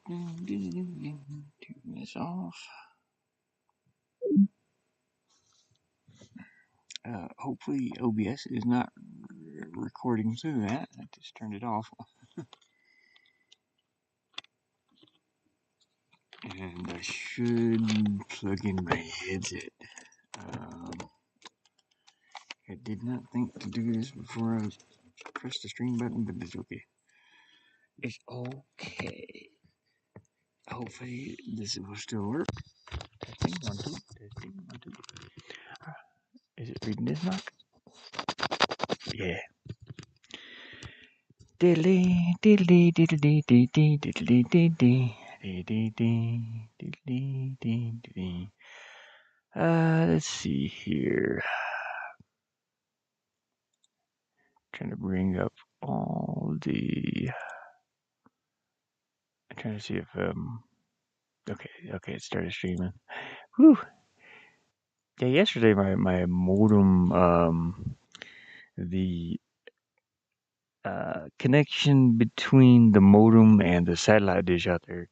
Turn this off. Hopefully OBS is not recording through that. I just turned it off. And I should plug in my headset. I did not think to do this before I pressed the stream button, but it's okay. It's okay. Hopefully this will still work. Testing, 1, 2, testing, 1, 2. Is it reading this knock? Yeah. Diddly, diddly, diddly, diddly, diddly, diddly, diddly, diddly, diddly. Let's see here. Trying to bring up all the. I'm trying to see if okay, it started streaming. Whew. Yeah, yesterday my modem the connection between the modem and the satellite dish out there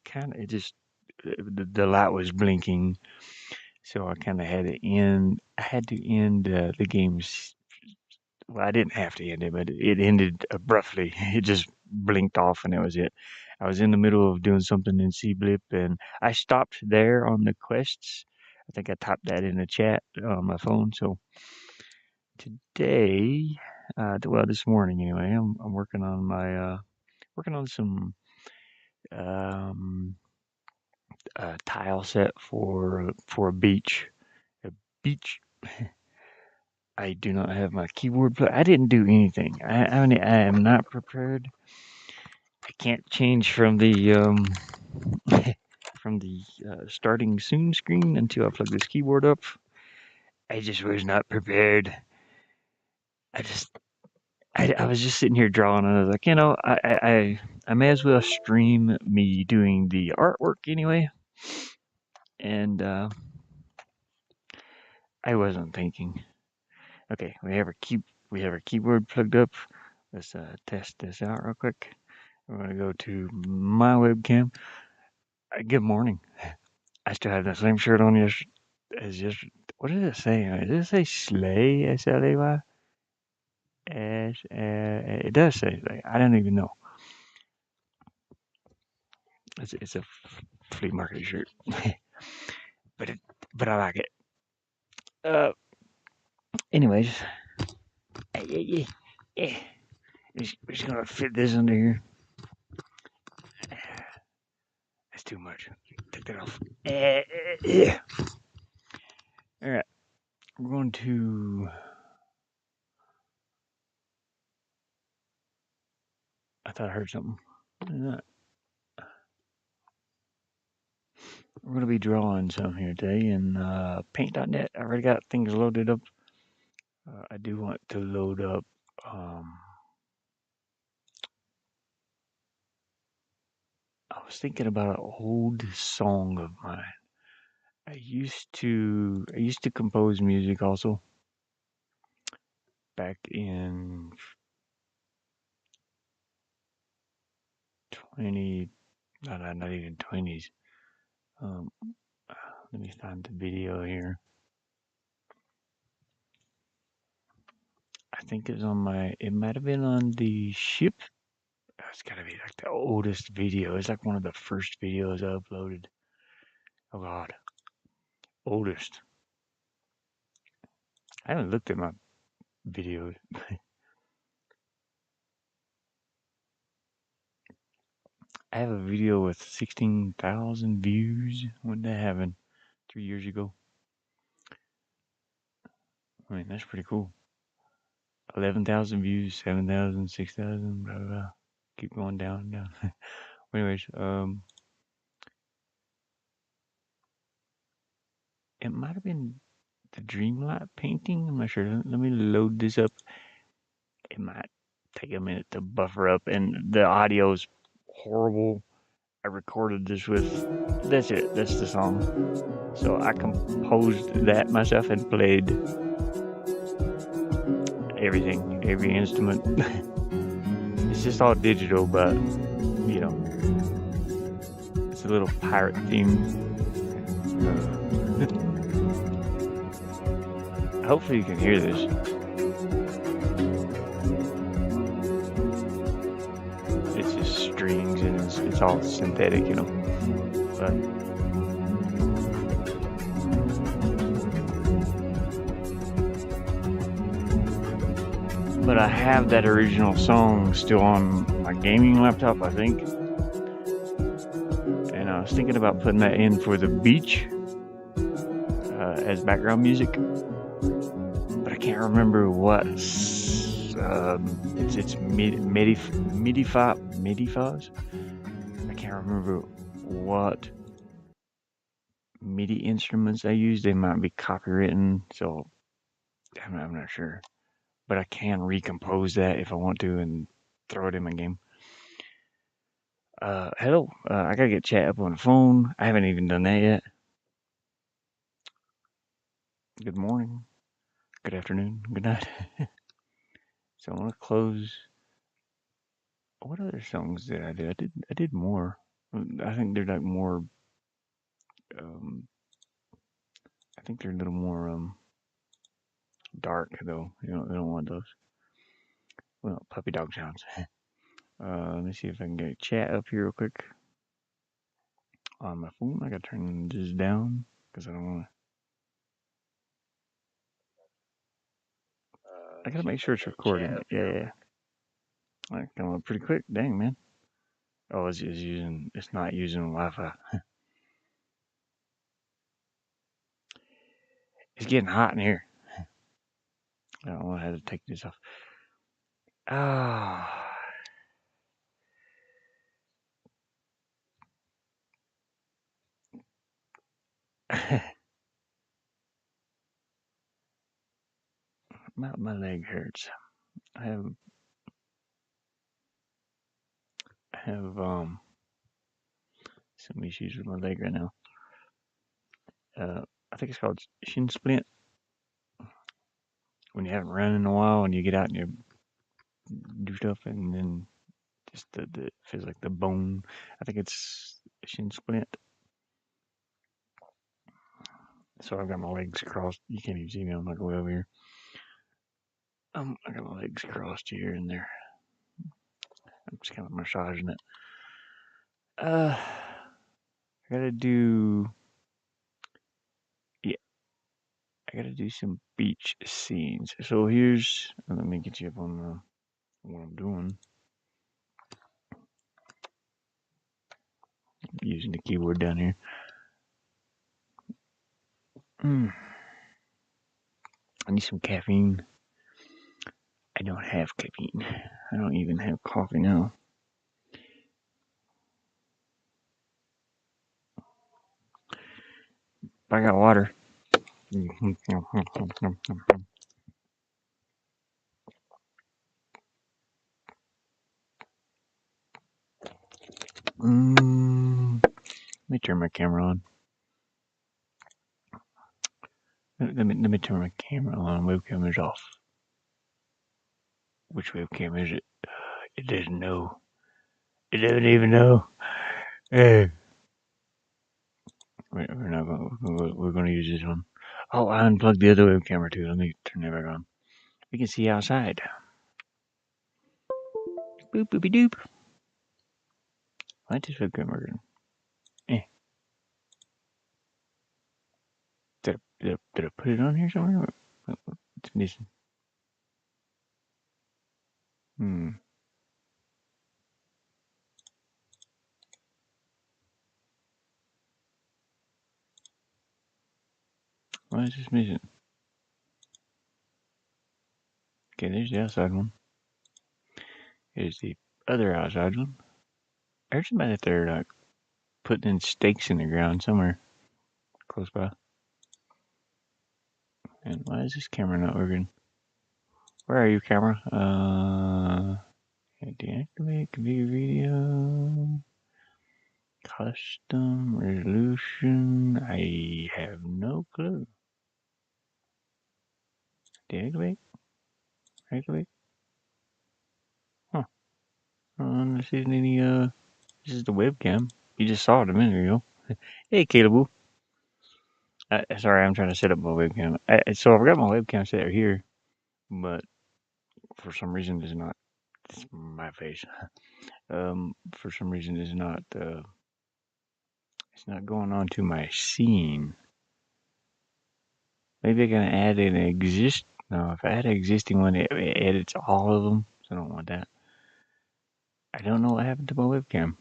the light was blinking, so I kind of had to end. I had to end the games. Well, I didn't have to end it, but it ended abruptly. It just blinked off, and that was it. I was in the middle of doing something in C-Blip, and I stopped there on the quests. I think I typed that in the chat on my phone. So today, well, this morning anyway, I'm working on my working on some um, tile set for a beach. A beach. I do not have my keyboard plug. I didn't do anything. I mean, I am not prepared. I can't change from the from the starting soon screen until I plug this keyboard up. I just was not prepared. I was just sitting here drawing, and I was like, I may as well stream me doing the artwork anyway. And I wasn't thinking. Okay, we have our keyboard plugged up. Let's test this out real quick. I'm gonna go to my webcam. Good morning. I still have the same shirt on as yesterday. What did it say? Does it say Slay? S-L-A-Y? It does say Slay. I don't even know. It's a flea market shirt, but I like it. Anyways, yeah. We're just gonna fit this under here. That's too much. Take that off. Yeah. All right. We're going to. I thought I heard something. We're going to be drawing some here today in paint.net. I already got things loaded up. I do want to load up. I was thinking about an old song of mine. I used to compose music also back in 20, not even 20s. Let me find the video here. I think it's on it might have been on the ship. It's gotta be like the oldest video. It's like one of the first videos I uploaded. Oh God. Oldest. I haven't looked at my videos. I have a video with 16,000 views. When did that happen? 3 years ago. I mean, that's pretty cool. 11,000 views, 7,000, 6,000, blah, blah, blah. Keep going down and down. Anyways, it might have been the Dreamlight painting. I'm not sure. Let me load this up. It might take a minute to buffer up, and the audio's horrible. I recorded this with. That's it. That's the song. So I composed that myself and played everything, every instrument. It's just all digital, but you know, It's a little pirate theme. Hopefully you can hear this. It's just strings and it's all synthetic, you know. But I have that original song still on my gaming laptop, I think. And I was thinking about putting that in for the beach as background music. But I can't remember what. It's MIDI-files. I can't remember what MIDI instruments I use. They might be copywritten, so I'm not sure. But I can recompose that if I want to and throw it in my game. Hello. I gotta get chat up on the phone. I haven't even done that yet. Good morning. Good afternoon. Good night. So I want to close. What other songs did I do? I did more. I think they're like more. Um, I think they're a little more dark though. You know, they don't want those. Well, puppy dog sounds. Let me see if I can get chat up here real quick on my phone. I gotta turn this down because I don't want to. I gotta make sure it's recording. Yeah. Like going pretty quick. Dang, man. Oh, it's not using Wi-Fi. It's getting hot in here. I don't know how to take this off. Ah. My leg hurts. I have some issues with my leg right now. I think it's called shin splint. When you haven't run in a while and you get out and you do stuff and then just the feels like the bone. I think it's shin splint. So I've got my legs crossed. You can't even see me. I'm like way over here. I got my legs crossed here and there. I'm just kind of massaging it. I gotta do. Yeah, I gotta do some beach scenes. So here's. Let me get you up on what I'm doing. I'm using the keyboard down here. I need some caffeine. I don't have caffeine. I don't even have coffee now. But I got water. Let me turn my camera on. Let me turn my camera on. Webcam is off. Which webcam is it? It doesn't know. It doesn't even know. Hey. We're not going. We're going to use this one. Oh, I unplugged the other web camera too. Let me turn that back on. We can see outside. Boop boopy doop. Why is this webcam working? Did I put it on here somewhere? What's missing? Why is this missing? Okay, there's the outside one. Here's the other outside one. I heard somebody that they're like putting in stakes in the ground somewhere close by. And why is this camera not working? Where are you, camera? Deactivate, configure video, custom resolution. I have no clue. Deactivate, activate. Huh? I don't see any. This is the webcam. You just saw it a minute ago. Hey, Caleb. Sorry, I'm trying to set up my webcam. So I've got my webcam set here, but for some reason it's not. It's my face. For some reason it's not. It's not going on to my scene. Maybe I can add an exist. No, if I add an existing one, it edits all of them. So I don't want that. I don't know what happened to my webcam.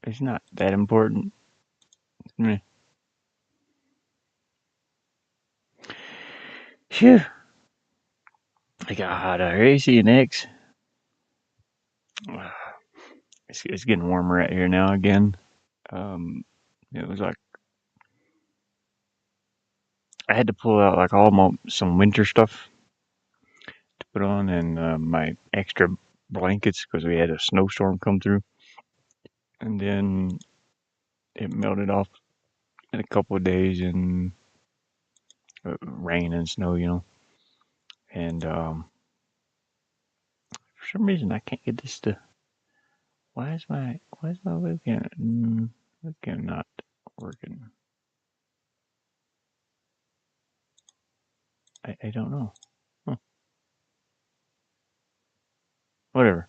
It's not that important. Meh. Phew. I got hot out here. AC and X. It's getting warmer out here now again. Um, it was like I had to pull out like all my some winter stuff to put on and my extra blankets because we had a snowstorm come through, and then it melted off in a couple of days and rain and snow, And for some reason I can't get this to. Why is my webcam not working? I don't know. Huh. Whatever.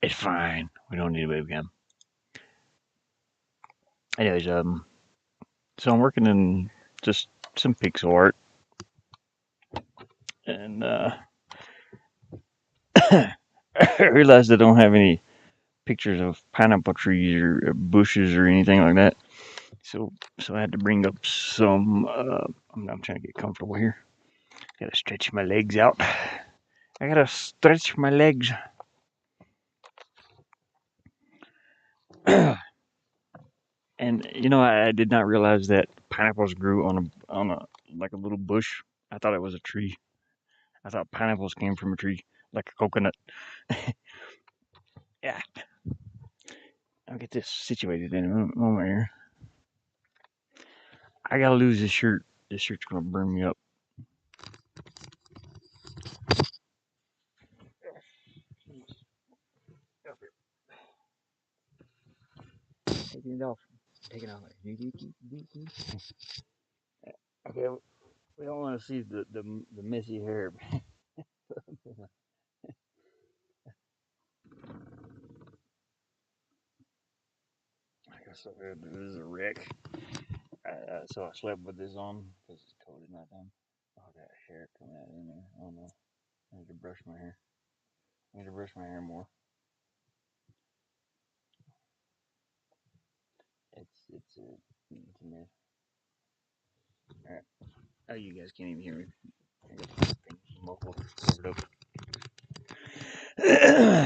It's fine. We don't need a webcam. Anyways, so I'm working in just some pixel art, and I realized I don't have any pictures of pineapple trees or bushes or anything like that. So I had to bring up some. I'm trying to get comfortable here. Gotta stretch my legs out. I gotta stretch my legs. And I did not realize that pineapples grew on a like a little bush. I thought it was a tree. I thought pineapples came from a tree, like a coconut. Yeah, I'll get this situated in a moment here. I gotta lose this shirt. This shirt's gonna burn me up. Taking it off. Taking it off. Okay, we don't want to see the messy hair. I guess this is a wreck. So I slept with this on because it's cold at night time. Oh, that hair coming out in there. Oh no. I need to brush my hair. I need to brush my hair more. It's a mess. All right. Oh, you guys can't even hear me. I got the thing muffled, covered up.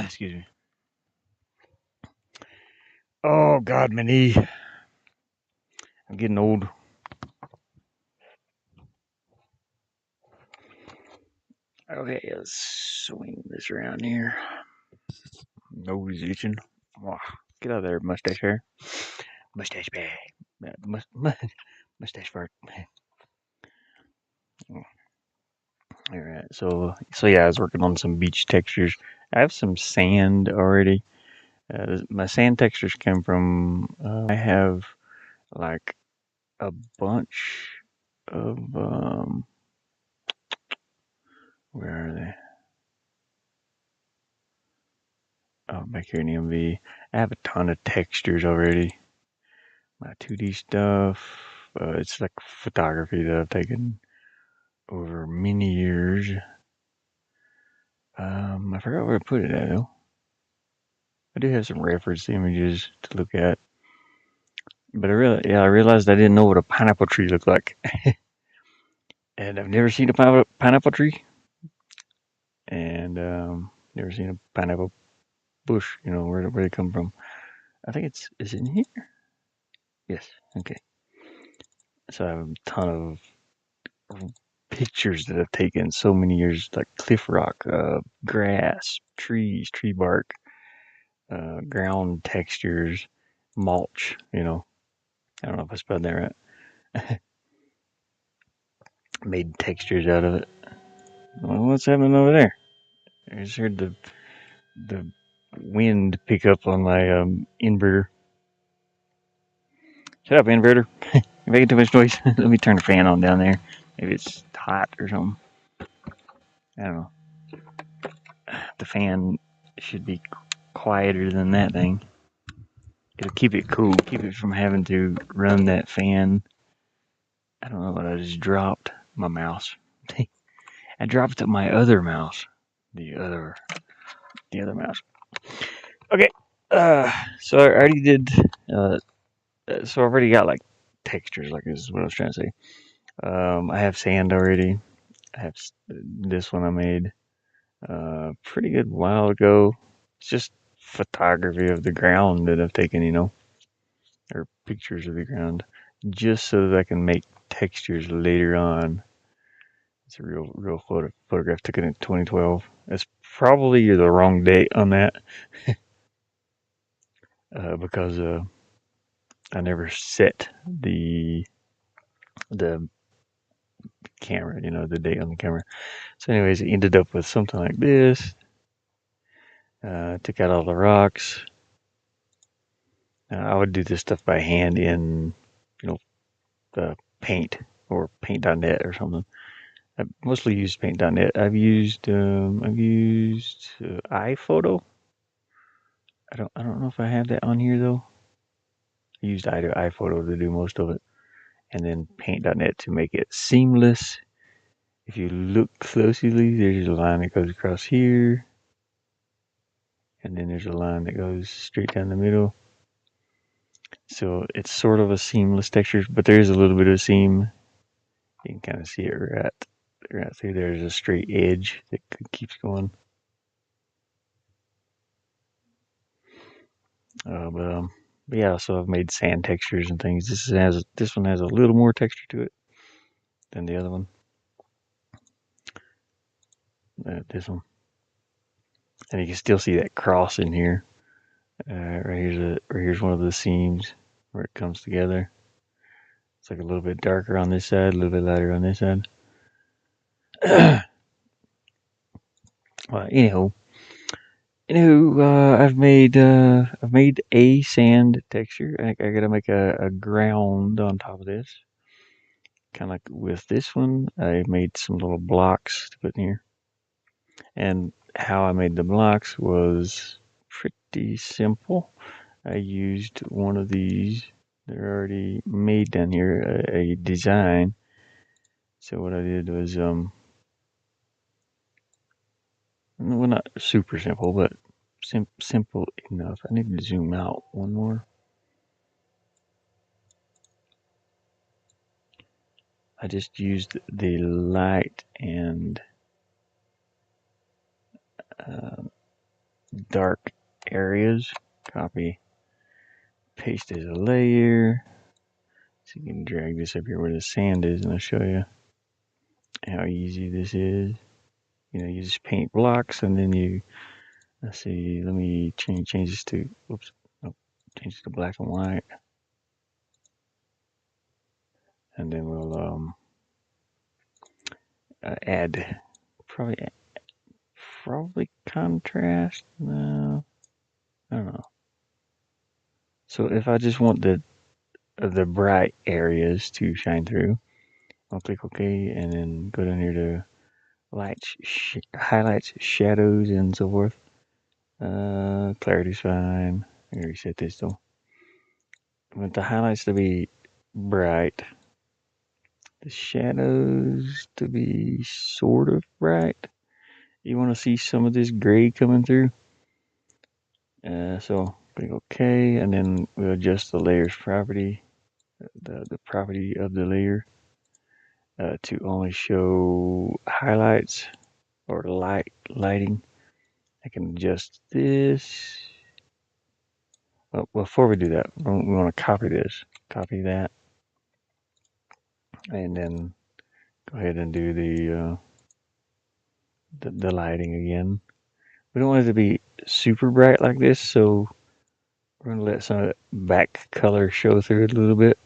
Excuse me. Oh God, my knee. I'm getting old. Okay, let's swing this around here. Nose itching. Oh, get out of there, mustache hair. Mustache bag. Mustache fart. All right. So yeah, I was working on some beach textures. I have some sand already. My sand textures came from. I have like a bunch of where are they? Oh, back here in EMV. I have a ton of textures already. My 2D stuff. It's like photography that I've taken over many years. I forgot where I put it at though. I do have some reference images to look at, but I realized I didn't know what a pineapple tree looked like, and I've never seen a pineapple tree, and never seen a pineapple bush. Where they come from. I think is it in here? Yes. Okay. So I have a ton of pictures that I've taken so many years, like cliff rock, grass, trees, tree bark, ground textures, mulch. I don't know if I spelled that right. Made textures out of it. Well, what's happening over there? I just heard the wind pick up on my inverter. Shut up, inverter! You're making too much noise. Let me turn the fan on down there. Maybe it's hot or something. I don't know. The fan should be quieter than that thing. It'll keep it cool, keep it from having to run that fan. I don't know what I just dropped. My mouse. I dropped my other mouse. The other mouse. Okay. So I already did. So I've already got like textures. Like this is what I was trying to say. I have sand already. I have this one I made pretty good while ago. It's just photography of the ground that I've taken, or pictures of the ground, just so that I can make textures later on. It's a real photograph. Took it in 2012. It's probably the wrong date on that because I never set the camera, the date on the camera. So, anyways, it ended up with something like this. Took out all the rocks. I would do this stuff by hand in, the Paint or Paint.net or something. I mostly use Paint.net. I've used iPhoto. I don't know if I have that on here though. I used iPhoto to do most of it, and then Paint.net to make it seamless. If you look closely, there's a line that goes across here, and then there's a line that goes straight down the middle. So it's sort of a seamless texture, but there's a little bit of seam. You can kind of see it right through. There's a straight edge that keeps going. But yeah, so I've made sand textures and things. This one has a little more texture to it than the other one. This one, and you can still see that cross in here. Right here's one of the seams where it comes together. It's like a little bit darker on this side, a little bit lighter on this side. Well, I've made a sand texture. I gotta make a ground on top of this. Kind of like with this one, I made some little blocks to put in here. And how I made the blocks was pretty simple. I used one of these. They're already made down here, a design. So what I did was, well, not super simple, but simple enough. I need to zoom out one more. I just used the light and dark areas. Copy, paste as a layer. So you can drag this up here where the sand is, and I'll show you how easy this is. You just paint blocks, and then let's see, let me change this to, oops, no, change it to black and white. And then we'll add probably contrast. No, I don't know. So if I just want the bright areas to shine through, I'll click OK, and then go down here to lights, highlights, shadows, and so forth. Clarity's fine. I can reset this though. I want the highlights to be bright, the shadows to be sort of bright. You want to see some of this gray coming through. So click OK, and then we'll adjust the layers property, the property of the layer, to only show highlights or lighting. I can adjust this. Well, before we do that, we want to copy this. Copy that, and then go ahead and do the lighting again. We don't want it to be super bright like this, so we're going to let some of that back color show through it a little bit.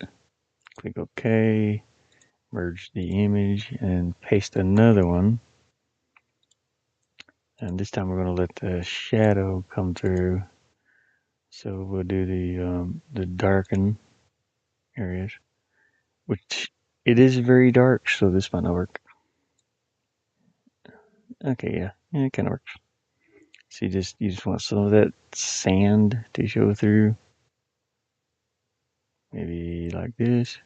Click OK, merge the image, and paste another one. And this time we're going to let the shadow come through. So we'll do the darken areas, which it is very dark, so this might not work. Okay, yeah, it kind of works. So you just want some of that sand to show through. Maybe like this.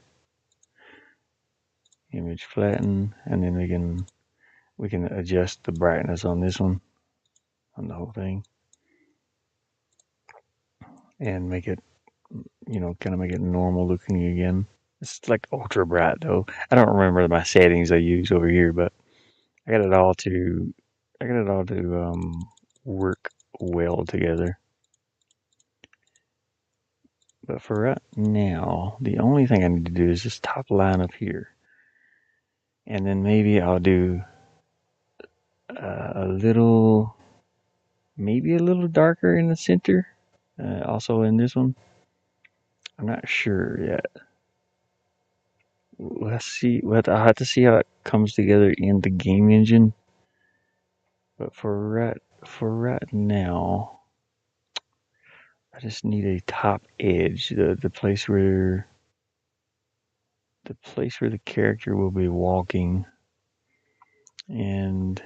Image flatten, and then we can adjust the brightness on this one, on the whole thing, and make it, kind of make it normal looking again. It's like ultra bright though. I don't remember my settings I use over here, but I got it all to work well together. But for right now, the only thing I need to do is just top line up here, and then maybe I'll do a little, maybe a little darker in the center. Also in this one, I'm not sure yet. Let's see. I'll have to see how it comes together in the game engine. But for right now, I just need a top edge, the place where the character will be walking. And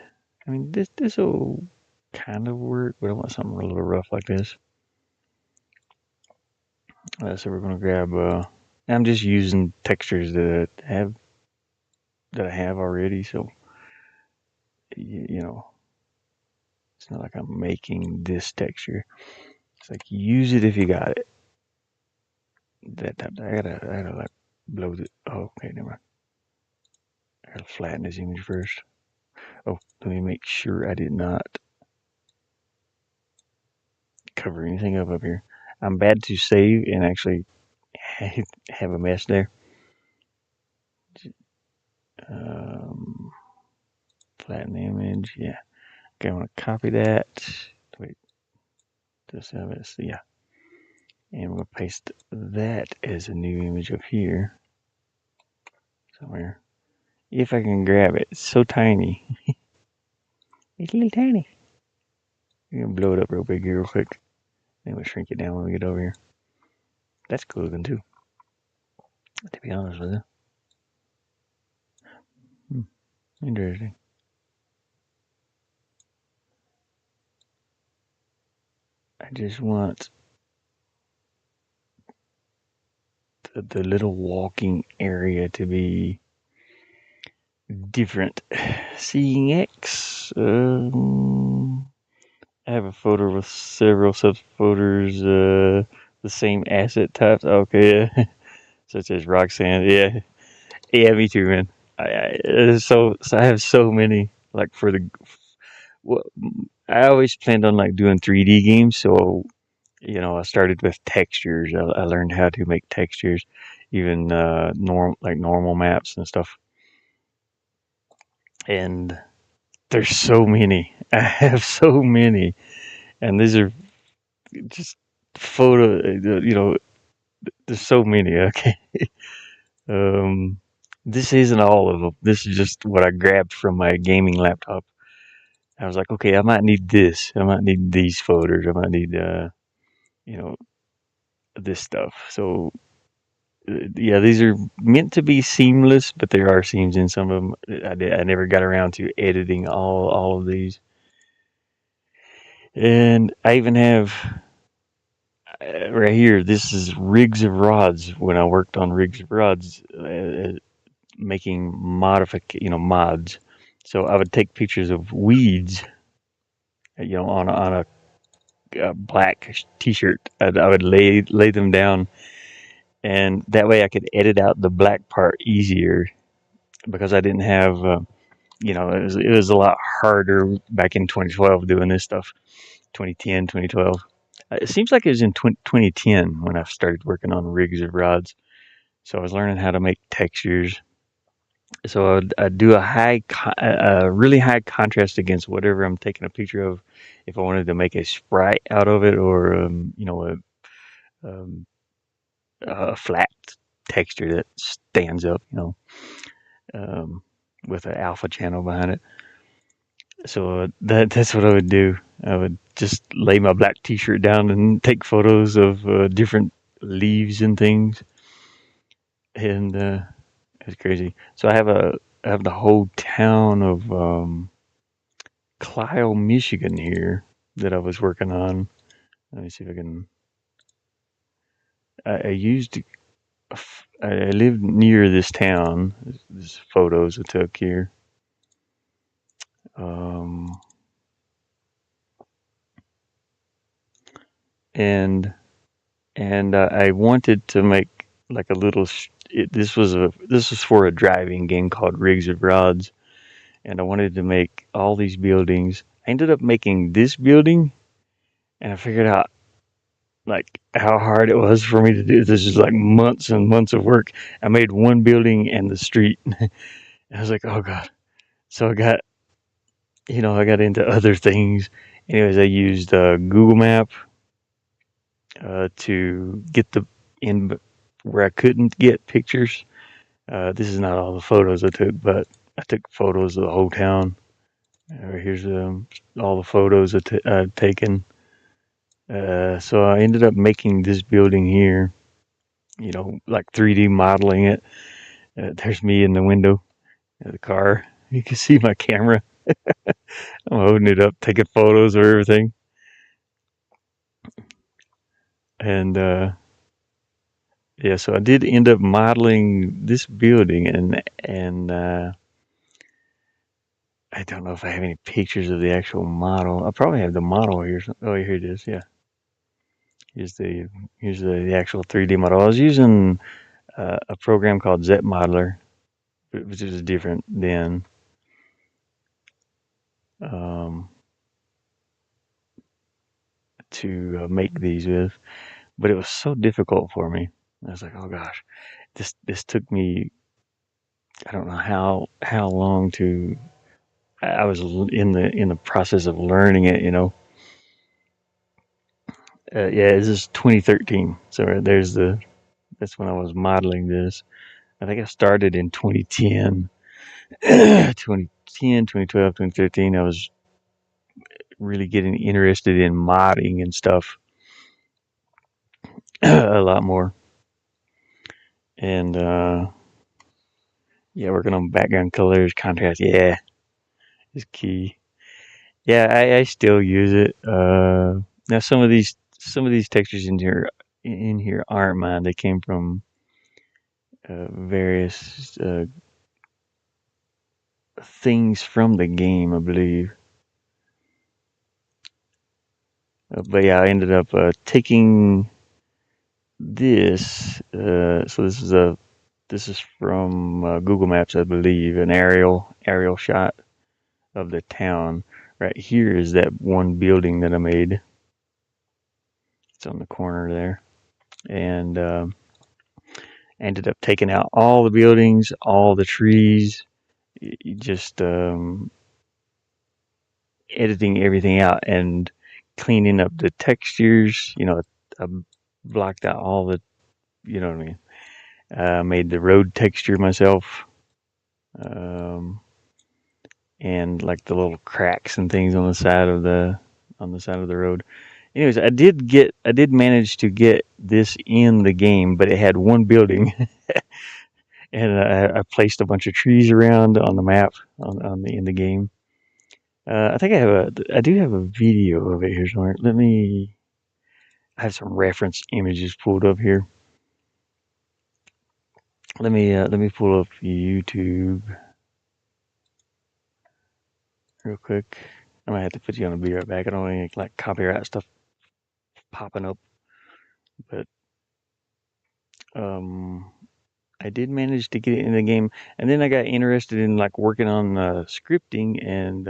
I mean, this will kind of work, but I want something a little rough like this. So we're gonna grab. I'm just using textures that I have already, so you know, it's not like I'm making this texture. It's like use it if you got it. That type. I gotta like blow the. Oh, okay, never mind. I gotta flatten this image first. Oh, let me make sure I did not cover anything up here. I'm bad to save and actually have a mess there. Um, Flatten the image. Yeah. Okay, I'm gonna copy that. Wait, just have it. Yeah. And we'll paste that as a new image up here somewhere. If I can grab it. It's so tiny. It's a little tiny. We're gonna blow it up real big here real quick. Then we'll shrink it down when we get over here. That's cool looking too, to be honest with you. Interesting. I just want the little walking area to be different. Seeing X. I have a folder with several subfolders, the same asset types. Okay, such as Roxanne. Yeah, yeah, me too, man. So I have so many. Like for the, well, I always planned on like doing 3D games. So I started with textures. I learned how to make textures, even normal maps and stuff. And there's so many. I have so many, and these are just photo. There's so many. Okay. Um, this isn't all of them. This is just what I grabbed from my gaming laptop. I was like, okay, I might need this. I might need these folders. I might need, you know, this stuff. So, yeah, these are meant to be seamless, but there are seams in some of them. I never got around to editing all of these. And I even have right here. This is rigs of rods. When I worked on rigs of rods, making mods. So I would take pictures of weeds, on a black T-shirt. I would lay them down, and that way I could edit out the black part easier because I didn't have. It was a lot harder back in 2012 doing this stuff. 2010, 2012. It seems like it was in 2010 when I started working on rigs of rods. So I was learning how to make textures. So I'd do a really high contrast against whatever I'm taking a picture of. If I wanted to make a sprite out of it, or um, a flat texture that stands up, um, with an alpha channel behind it. So that's what I would do. I would just lay my black T-shirt down and take photos of different leaves and things, and it's crazy. So I have the whole town of Clio, Michigan here that I was working on. Let me see if I can. I used I lived near this town. This photos I took here. Um, and I wanted to make like a little. This was for a driving game called Rigs of Rods, and I wanted to make all these buildings. I ended up making this building, and I figured out like how hard it was for me to do. This is like months and months of work. I made one building and the street. I was like, oh god. So I got into other things. Anyways, I used Google Map to get the in where I couldn't get pictures. This is not all the photos I took, but I took photos of the whole town. Here's all the photos I've taken. So I ended up making this building here, like 3D modeling it. There's me in the window of the car. You can see my camera. I'm holding it up, taking photos of everything. And yeah, so I did end up modeling this building, and I don't know if I have any pictures of the actual model. I probably have the model here. Oh, here it is. Yeah, here's the actual 3D model. I was using a program called Z Modeler, which is different than um, to make these with. But it was so difficult for me. I was like, oh gosh, this took me. I don't know how long to. I was in the process of learning it. Yeah, this is 2013. So that's when I was modeling this. I think I started in 2010, 2010, 2012, 2013. I was really getting interested in modding and stuff a lot more. And yeah, working on background colors, contrast. Yeah, is key. Yeah, I still use it. Now some of these textures in here aren't mine. They came from various things from the game, I believe. But yeah, I ended up taking this. So this is from Google Maps, I believe, an aerial shot of the town. Right here is that one building that I made. It's on the corner there, and ended up taking out all the buildings, all the trees, just editing everything out and cleaning up the textures. I blocked out all the, you know what I mean. Made the road texture myself, um, and like the little cracks and things on the side of the road. Anyways, I did manage to get this in the game, but it had one building, and I placed a bunch of trees around on the map in the game. I think I do have a video of it here somewhere. I have some reference images pulled up here. Let me pull up YouTube real quick. I might have to put you on a be right back. I don't want any like copyright stuff popping up, but um, I did manage to get it in the game, and then I got interested in like working on scripting and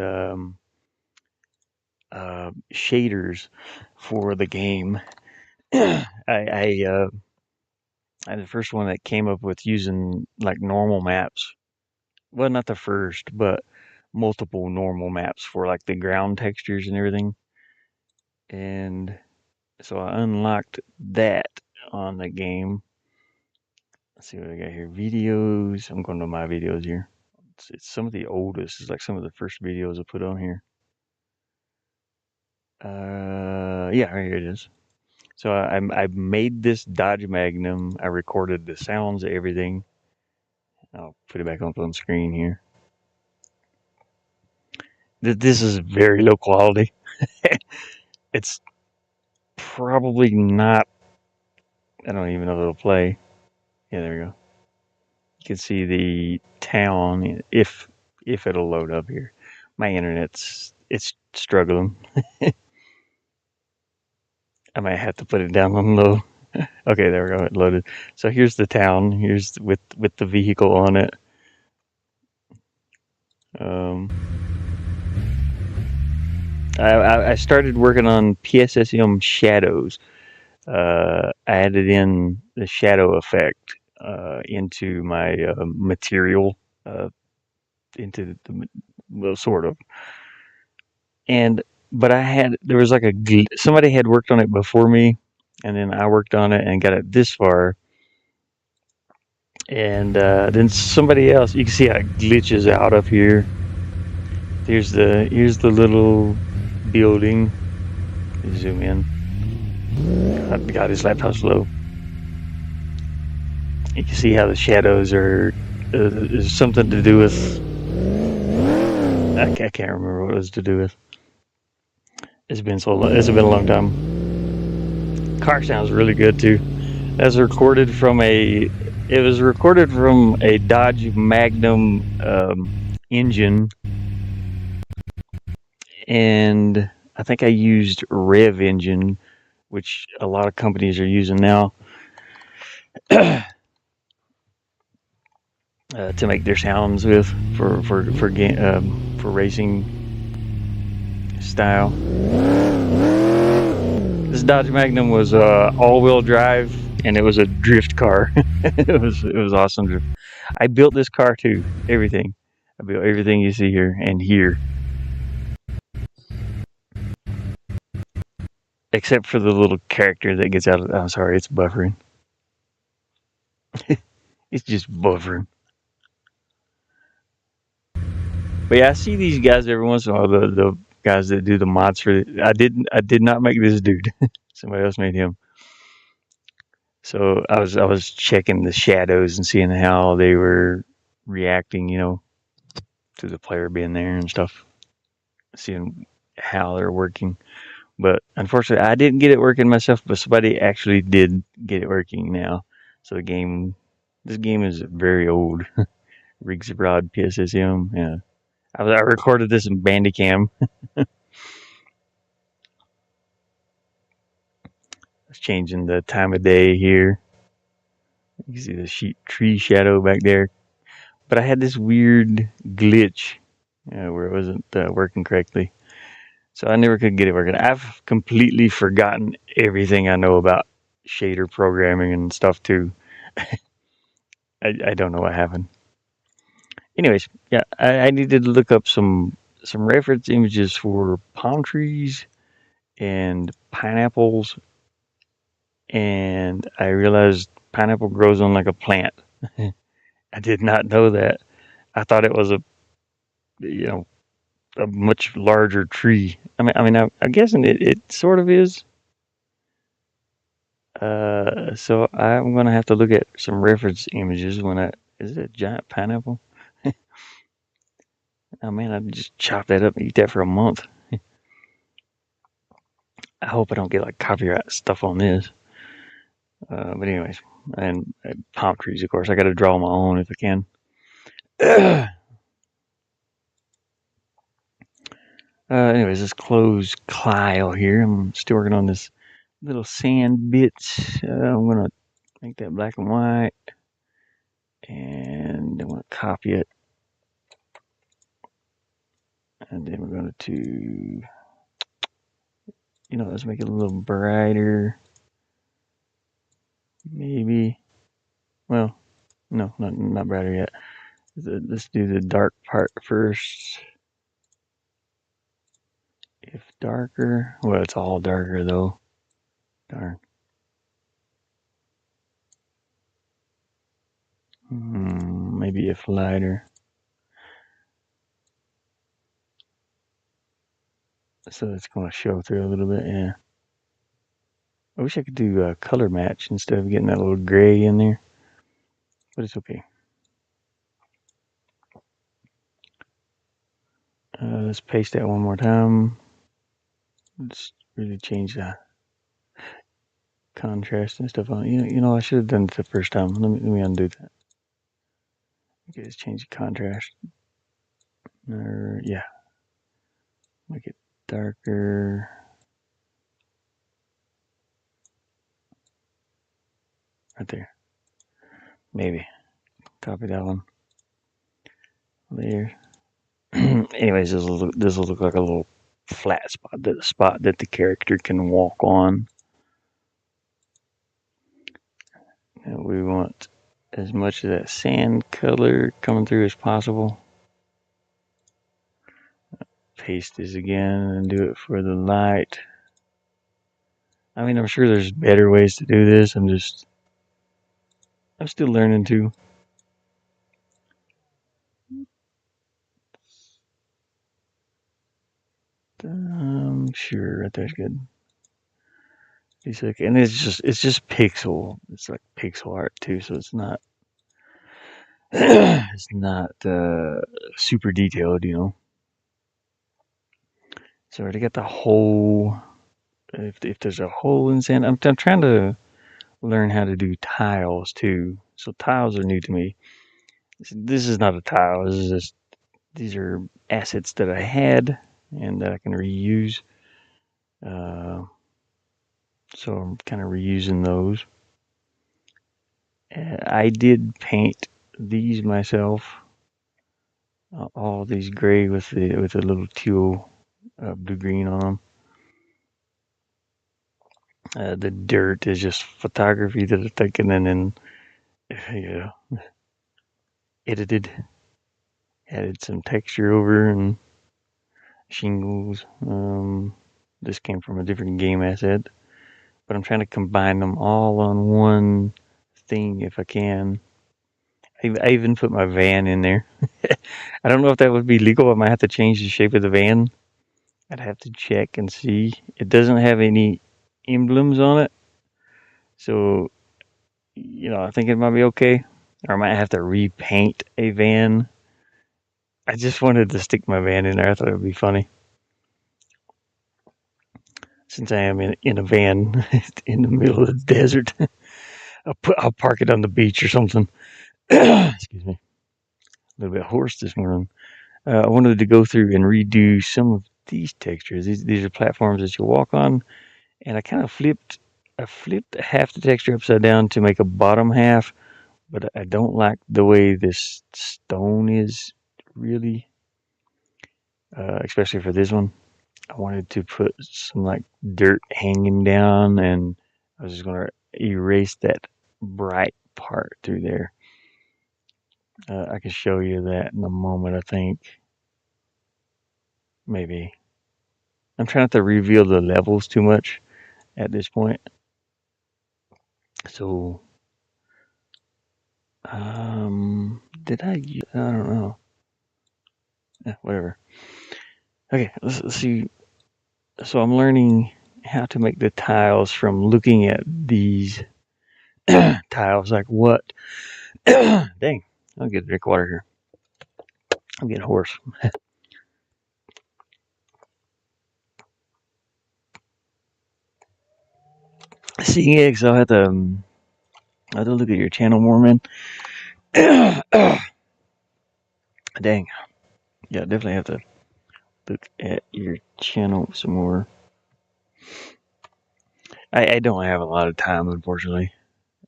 shaders for the game. I'm the first one that came up with using like normal maps. Well, not the first, but multiple normal maps for like the ground textures and everything. And so I unlocked that on the game. Let's see what I got here. Videos. I'm going to my videos here. It's some of the oldest. It's like some of the first videos I put on here. Yeah, right here it is. So I made this Dodge Magnum. I recorded the sounds, everything. I'll put it back up on screen here. This is very low quality. It's probably not. I don't even know if it'll play. Yeah, there we go. You can see the town if it'll load up here. My it's struggling. I might have to put it down on low. Okay, there we go. It loaded. So here's the town. Here's with the vehicle on it. Um, I started working on PSSM shadows. I added in the shadow effect into my material, uh, into the well, sort of. And but there was like somebody had worked on it before me, and then I worked on it and got it this far, and then somebody else. You can see how it glitches out up here. Here's the little building. Zoom in. God, this laptop's slow. You can see how the shadows are. Is something to do with. I can't remember what it was to do with. It's been so long. It's been a long time. Car sounds really good too. That's recorded from a. It was recorded from a Dodge Magnum engine, and I think I used Rev engine, which a lot of companies are using now, to make their sounds with for racing style. This Dodge Magnum was all-wheel drive, and it was a drift car. It was awesome. I built this car too. Everything. I built everything you see here and here, except for the little character that gets out of. I'm sorry, it's buffering. It's just buffering. But yeah, I see these guys every once in a while. The guys that do the mods for. I did not make this dude. Somebody else made him. So I was checking the shadows and seeing how they were reacting, to the player being there and stuff, seeing how they're working. But unfortunately, I didn't get it working myself, but somebody actually did get it working now. So this game is very old. Riggs Abroad PSSM. Yeah, I recorded this in Bandicam. I was changing the time of day here. You can see the tree shadow back there. But I had this weird glitch where it wasn't working correctly. So I never could get it working. I've completely forgotten everything I know about shader programming and stuff too. I don't know what happened. Anyways, yeah, I needed to look up some reference images for palm trees and pineapples, and I realized pineapple grows on like a plant. I did not know that. I thought it was you know a much larger tree. I'm guessing it sort of is. So I'm gonna have to look at some reference images when is it a giant pineapple? Oh man, I just chop that up and eat that for a month. I hope I don't get like copyright stuff on this. But anyways, and palm trees, of course. I got to draw my own if I can. Anyways, let's close Kyle here. I'm still working on this little sand bits. I'm gonna make that black and white, and I'm gonna copy it, and then we're going to, let's make it a little brighter. Maybe. Well, no, not brighter yet. Let's do the dark part first. If darker, well, it's all darker though. Darn. Maybe if lighter. So it's going to show through a little bit, yeah. I wish I could do a color match instead of getting that little gray in there, but it's okay. Let's paste that one more time. Let's really change the contrast and stuff on it. You know, I should have done it the first time. Let me undo that. Okay, let's change the contrast. Yeah, make it darker. Right there. Maybe. Copy that one. There. Anyways, this will look like a little flat spot that the character can walk on. And we want as much of that sand color coming through as possible. Paste this again and do it for the light. I mean, I'm sure there's better ways to do this. I'm still learning too. Sure, right there's good. And it's just pixel. It's like pixel art too, so it's not it's not super detailed, you know. So I already got the hole. If there's a hole in sand, I'm trying to learn how to do tiles too. So tiles are new to me. This is not a tile. These are assets that I had and that I can reuse. So I'm kind of reusing those. I did paint these myself. All these gray with a little teal blue green on them. The dirt is just photography that I've taken and then edited, added some texture over and shingles. This came from a different game asset, but I'm trying to combine them all on one thing if I can. I even put my van in there. I don't know if that would be legal. I might have to change the shape of the van. I'd have to check and see. It doesn't have any emblems on it, so I think it might be okay. Or I might have to repaint a van. I just wanted to stick my van in there. I thought it would be funny. Since I am in a van in the middle of the desert, I'll park it on the beach or something. Excuse me. A little bit hoarse this morning. I wanted to go through and redo some of these textures. These are platforms that you walk on, and I kind of flipped. I flipped half the texture upside down to make a bottom half, but I don't like the way this stone is really, especially for this one. I wanted to put some like dirt hanging down, and I was just gonna erase that bright part through there. I can show you that in a moment. I think maybe I'm trying not to reveal the levels too much at this point. So, did I? I don't know. Yeah, whatever. Okay, let's see. So I'm learning how to make the tiles from looking at these tiles. Like what? Dang, I'll get a drink of water here. I'm getting hoarse. See, yeah, because I'll have to look at your channel more, man. Dang, yeah, definitely have to look at your channel some more. I don't have a lot of time, unfortunately.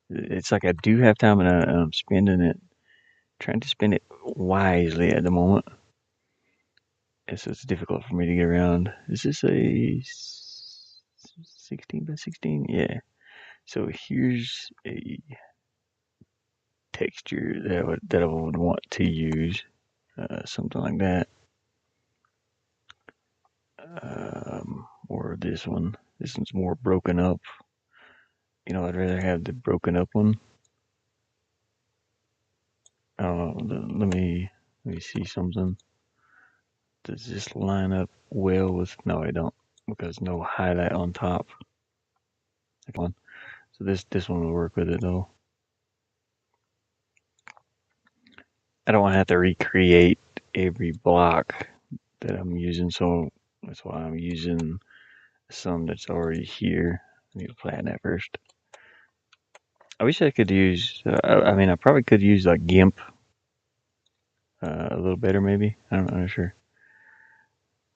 It's like I do have time, and I'm spending it, trying to spend it wisely at the moment. It's difficult for me to get around. Is this a 16 by 16? Yeah. So here's a texture that I would want to use, something like that, or this one. This one's more broken up. I'd rather have the broken up one. I don't know. Let me see something. Does this line up well with? No, I don't, because no highlight on top. One. So this one will work with it though. I don't want to have to recreate every block that I'm using, so that's why I'm using some that's already here. I need to plan that first. I wish I could use. I mean, I probably could use like GIMP a little better, maybe. I'm not sure,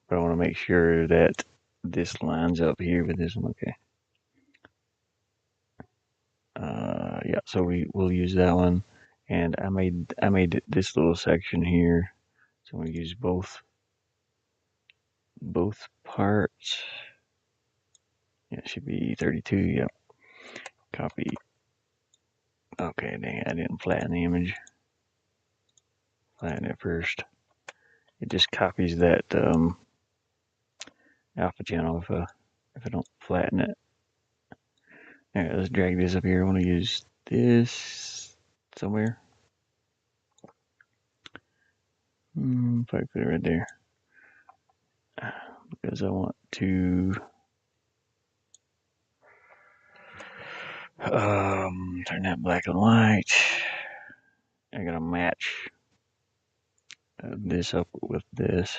but I want to make sure that this lines up here with this one. Okay. Yeah. So we'll use that one, and I made this little section here. So I'm gonna use both parts. Yeah, it should be 32. Yep. Copy. Okay, dang it, I didn't flatten the image. Flatten it first. It just copies that alpha channel if I don't flatten it. Alright, let's drag this up here. I want to use this somewhere. Probably put it right there. Because I want to turn that black and white. I gotta match this up with this.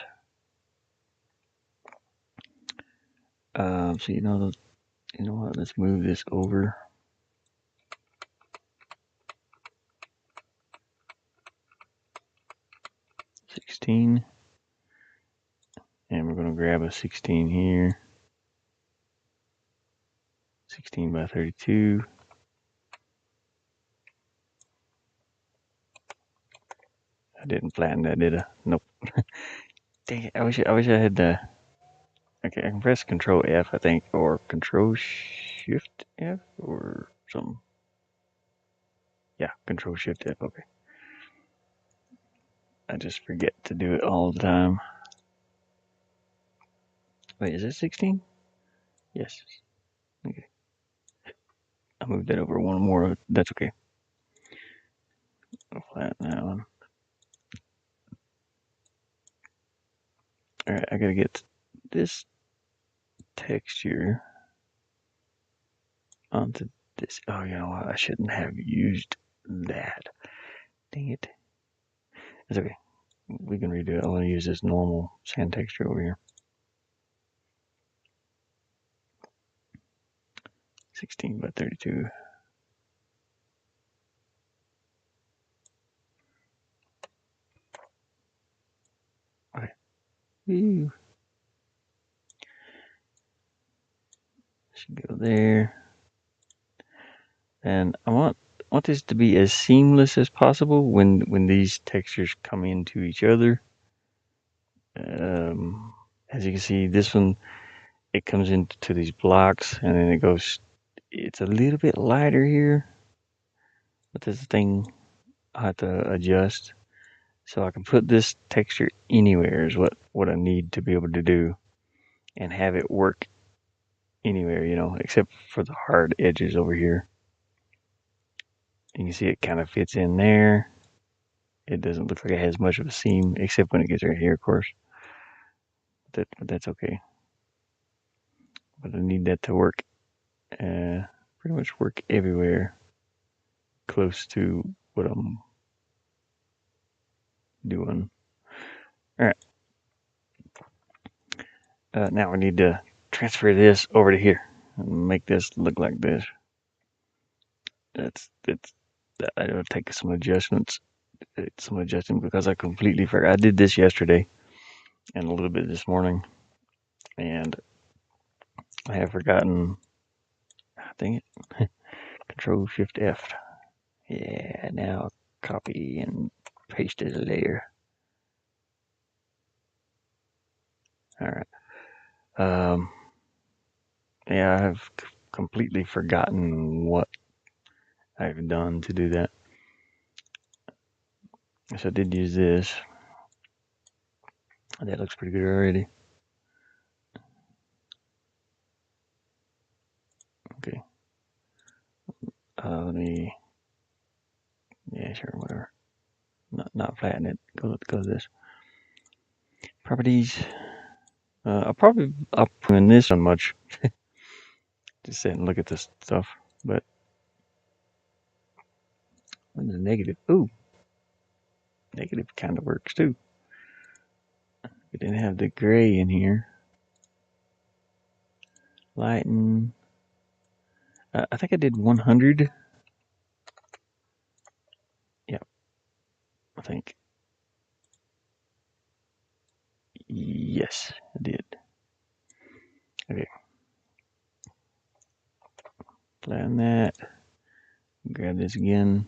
So you know what? Let's move this over. $16, and we're gonna grab a 16 here. 16 by 32. I didn't flatten that, did I? Nope. Dang it! I wish I had the. Okay, I can press Control F, I think, or Control Shift F, or something. Yeah, Control Shift F. Okay. I just forget to do it all the time. Wait, is it 16? Yes. Okay. I moved that over one more. That's okay. I'll flatten that one. All right, I gotta get this texture onto this. Oh, you know what? I shouldn't have used that. Dang it. It's okay. We can redo it. I want to use this normal sand texture over here. 16 by 32. Okay. Ooh. Should go there. And I want this to be as seamless as possible when these textures come into each other. As you can see, this one, it comes into these blocks and then it goes. It's a little bit lighter here, but this thing I have to adjust. So I can put this texture anywhere is what I need to be able to do, and have it work anywhere, except for the hard edges over here. You can see it kind of fits in there. It doesn't look like it has much of a seam, except when it gets right here, of course. But that's okay. But I need that to work, pretty much work everywhere, close to what I'm doing. All right. Now I need to transfer this over to here and make this look like this. I gotta take some adjustments, because I completely forgot. I did this yesterday and a little bit this morning, and I have forgotten. Dang it! Control Shift F. Yeah. Now copy and paste it a layer. All right. Yeah, I have completely forgotten what I've done to do that. So I did use this. That looks pretty good already. Okay. Let me. Yeah, sure, whatever. Not flatten it. Go this. Properties. I'll probably in this one much. Just sit and look at this stuff. But when the negative, ooh, negative kind of works too. We didn't have the gray in here. Lighten. I think I did 100. Yep, I think. Yes, I did. Okay. Flatten that. Grab this again.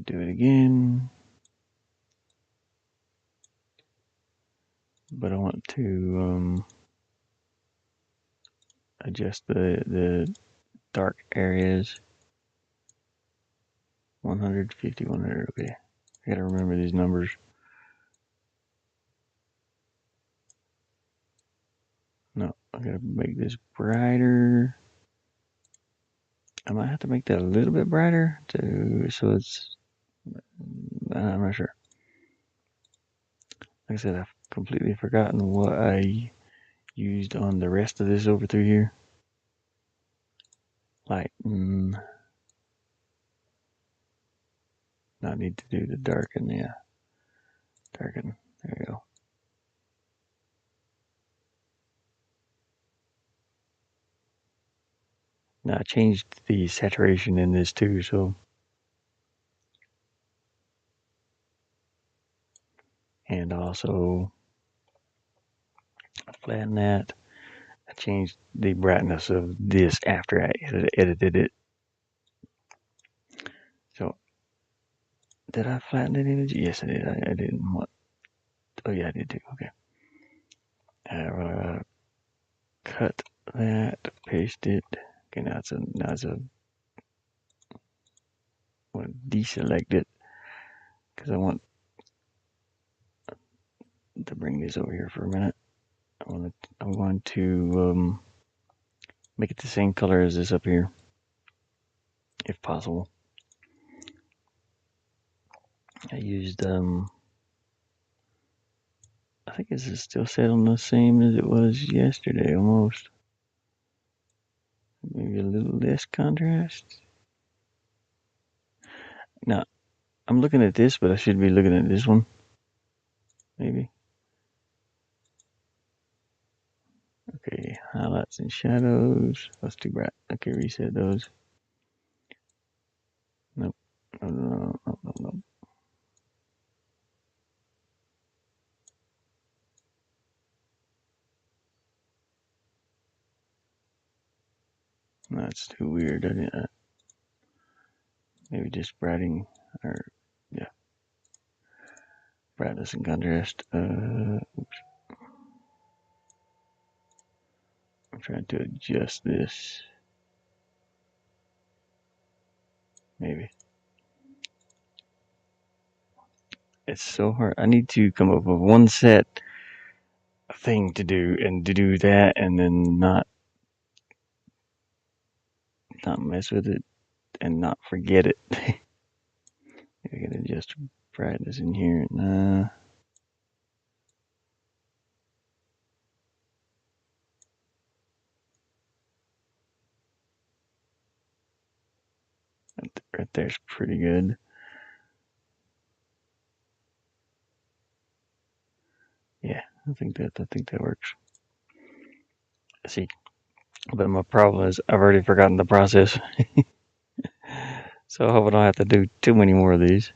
Do it again. But I want to adjust the dark areas. 150, 100. Okay. I gotta remember these numbers. No, I gotta make this brighter. I might have to make that a little bit brighter so it's. I'm not sure. Like I said, I've completely forgotten what I used on the rest of this over through here. Lighten. Not need to do the darken, yeah. Darken. There we go. Now I changed the saturation in this too, so. And also flatten that. I changed the brightness of this after I edited it. So, did I flatten that image? Yes, I did. I didn't want. Oh yeah, I did too. Okay. Cut that, paste it. Okay, now it's a. I want to deselect it because I want to bring this over here for a minute. I'm going to make it the same color as this up here, if possible. I used I think this is still set on the same as it was yesterday, almost. Maybe a little less contrast. Now, I'm looking at this, but I should be looking at this one. Maybe. Okay, highlights and shadows. That's too bright. Okay, reset those. Nope. No. That's too weird. Maybe just brightening, or yeah, brightness and contrast. Oops. I'm trying to adjust this. Maybe. It's so hard. I need to come up with one set thing to do and to do that and then not mess with it and not forget it. I gotta adjust brightness in here. Nah. Right there's pretty good. Yeah, I think that works. See, but my problem is I've already forgotten the process. So I hope I don't have to do too many more of these.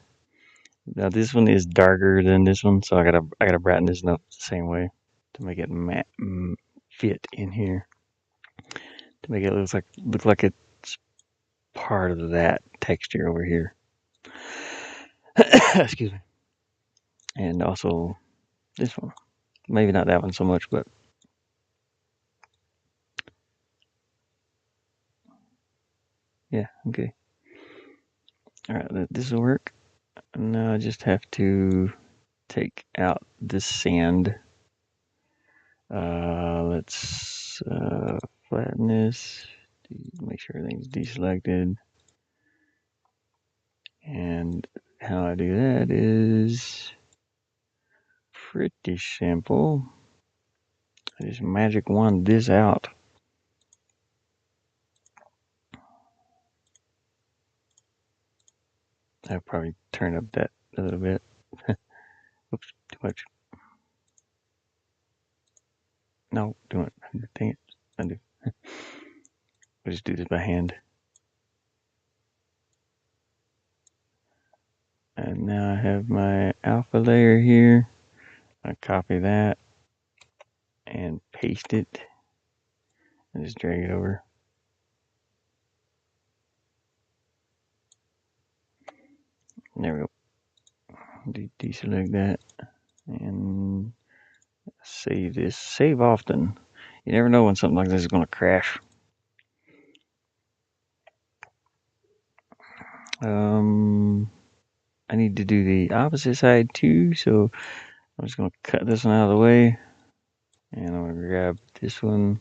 Now this one is darker than this one, so I gotta brighten this up the same way to make it fit in here. To make it look like it's part of that texture over here. Excuse me. And also this one. Maybe not that one so much, but yeah, okay. Alright, this will work. Now I just have to take out this sand. Let's flatten this. Make sure everything's deselected. And how I do that is pretty simple. I just magic wand this out. I'll probably turn up that a little bit. Oops, too much. No, do it. Dang it. Undo. We'll just do this by hand. And now I have my alpha layer here. I copy that and paste it and just drag it over. There we go. Deselect that and save this. Save often. You never know when something like this is going to crash. I need to do the opposite side too, so I'm just going to cut this one out of the way. And I'm going to grab this one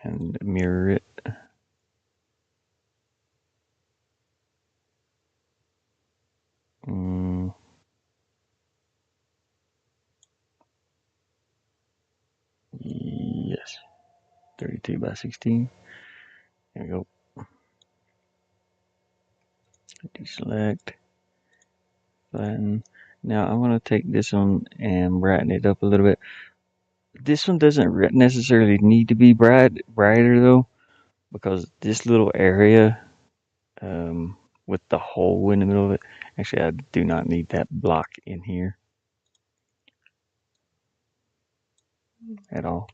and mirror it. Yes, 32 by 16. There we go. Deselect, flatten. Now I'm going to take this one and brighten it up a little bit. This one doesn't necessarily need to be brighter though, because this little area with the hole in the middle of it, actually I do not need that block in here at all.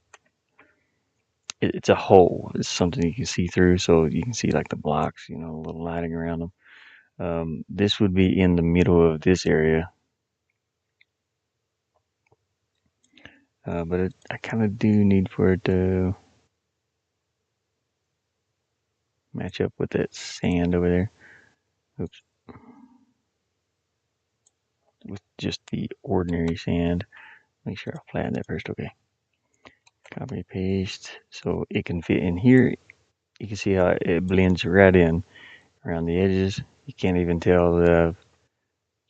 It's a hole. It's something you can see through, so you can see like the blocks, a little lighting around them. This would be in the middle of this area. But I kind of do need for it to match up with that sand over there. Oops. With just the ordinary sand. Make sure I flatten that first. Okay. Copy, paste. So it can fit in here. You can see how it blends right in around the edges. You can't even tell that I've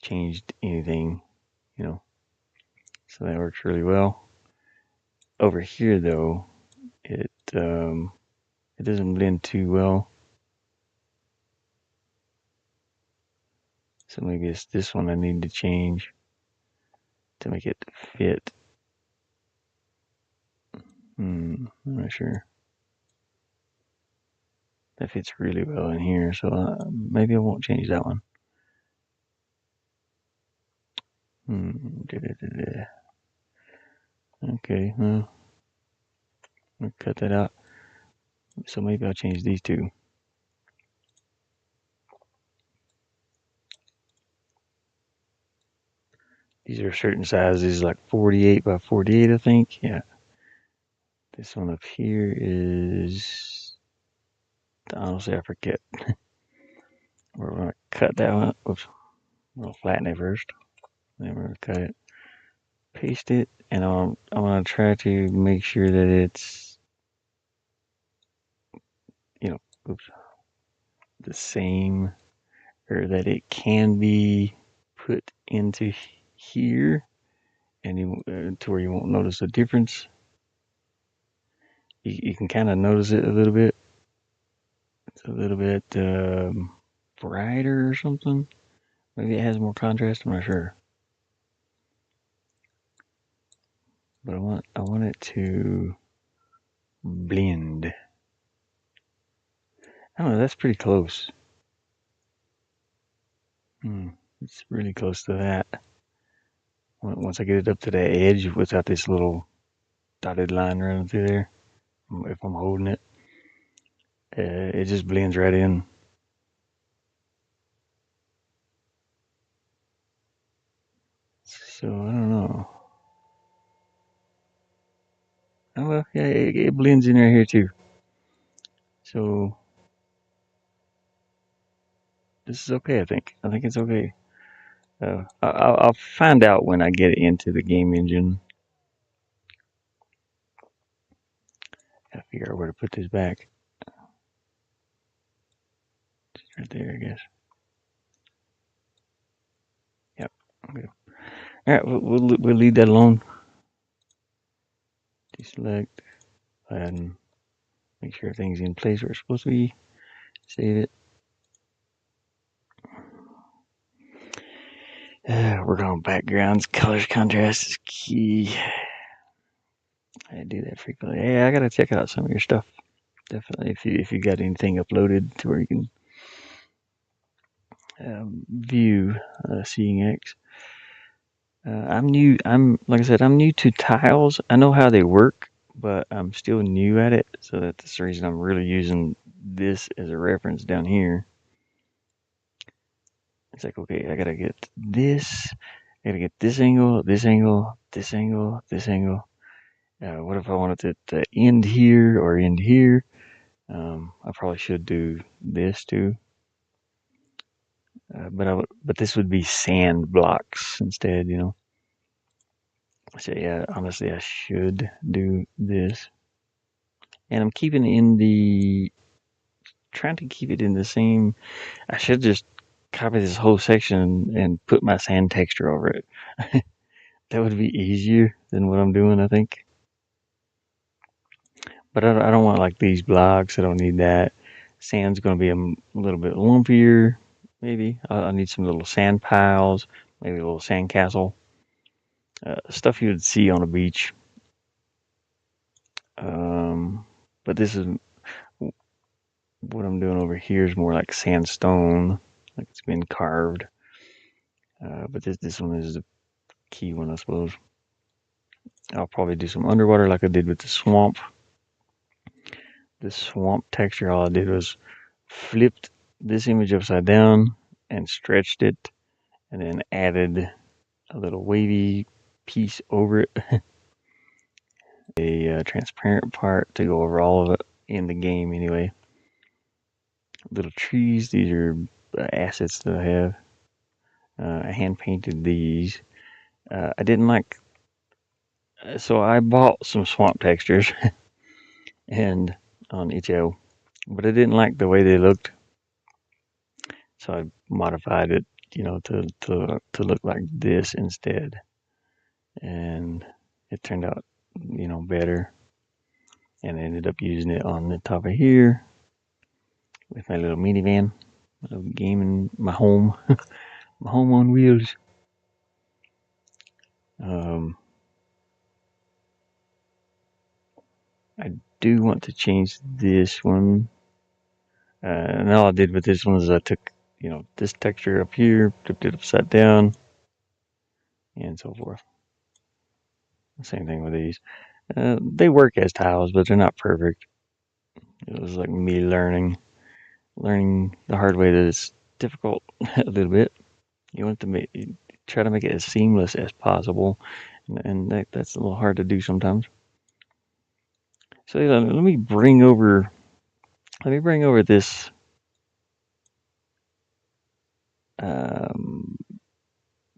changed anything, So that works really well. Over here, though, it doesn't blend too well. So maybe it's this one I need to change to make it fit. I'm not sure. That fits really well in here, so maybe I won't change that one. Okay, well, I'll cut that out. So maybe I'll change these two. These are certain sizes, like 48 by 48, I think. Yeah. This one up here is, honestly, I forget. We're going to cut that one. Oops. We're going to flatten it first. Then we're going to cut it. Paste it. And I'm going to try to make sure that it's, oops, the same, or that it can be put into here and to where you won't notice a difference. You can kind of notice it a little bit. It's a little bit brighter or something. Maybe it has more contrast. I'm not sure. But I want it to blend. I don't know. That's pretty close. It's really close to that. Once I get it up to the edge without this little dotted line running through there, if I'm holding it, it just blends right in. So I don't know. Oh well, yeah, it blends in right here too. So this is okay, I think. I think it's okay. I'll find out when I get into the game engine. I figure out where to put this back. Right there, I guess. Yep. Okay. All right, we'll leave that alone. Deselect and make sure everything's in place where it's supposed to be. Save it. Work on backgrounds, colors, contrast is key. I do that frequently. Yeah, I gotta check out some of your stuff. Definitely, if you got anything uploaded to where you can view Seeing X. I'm new. I'm like I said, I'm new to tiles. I know how they work, but I'm still new at it. So that's the reason I'm really using this as a reference down here. It's like, okay, I gotta get this. I gotta get this angle, this angle, this angle, this angle. What if I wanted it to end here or end here? I probably should do this too. But this would be sand blocks instead, you know. So yeah, honestly, I should do this. And I'm keeping in the trying to keep it in the same. I should just copy this whole section and put my sand texture over it. That would be easier than what I'm doing, I think. But I don't want like these blocks. I don't need that. Sand's going to be a little bit lumpier. Maybe I need some little sand piles. Maybe a little sand castle. Stuff you would see on a beach. But this is what I'm doing over here is more like sandstone, like it's been carved. But this one is the key one, I suppose. I'll probably do some underwater like I did with the swamp. The swamp texture, all I did was flipped this image upside down and stretched it, and then added a little wavy piece over it, a transparent part to go over all of it in the game anyway. Little trees, these are assets that I have. I hand painted these. I didn't like, so I bought some swamp textures and on itch.io, but I didn't like the way they looked, so I modified it, you know, to look like this instead, and it turned out, you know, better. And I ended up using it on the top of here with my little minivan, my little gaming, my home, my home on wheels. Um, I do want to change this one. And all I did with this one is I took, you know, this texture up here, flipped it upside down, and so forth. Same thing with these. They work as tiles, but they're not perfect. It was like me learning the hard way that it's difficult a little bit. You want to try to make it as seamless as possible, and that's a little hard to do sometimes. So let me bring over this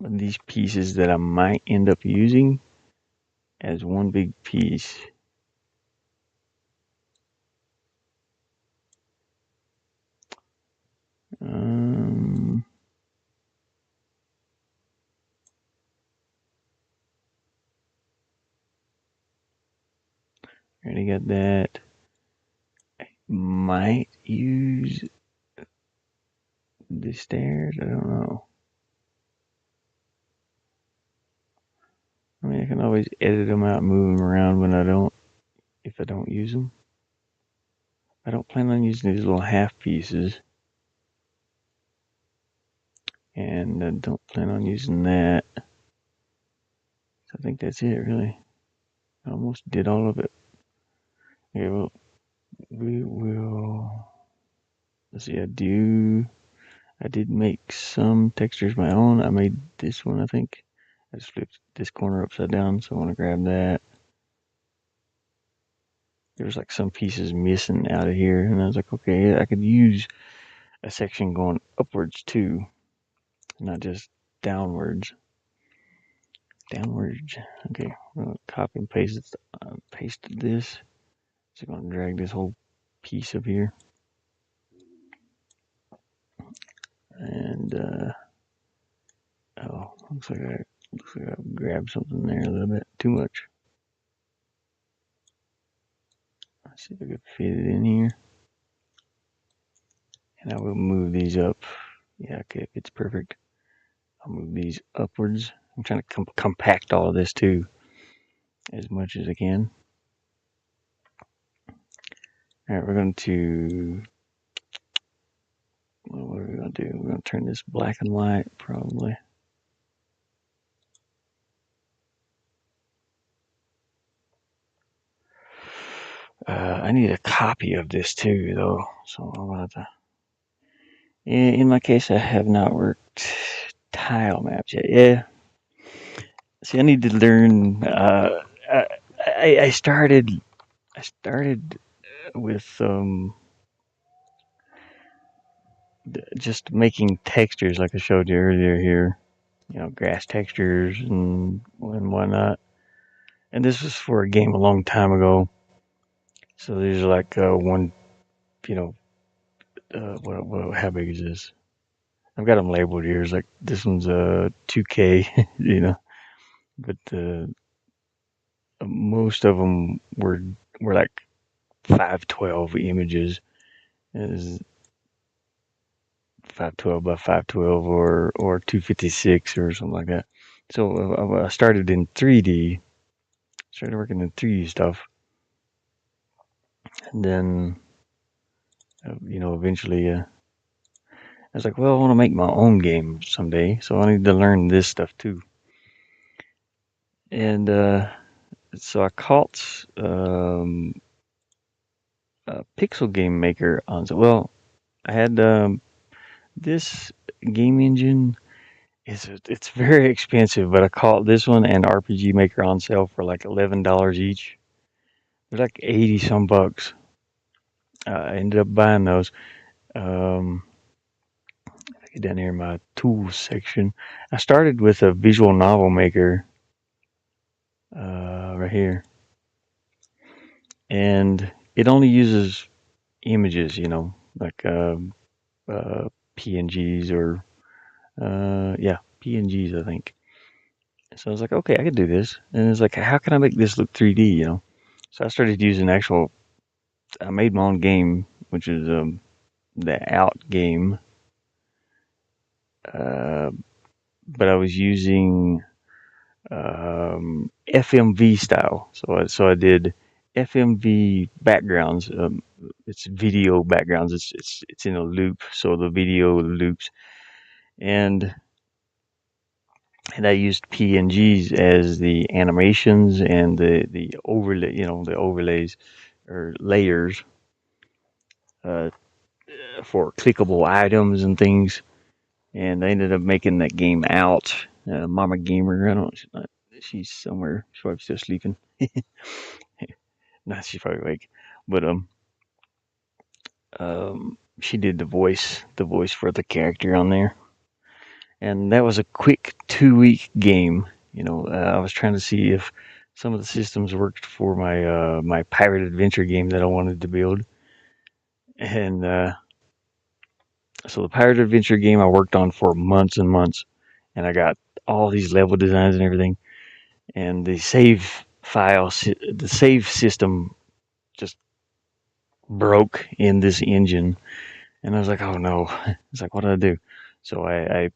these pieces that I might end up using as one big piece. Already got that. Might use the stairs. I don't know. I mean, I can always edit them out, move them around when I don't, if I don't use them. I don't plan on using these little half pieces, and I don't plan on using that. So I think that's it, really. I almost did all of it. Okay, well, we will. Let's see. I did make some textures my own. I made this one, I think. I just flipped this corner upside down, so I want to grab that. There's like some pieces missing out of here, and I was like, okay, I could use a section going upwards too, not just downwards. Downwards. Okay, I'm gonna copy and paste this. So I'm gonna drag this whole piece up here. And oh, looks like I grabbed something there a little bit too much. Let's see if I can fit it in here. And I will move these up. Yeah, okay, it's perfect. I'll move these upwards. I'm trying to compact all of this too, as much as I can. All right, we're going to. Well, what are we going to do? We're going to turn this black and white, probably. I need a copy of this too, though. So I'm going to. In my case, I have not worked tile maps yet. Yeah. See, I need to learn. I started. I started with just making textures, like I showed you earlier here. You know, grass textures and whatnot. And this was for a game a long time ago. So these are like one, you know, how big is this? I've got them labeled here. It's like this one's 2K, you know, but most of them were like 512 images. Is 512 by 512 or 256 or something like that. So I started in 3D, started working in 3D stuff, and then you know eventually I was like, well, I want to make my own game someday, so I need to learn this stuff too. And so I caught a Pixel Game Maker on. So well, I had this game engine. It's very expensive, but I caught this one and RPG Maker on sale for like $11 each. They're like 80 some bucks. I ended up buying those. Um, get down here in my tools section. I started with a visual novel maker right here, and it only uses images, you know, like uh, PNGs or yeah, PNGs, I think. So I was like, okay, I could do this, and it's like, how can I make this look 3D, you know? So I started using actual. I made my own game, which is the Out game, uh, but I was using FMV style. So I did FMV backgrounds. It's video backgrounds. It's in a loop, so the video loops, and I used PNGs as the animations and the overlay, you know, the overlays or layers uh, for clickable items and things. And I ended up making that game out. Mama Gamer, I don't, she's somewhere. She's probably still sleeping. Nah, she's probably awake. But she did the voice for the character on there, and that was a quick 2 week game. You know, I was trying to see if some of the systems worked for my pirate adventure game that I wanted to build, and so the pirate adventure game I worked on for months and months, and I got all these level designs and everything, and the save system just broke in this engine. And I was like, oh no. It's like, what do I do? So I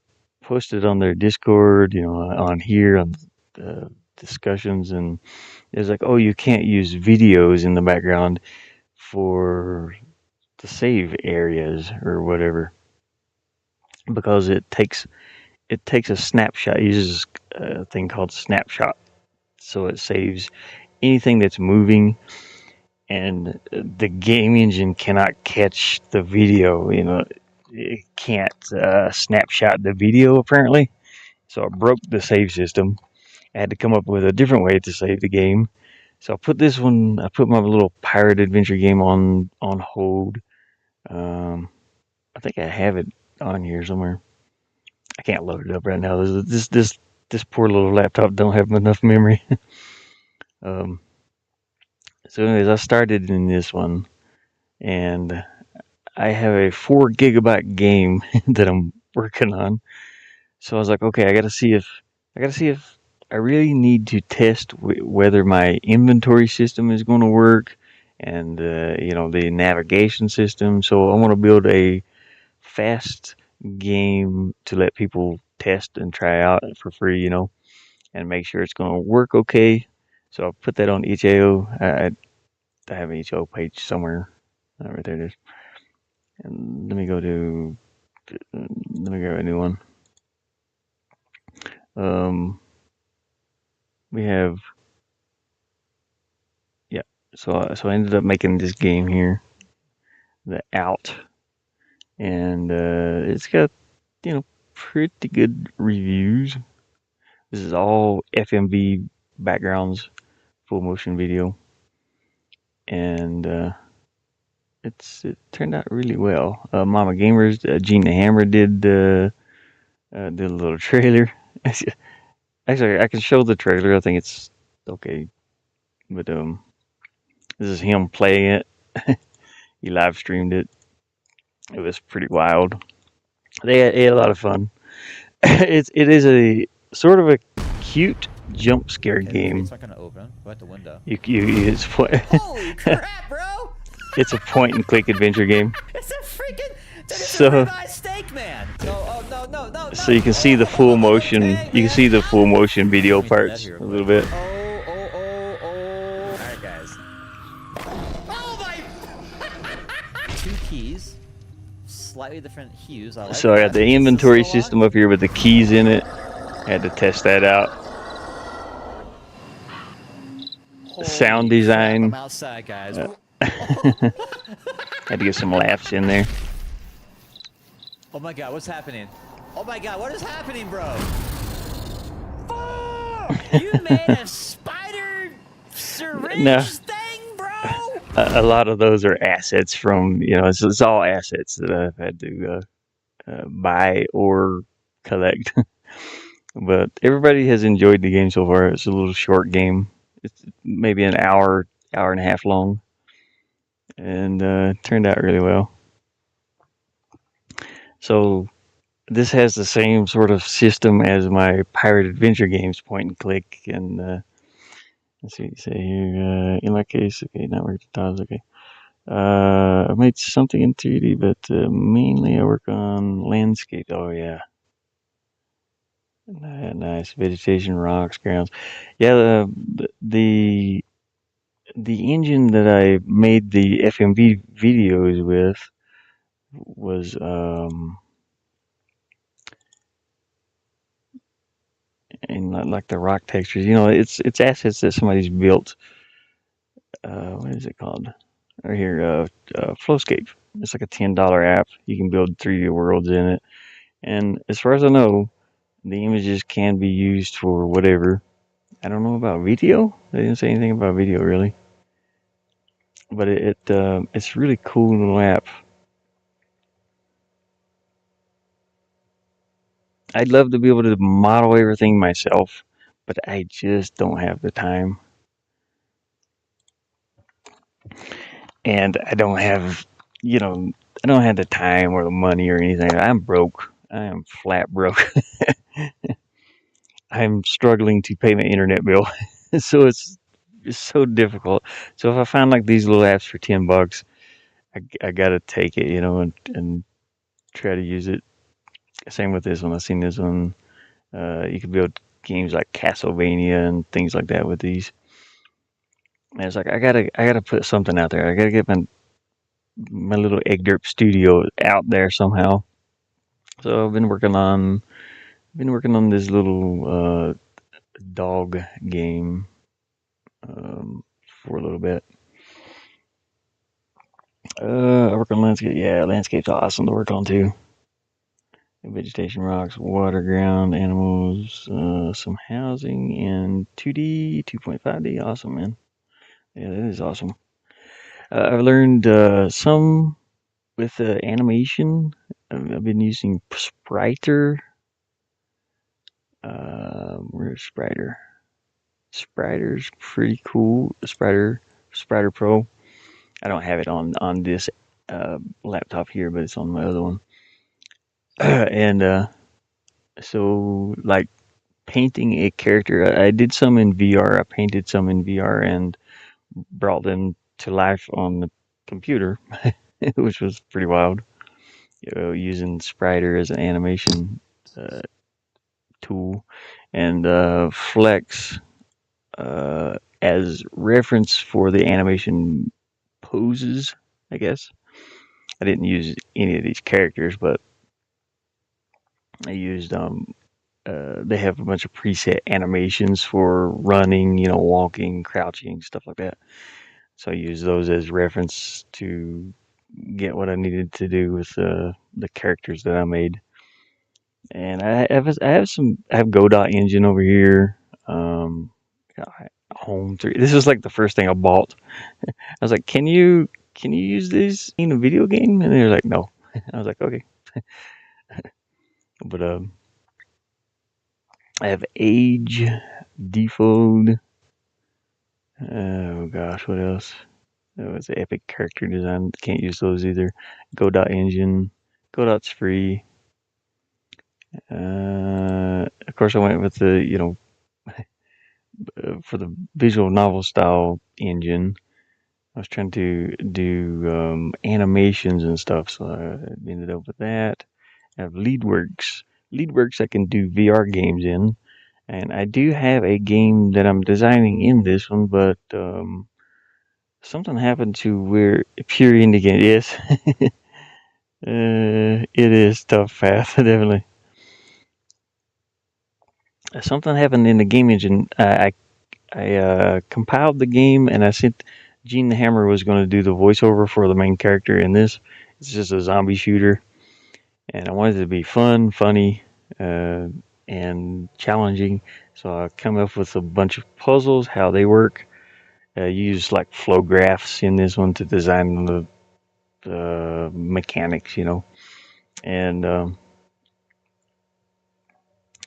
posted on their Discord, you know, on here, on the discussions, and it was like, oh, you can't use videos in the background for the save areas or whatever because it takes a snapshot. It uses a thing called snapshot, so it saves anything that's moving, and the game engine cannot catch the video. You know, it can't snapshot the video apparently. So I broke the save system. I had to come up with a different way to save the game. So I put this one. I put my little pirate adventure game on hold. I think I have it on here somewhere. I can't load it up right now. This poor little laptop don't have enough memory. um, so anyways, I started in this one, and I have a 4 gigabyte game that working on. So I was like, okay, I gotta see if I really need to test whether my inventory system is going to work, and the navigation system. So I want to build a fast game to let people test and try out for free, and make sure it's going to work okay. So I'll put that on itch.io. I have an itch.io page somewhere. Right there it is. And let me grab a new one. We have, yeah. So I ended up making this game here, the Out, and it's got pretty good reviews. This is all FMV backgrounds, full motion video, and it turned out really well. Mama Gamers, Gene the Hammer did a little trailer. Actually, I can show the trailer. I think it's okay, but this is him playing it. He live streamed it. It was pretty wild. They had a lot of fun. It is a sort of a cute jump scare game. It's not gonna open. Go out the window. Holy crap, bro! It's a point and click adventure game. It's a freaking. It's So- a ribeye steak, man. No. So you can see the full motion. Okay, You can see the full motion video Let me do that parts here a real little quick. bit. Oh. Alright, guys. Oh my! Two keys. Slightly different hues. I like So I got that. the inventory system up here with the keys in it. I had to test that out. Holy Sound crap, design. I'm outside, guys. Had to get some laughs in there. Oh my god, what's happening? Oh my god, what is happening, bro? Oh, you made a spider syringe No. thing, bro? A lot of those are assets from, it's all assets that I've had to buy or collect. But everybody has enjoyed the game so far. It's a little short game. It's maybe an hour and a half long, and it turned out really well. So this has the same sort of system as my pirate adventure games, point and click, and let's see, say here, in my case, okay, network tiles, okay. I made something in 3D, but mainly I work on landscape. Oh yeah, nice vegetation, rocks, grounds. Yeah, the engine that I made the FMV videos with was in like the rock textures. It's assets that somebody's built. What is it called? Right here, Flowscape. It's like a $10 app. You can build 3D worlds in it. And as far as I know, the images can be used for whatever. I don't know about video. They didn't say anything about video really. But it's really cool little app. I'd love to be able to model everything myself, but I just don't have the time. And I don't have, I don't have the time or the money or anything. I'm broke. I am flat broke. I'm struggling to pay my internet bill. So it's so difficult. So if I find like these little apps for $10, I gotta take it, and try to use it. Same with this one. I've seen this one. You can build games like Castlevania and things like that with these. And it's like I gotta put something out there. I gotta get my little egg derp studio out there somehow. So I've been working on this little dog game for a little bit. I work on landscape. Yeah, landscape's awesome to work on too. Vegetation, rocks, water, ground, animals, some housing, and 2D, 2.5D. Awesome, man. Yeah, that is awesome. I've learned some with animation. I've been using Spriter. Where's Spriter? Spriter's pretty cool. Spriter Pro. I don't have it on this laptop here, but it's on my other one. and so like painting a character, I did some in VR. I painted some in VR and brought them to life on the computer, which was pretty wild. Using Spriter as an animation uh, tool and Flex as reference for the animation poses, I guess. I didn't use any of these characters, but I used they have a bunch of preset animations for running, walking, crouching, stuff like that. So I used those as reference to get what I needed to do with the characters that I made. And I have Godot engine over here. Um, Home 3. This is like the first thing I bought. I was like, can you use this in a video game? And they're like, no. I was like, okay. But I have Age, Default. Oh gosh, what else? It was Epic Character Design. Can't use those either. Godot engine. Godot's free. Of course, I went with the for the visual novel style engine. I was trying to do animations and stuff, so I ended up with that. I have LeadWorks. LeadWorks I can do VR games in, and I do have a game that I'm designing in this one, but something happened to where pure indie game is. It is tough path, definitely. Something happened in the game engine. I compiled the game and I sent Gene the Hammer was going to do the voiceover for the main character in this. It's just a zombie shooter, and I wanted it to be fun, funny, uh, and challenging. So I come up with a bunch of puzzles, how they work. Use like flow graphs in this one to design the mechanics, and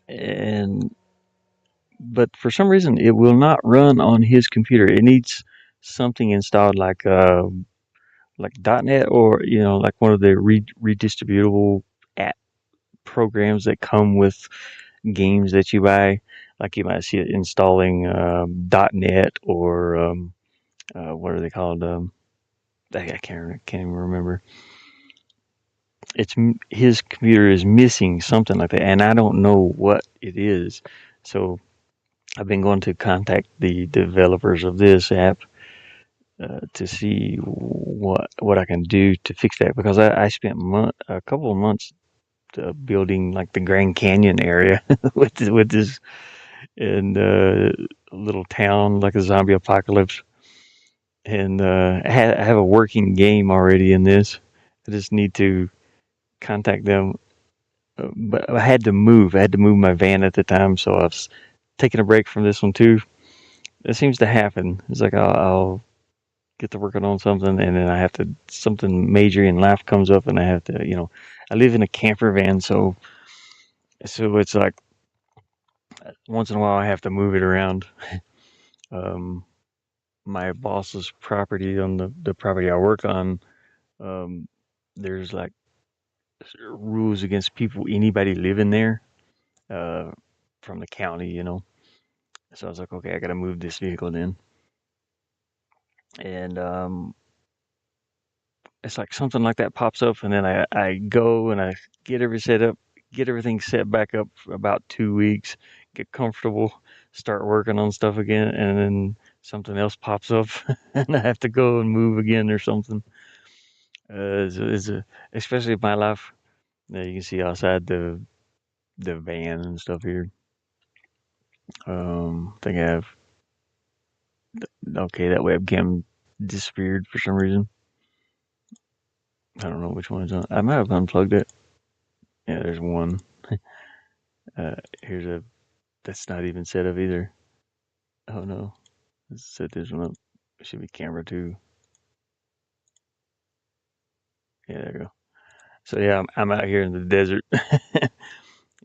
and but for some reason it will not run on his computer. It needs something installed like .NET or like one of the redistributable app programs that come with games that you buy. Like you might see it installing .NET or what are they called? I can't even remember. It's his computer is missing something like that, and I don't know what it is. So I've been going to contact the developers of this app to see what I can do to fix that because I spent a couple of months building like the Grand Canyon area with this in a little town like a zombie apocalypse, and I have a working game already in this. I just need to contact them, but I had to move. I had to move my van at the time, so I was taking a break from this one too. It seems to happen. It's like I'll get to working on something, and then I have to something major in life comes up, and I have to, I live in a camper van, so it's like once in a while I have to move it around. Um, my boss's property on the property I work on, um, there's like rules against anybody living there, uh, from the county, So I was like, okay, I got to move this vehicle then, and it's like something like that pops up, and then I go and I get everything set up, get everything set back up for about 2 weeks, get comfortable, start working on stuff again, and then something else pops up, and I have to go and move again or something. Especially in my life, you can see outside the van and stuff here. I think I have okay. That webcam disappeared for some reason. I don't know which one is on. I might have unplugged it. Yeah, there's one. Here's a that's not even set up either. Oh no. Let's set this one up. It should be camera two. Yeah, there you go. So yeah, I'm out here in the desert.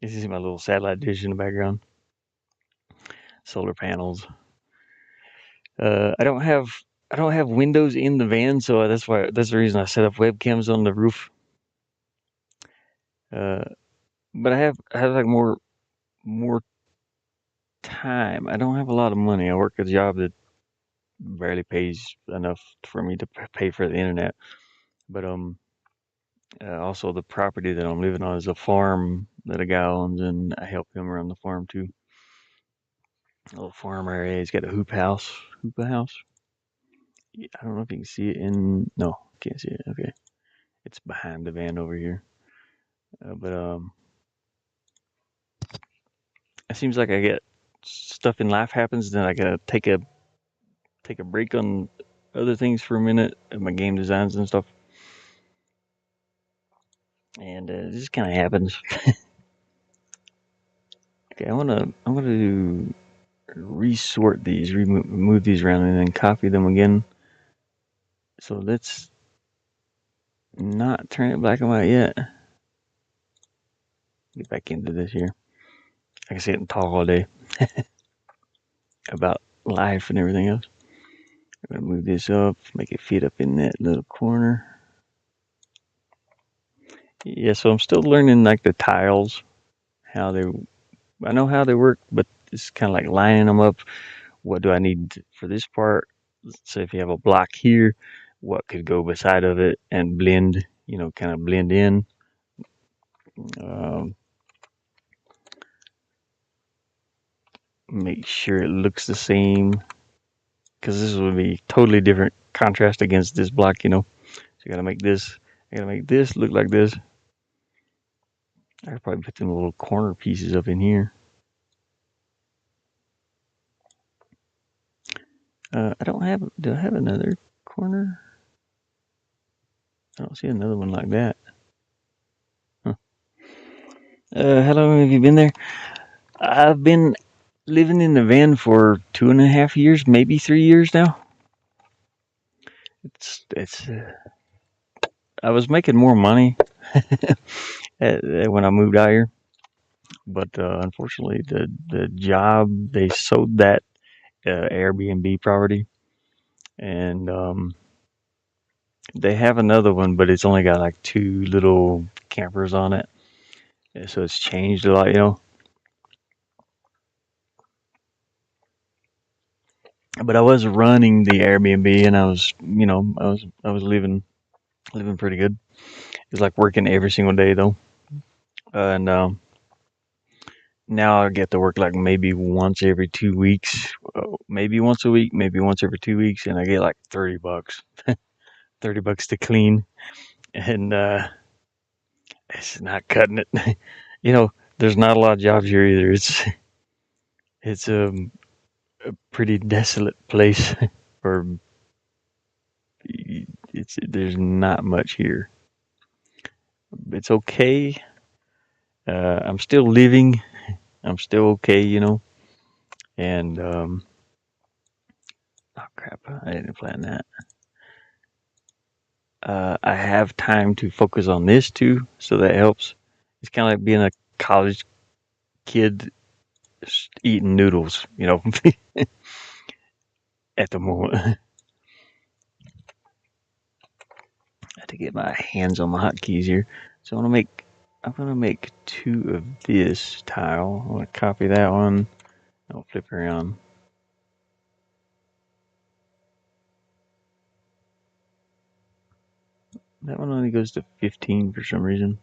You see my little satellite dish in the background. Solar panels. Uh, I don't have I don't have windows in the van, so that's the reason I set up webcams on the roof. Uh, but I have like more time. I don't have a lot of money. I work a job that barely pays enough for me to pay for the internet. But also the property that I'm living on is a farm that a guy owns, and I help him around the farm too. A little farm area. He's got a hoop house. Yeah, I don't know if you can see it in. No, can't see it. Okay, it's behind the van over here. But it seems like I get stuff in life happens, then I gotta take a break on other things for a minute, my game designs and stuff, and it just kind of happens. Okay, I'm gonna resort these, remove these around, and then copy them again. So let's not turn it black and white yet. Get back into this here. I can sit and talk all day about life and everything else. I'm gonna move this up, make it fit up in that little corner. Yeah, so I'm still learning like the tiles, how they. I know how they work, but it's kind of like lining them up. What do I need for this part? So if you have a block here, what could go beside of it and blend, kind of blend in. Um, Make sure it looks the same because this would be totally different contrast against this block. So I gotta make this look like this. I could probably put them little corner pieces up in here. Do I have another corner? I don't see another one like that. Huh. How long have you been there? I've been living in the van for 2.5 years, maybe 3 years now. It's. I was making more money when I moved out here, but unfortunately, the job they sold that Airbnb property, and they have another one, but it's only got like two little campers on it, so it's changed a lot. But I was running the Airbnb, and I was living pretty good. It's like working every single day though, and now I get to work like maybe once every 2 weeks, maybe once a week, maybe once every 2 weeks, and I get like $30, $30 to clean, and it's not cutting it. There's not a lot of jobs here either. It's a pretty desolate place, or it's there's not much here. It's okay. I'm still living. I'm still okay. And oh crap, I didn't plan that. I have time to focus on this too, so that helps. It's kind of like being a college kid eating noodles, at the moment. I have to get my hands on my hotkeys here. So I'm gonna make two of this tile. I'm gonna copy that one. I'll flip around. That one only goes to 15 for some reason.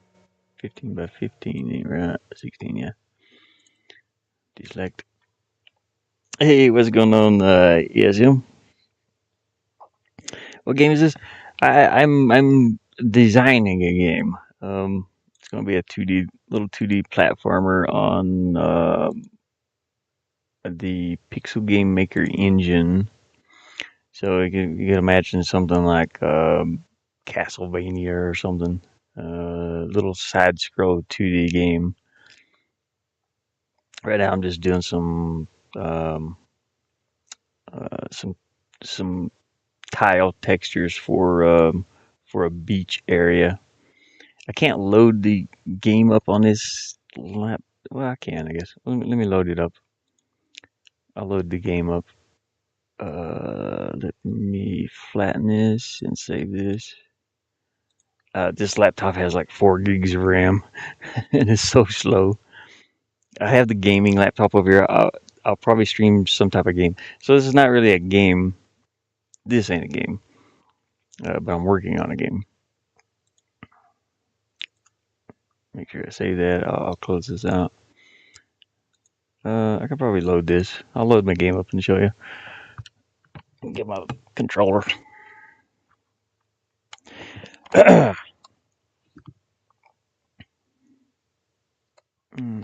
15 by 15 ain't right. 16, yeah. Deselect. Hey, what's going on, ESM? What game is this? I'm designing a game. It's gonna be a 2D platformer on the Pixel Game Maker engine. So you can imagine something like Castlevania or something. Little side scroll 2D game. Right now, I'm just doing um, uh, some some tile textures for a beach area. I can't load the game up on this lap. Well, I can, I guess. Let me load it up. I'll load the game up. Let me flatten this and save this. This laptop has like 4 gigs of RAM, and it's so slow. I have the gaming laptop over here. I'll probably stream some type of game. So this is not really a game. This ain't a game, but I'm working on a game. Make sure I save that. I'll close this out. I can probably load this. I'll load my game up and show you. Get my controller.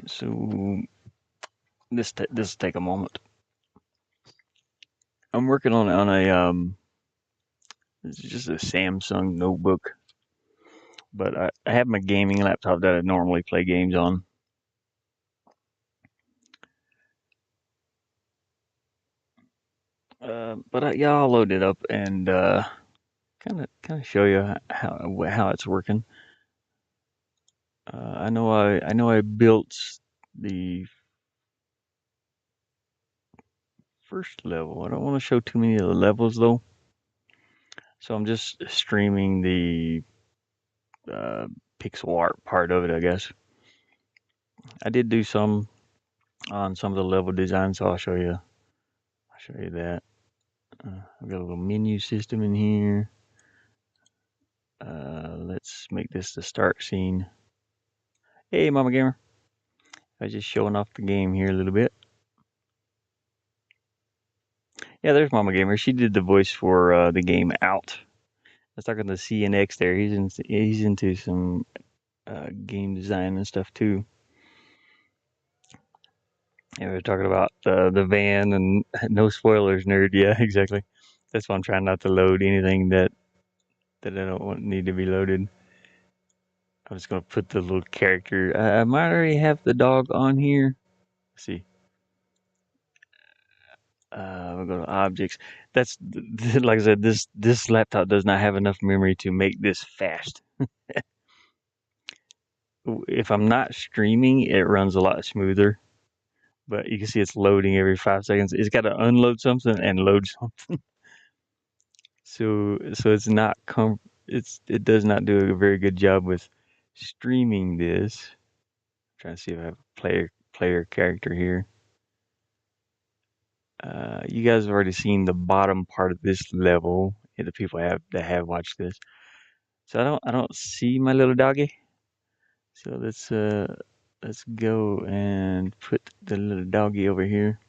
So this will take a moment. I'm working on a it's just a Samsung notebook, but I have my gaming laptop that I normally play games on. Yeah, I'll load it up and kind of show you how it's working. I know I built the first level. I don't want to show too many of the levels though, so I'm just streaming the uh, pixel art part of it, I guess. I did do some on some of the level design, so I'll show you. I'll show you that. I've got a little menu system in here. Let's make this the start scene. Hey, Mama Gamer. I was just showing off the game here a little bit. Yeah, there's Mama Gamer. She did the voice for the game Out. I was talking to CNX there. He's into some game design and stuff too. And we were talking about the van and no spoilers, nerd. Yeah, exactly. That's why I'm trying not to load anything that I don't want need to be loaded. I'm just gonna put the little character. I might already have the dog on here. Let's see. We'll go to objects. That's like I said. This laptop does not have enough memory to make this fast. If I'm not streaming, it runs a lot smoother. But you can see it's loading every 5 seconds. It's got to unload something and load something. So it's not it does not do a very good job with streaming this. I'm trying to see if I have a player character here. You guys have already seen the bottom part of this level. The people that have watched this. So I don't see my little doggy. So let's go and put the little doggy over here.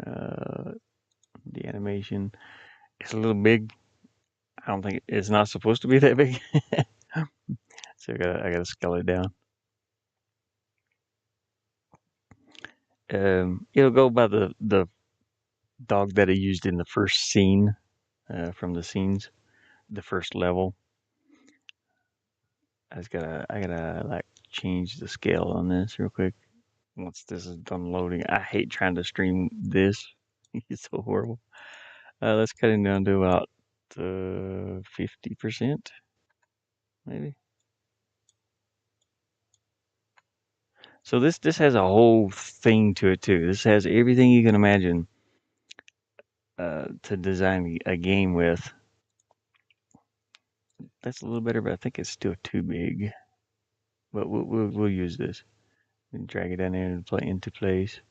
Uh, the animation is a little big. I don't think it's not supposed to be that big. So I gotta scale it down. It'll go by the dog that I used in the first scene from the scenes, the first level. I gotta like change the scale on this real quick. Once this is done loading, I hate trying to stream this. It's so horrible. Let's cut it down to about 50%, maybe. So this has a whole thing to it too. This has everything you can imagine to design a game with. That's a little better, but I think it's still too big. But we'll use this and drag it down there and play into place.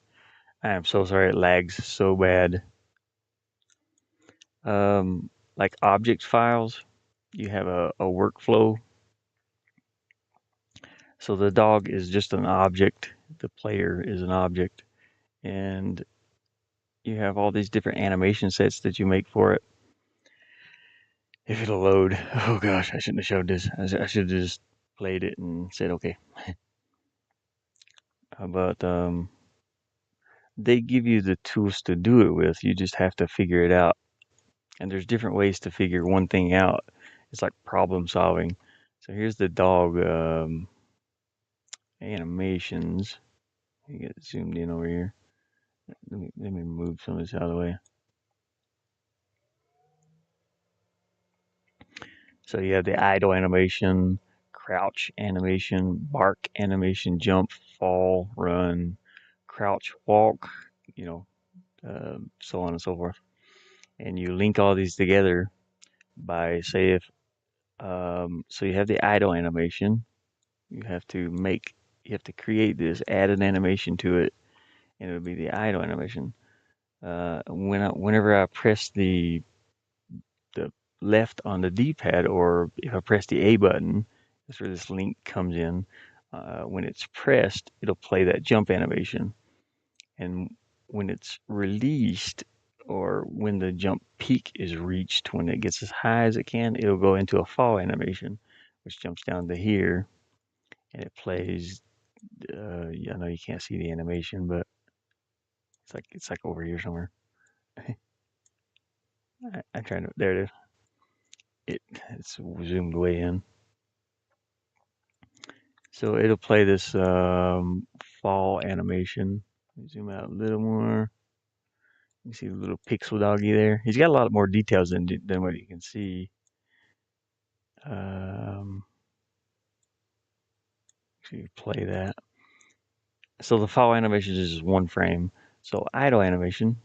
I am so sorry it lags so bad. Like object files, you have a workflow. So the dog is just an object. The player is an object, and you have all these different animation sets that you make for it. If it'll load, oh gosh, I shouldn't have showed this. I should have just played it and said okay. But they give you the tools to do it with. You just have to figure it out. And there's different ways to figure one thing out. It's like problem solving. So here's the dog animations. You get zoomed in over here. Let me move some of this out of the way. So you have the idle animation, crouch animation, bark animation, jump, fall, run, crouch, walk, you know, so on and so forth. and you link all these together by say if so you have the idle animation. You have to make you have to create this, add an animation to it, and it would be the idle animation. Whenever I press the left on the D-pad, or if I press the A button, that's where this link comes in. When it's pressed, it'll play that jump animation, and when it's released, or when the jump peak is reached, when it gets as high as it can, it'll go into a fall animation, which jumps down to here, and it plays. I know you can't see the animation, but it's like over here somewhere. I'm trying to. There it is. It's zoomed way in. So it'll play this fall animation. Zoom out a little more. You see the little pixel doggy there. He's got a lot more details than what you can see. Um, so you play that. So the fall animation is just one frame. So idle animation,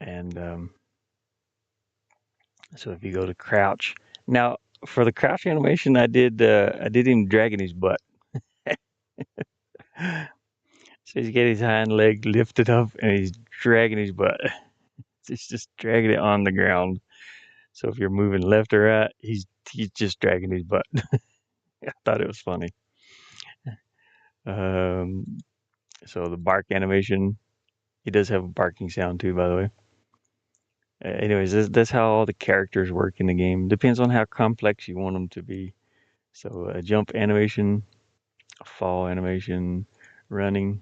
and so if you go to crouch, now for the crouch animation, I did him dragging his butt. So he's got his hind leg lifted up and he's dragging his butt. He's just dragging it on the ground. So if you're moving left or right, he's just dragging his butt. I thought it was funny. Um, so the bark animation, he does have a barking sound too, by the way. Anyways, that's how all the characters work in the game. Depends on how complex you want them to be. So a jump animation, a fall animation, running,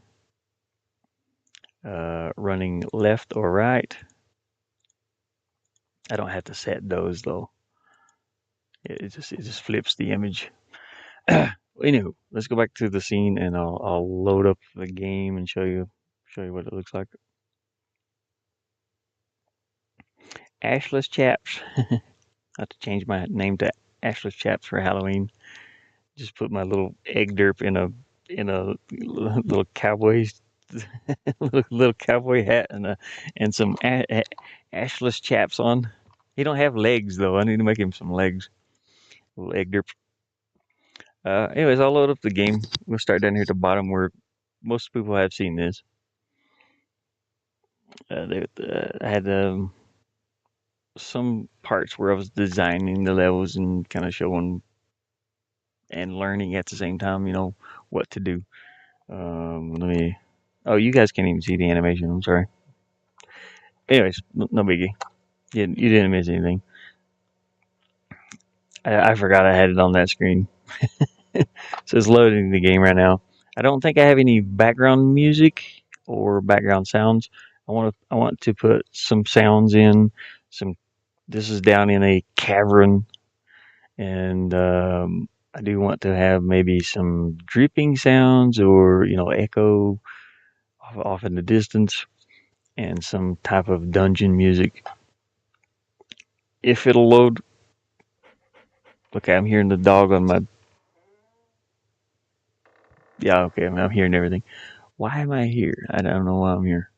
running left or right. I don't have to set those though. It just flips the image. Anywho, let's go back to the scene and I'll load up the game and show you what it looks like. Ashless Chaps. I have to change my name to Ashless Chaps for Halloween. Just put my little egg derp in a little cowboy little cowboy hat and some ashless chaps on. He don't have legs though. I need to make him some legs. Little egg derp. Anyways, I'll load up the game. We'll start down here at the bottom where most people have seen this. I had some parts where I was designing the levels and kind of showing and learning at the same time, what to do. Let me. Oh, you guys can't even see the animation. I'm sorry. Anyways, no biggie. You didn't miss anything. I forgot I had it on that screen. So it's loading the game right now. I don't think I have any background music or background sounds. I want to put some sounds in. Some. This is down in a cavern, and I do want to have maybe some dripping sounds or echo off in the distance, and some type of dungeon music. If it'll load. Okay, I'm hearing the dog on my. Yeah, okay, I'm hearing everything. Why am I here? I don't know why I'm here.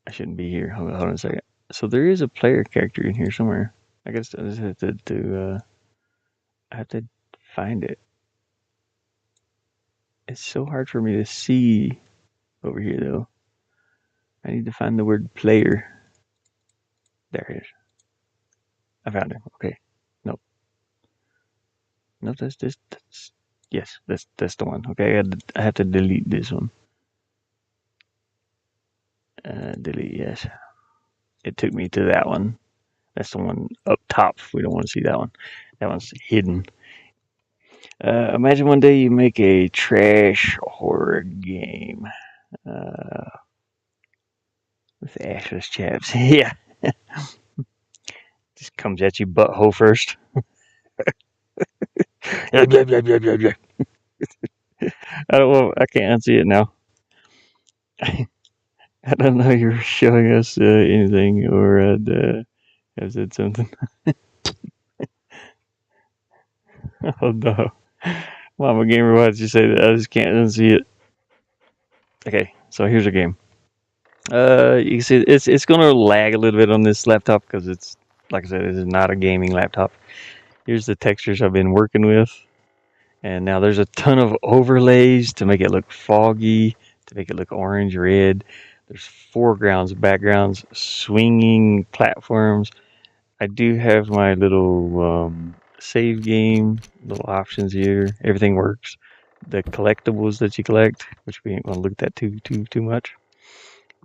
I shouldn't be here. Hold on a second. So there is a player character in here somewhere. I guess I just have I have to find it. It's so hard for me to see over here though. I need to find the word player. There it is. I found it. Okay. Nope. Nope. That's this. Yes. That's the one. Okay. I have to delete this one. Delete. Yes. It took me to that one. That's the one up top. We don't want to see that one. That one's hidden. Imagine one day you make a trash horror game with ashless chaps. Yeah, just comes at you butthole first. I don't. Well, I can't unsee it now. I don't know. You're showing us anything or have said something. Oh no, Mama Gamer, why did you say that? I just can't unsee it. Okay, so here's a game. You can see it's gonna lag a little bit on this laptop because it's like I said, it is not a gaming laptop. Here's the textures I've been working with, and now there's a ton of overlays to make it look foggy, to make it look orange, red. There's foregrounds, backgrounds, swinging platforms. I do have my little save game, little options here. Everything works. The collectibles that you collect, which we ain't gonna look at that too much.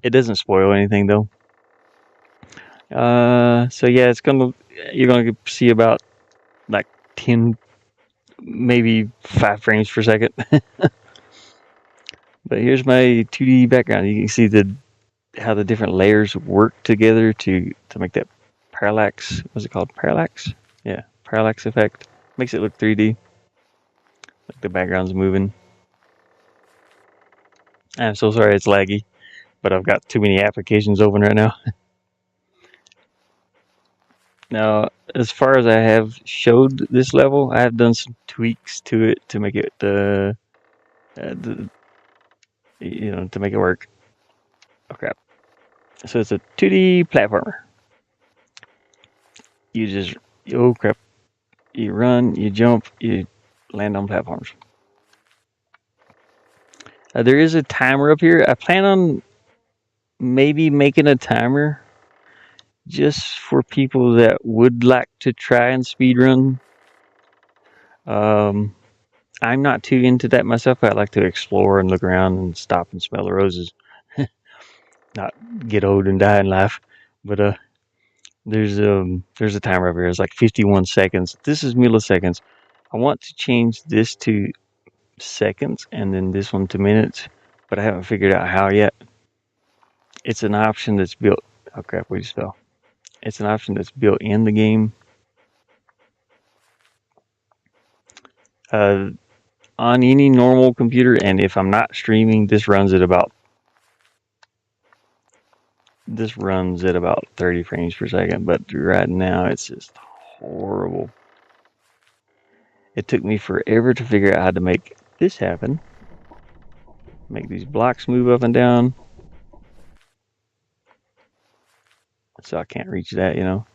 It doesn't spoil anything though. So yeah, you're gonna see about like 10, maybe 5 frames per second. But here's my 2D background. You can see how the different layers work together to make that parallax. What's it called? Parallax? Yeah, parallax effect. Makes it look 3D. Like the background's moving. I'm so sorry it's laggy, but I've got too many applications open right now. Now, as far as I have showed this level, I have done some tweaks to it to make it to make it work. Oh crap! So it's a 2D platformer. You just oh crap! You run, you jump, you land on platforms. There is a timer up here. I plan on maybe making a timer just for people that would like to try and speedrun. Um, I'm not too into that myself. I like to explore and look around and stop and smell the roses, not get old and die in life. But there's a timer over here. It's like 51 seconds. This is milliseconds. I want to change this to seconds and then this one to minutes, but I haven't figured out how yet. It's an option that's built. Oh crap! We just fell. It's an option that's built in the game. Uh, on any normal computer, and if I'm not streaming, this runs at about 30 frames per second. But right now, it's just horrible. It took me forever to figure out how to make this happen. Make these blocks move up and down. So I can't reach that, you know.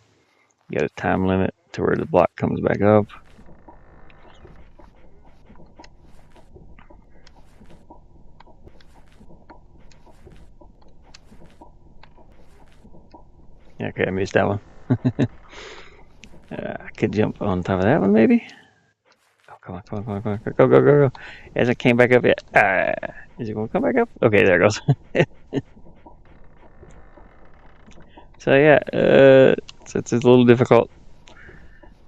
You got a time limit to where the block comes back up. Okay, I missed that one. I could jump on top of that one, maybe. Oh, come on, come on, come on, come on. Go, go, go, go. As it came back up yet. Is it going to come back up? Okay, there it goes. So, yeah, it's a little difficult.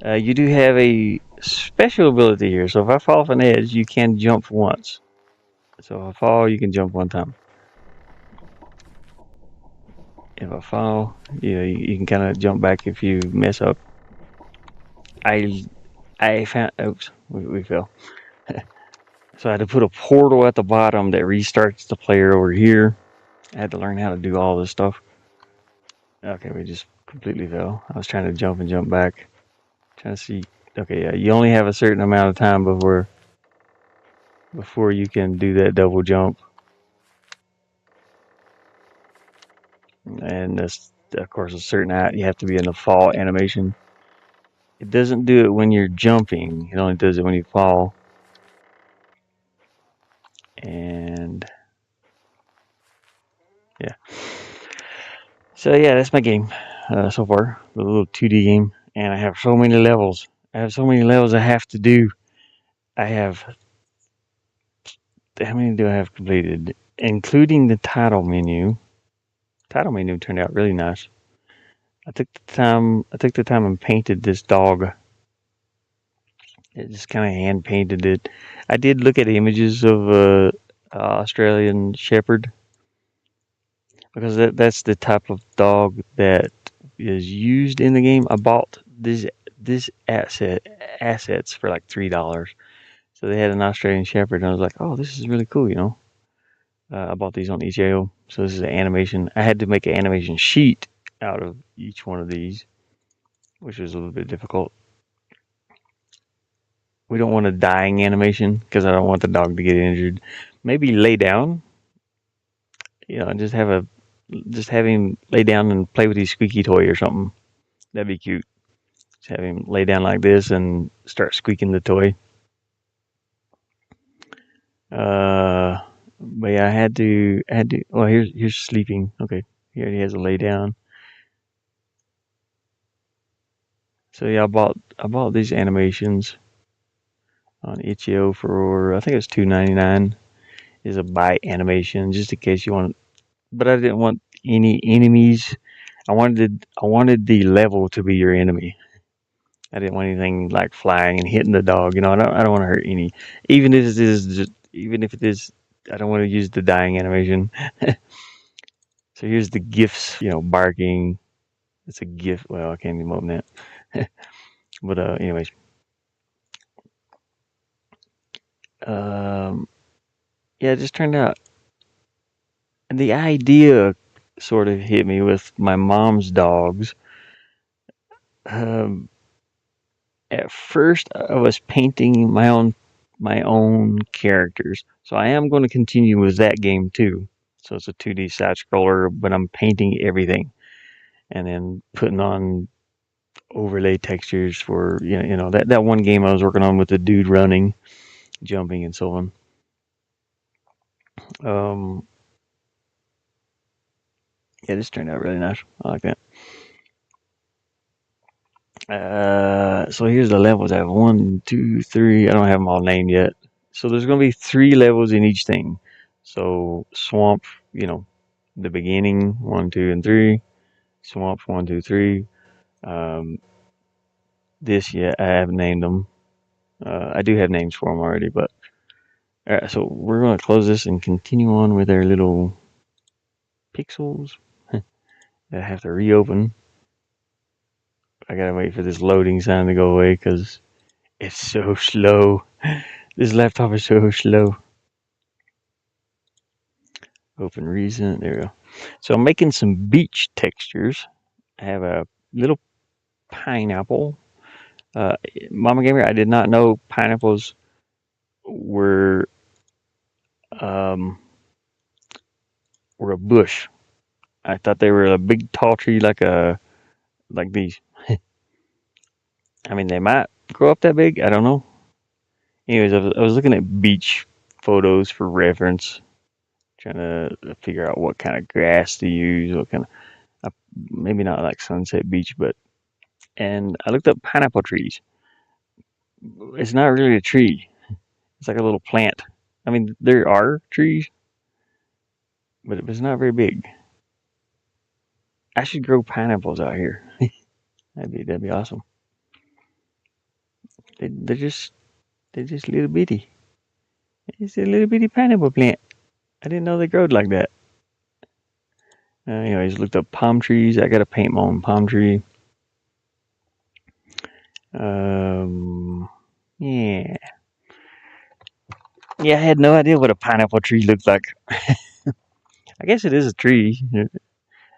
You do have a special ability here. So, if I fall off an edge, you can jump once. So, if I fall, you can jump one time. If I fall, you can kind of jump back if you mess up. I found. Oops, we fell. So I had to put a portal at the bottom that restarts the player over here. I had to learn how to do all this stuff. Okay, we just completely fell. I was trying to jump and jump back. Trying to see. Okay, yeah, you only have a certain amount of time before you can do that double jump. And that's, of course, a certain you have to be in the fall animation. It doesn't do it when you're jumping. It only does it when you fall. And yeah. So yeah, that's my game so far. A little 2D game, and I have so many levels. I have to do. I have how many do I have completed, including the title menu? Title menu turned out really nice. I took the time. I took the time and painted this dog. It just kind of hand painted it. I did look at images of Australian Shepherd because that's the type of dog that is used in the game. I bought this assets for like $3. So they had an Australian Shepherd, and I was like, oh, this is really cool, you know. I bought these on EJO, so this is an animation. I had to make an animation sheet out of each one of these, which was a little bit difficult. We don't want a dying animation because I don't want the dog to get injured. Maybe lay down, and just have a just have him lay down and play with his squeaky toy or something. That'd be cute. Just have him lay down like this and start squeaking the toy. Uh, but yeah, I had to. Well, here's sleeping. Okay, he already has a lay down. So yeah, I bought these animations on itch.io for I think it was $2.99. Is a buy animation just in case you want. But I didn't want any enemies. I wanted the level to be your enemy. I didn't want anything like flying and hitting the dog. You know, I don't want to hurt any. Even if it is, I don't want to use the dying animation. So here's the gifs. You know, barking. It's a gif. Well, I can't even open that. But anyways, um, yeah, it just turned out. And the idea sort of hit me with my mom's dogs. Um, at first, I was painting my own characters, so I am going to continue with that game too. So it's a 2D side scroller, but I'm painting everything and then putting on overlay textures for you know that one game I was working on with the dude running, jumping, and so on. Um, yeah, this turned out really nice. I like that. So here's the levels. I have one, two, three. I don't have them all named yet. So there's going to be three levels in each thing. So swamp, you know, the beginning, one, two, and three. Swamp, one, two, three. Um, this yet I haven't named them. I do have names for them already, but all right. So we're going to close this and continue on with our little pixels that I have to reopen. I gotta wait for this loading sign to go away because it's so slow. This laptop is so slow. Open recent. There we go. So I'm making some beach textures. I have a little pineapple. Uh, Mama Gamer, I did not know pineapples were um, were a bush. I thought they were a big tall tree like these. I mean, they might grow up that big. I don't know. Anyways, I was looking at beach photos for reference, trying to figure out what kind of grass to use, what kind of maybe not like Sunset Beach, but and I looked up pineapple trees. It's not really a tree. It's like a little plant. I mean, there are trees, but it's not very big. I should grow pineapples out here. That'd be awesome. They're just little bitty. It's a little bitty pineapple plant. I didn't know they growed like that. Anyways, looked up palm trees. I got to paint my own palm tree. Yeah, yeah. I had no idea what a pineapple tree looked like. I guess it is a tree.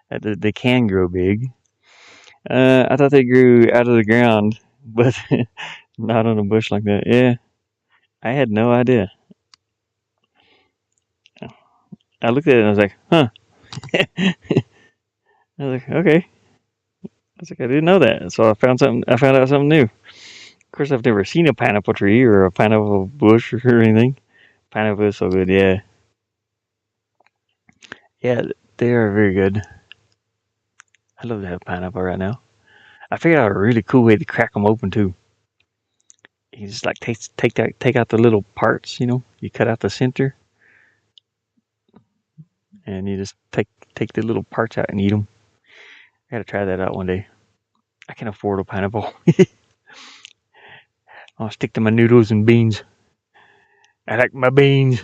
They can grow big. I thought they grew out of the ground, but not on a bush like that. Yeah, I had no idea. I looked at it and I was like, huh. I was like, okay. I was like, I didn't know that. So I found something. I found out something new. Of course, I've never seen a pineapple tree or a pineapple bush or anything. Pineapple is so good. Yeah, yeah, they are very good. I love to have pineapple right now. I figured out a really cool way to crack them open too. You just like take out the little parts. You know, you cut out the center, and you just take the little parts out and eat them. I gotta try that out one day. I can afford a pineapple. I'll stick to my noodles and beans. I like my beans.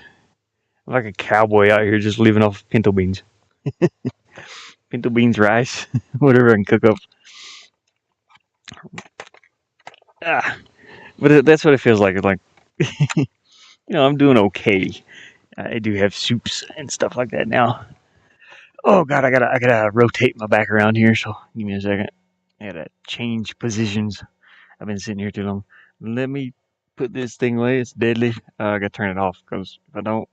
I'm like a cowboy out here just living off pinto beans. Pinto beans, rice, whatever I can cook up. Ah, but that's what it feels like. It's like, I'm doing okay. I do have soups and stuff like that now. Oh God, I gotta rotate my back around here. So give me a second. I gotta change positions. I've been sitting here too long. Let me put this thing away. It's deadly. I gotta turn it off because if I don't,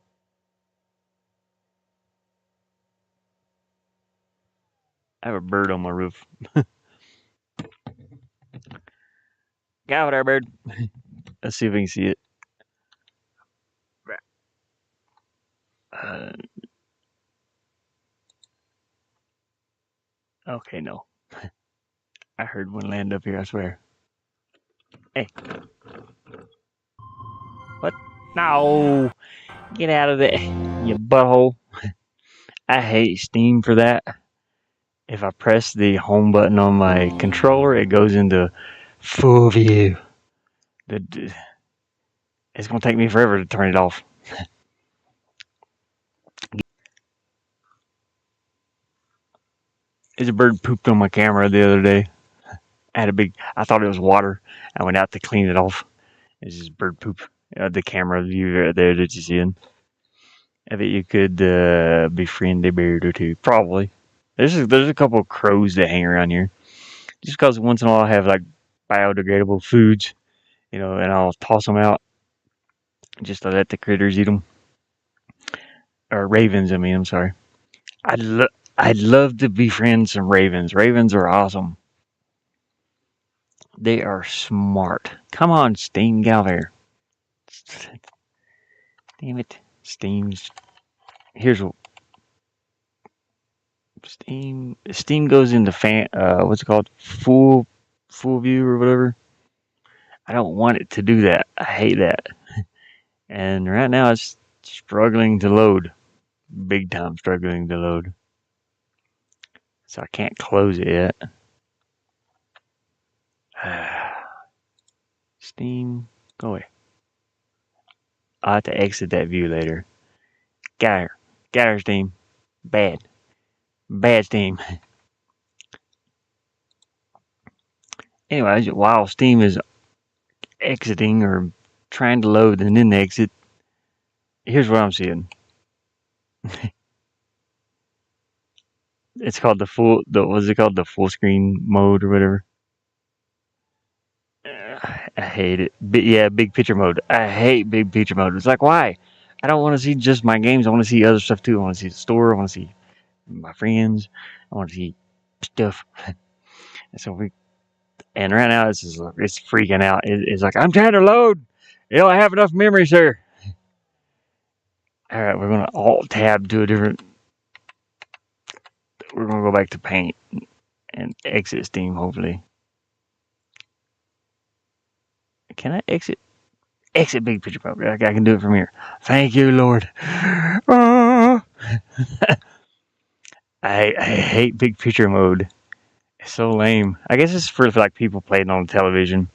I have a bird on my roof. Get over there, bird. Let's see if we can see it. Uh, okay, no. I heard one land up here, I swear. Hey, what? No! Get out of there, you butthole. I hate Steam for that. If I press the home button on my controller, it goes into full view. It's going to take me forever to turn it off. There's a bird pooped on my camera the other day. I thought it was water. I went out to clean it off. It's just bird poop. The camera view right there that you see in. I bet you could befriend a bird or two. Probably. There's a couple of crows that hang around here. Just because once in a while I have like biodegradable foods, and I'll toss them out just to let the critters eat them. Or ravens, I mean, I'm sorry. I'd love to befriend some ravens. Ravens are awesome. They are smart. Come on, Steam, get out there. Damn it. Here's what Steam goes into what's it called? Full view or whatever. I don't want it to do that. I hate that. And right now it's struggling to load. Big time struggling to load. So I can't close it yet. Steam, go away. I'll have to exit that view later. Get her. Get her, Steam. Bad. Bad Steam. Anyways, while Steam is exiting or trying to load and then exit, here's what I'm seeing. It's called what's it called? The full screen mode or whatever. I hate it. Yeah, big picture mode. I hate big picture mode. It's like, why? I don't want to see just my games. I want to see other stuff too. I want to see the store. I want to see my friends. I want to see stuff. And right now it's freaking out. It's like, I'm trying to load. You don't have enough memory, sir. All right, we're gonna alt tab to a different. We're gonna go back to Paint and exit Steam. Hopefully, can I exit? Exit big picture mode. I can do it from here. Thank you, Lord. Oh, I hate big picture mode. It's so lame. I guess it's for like people playing on television.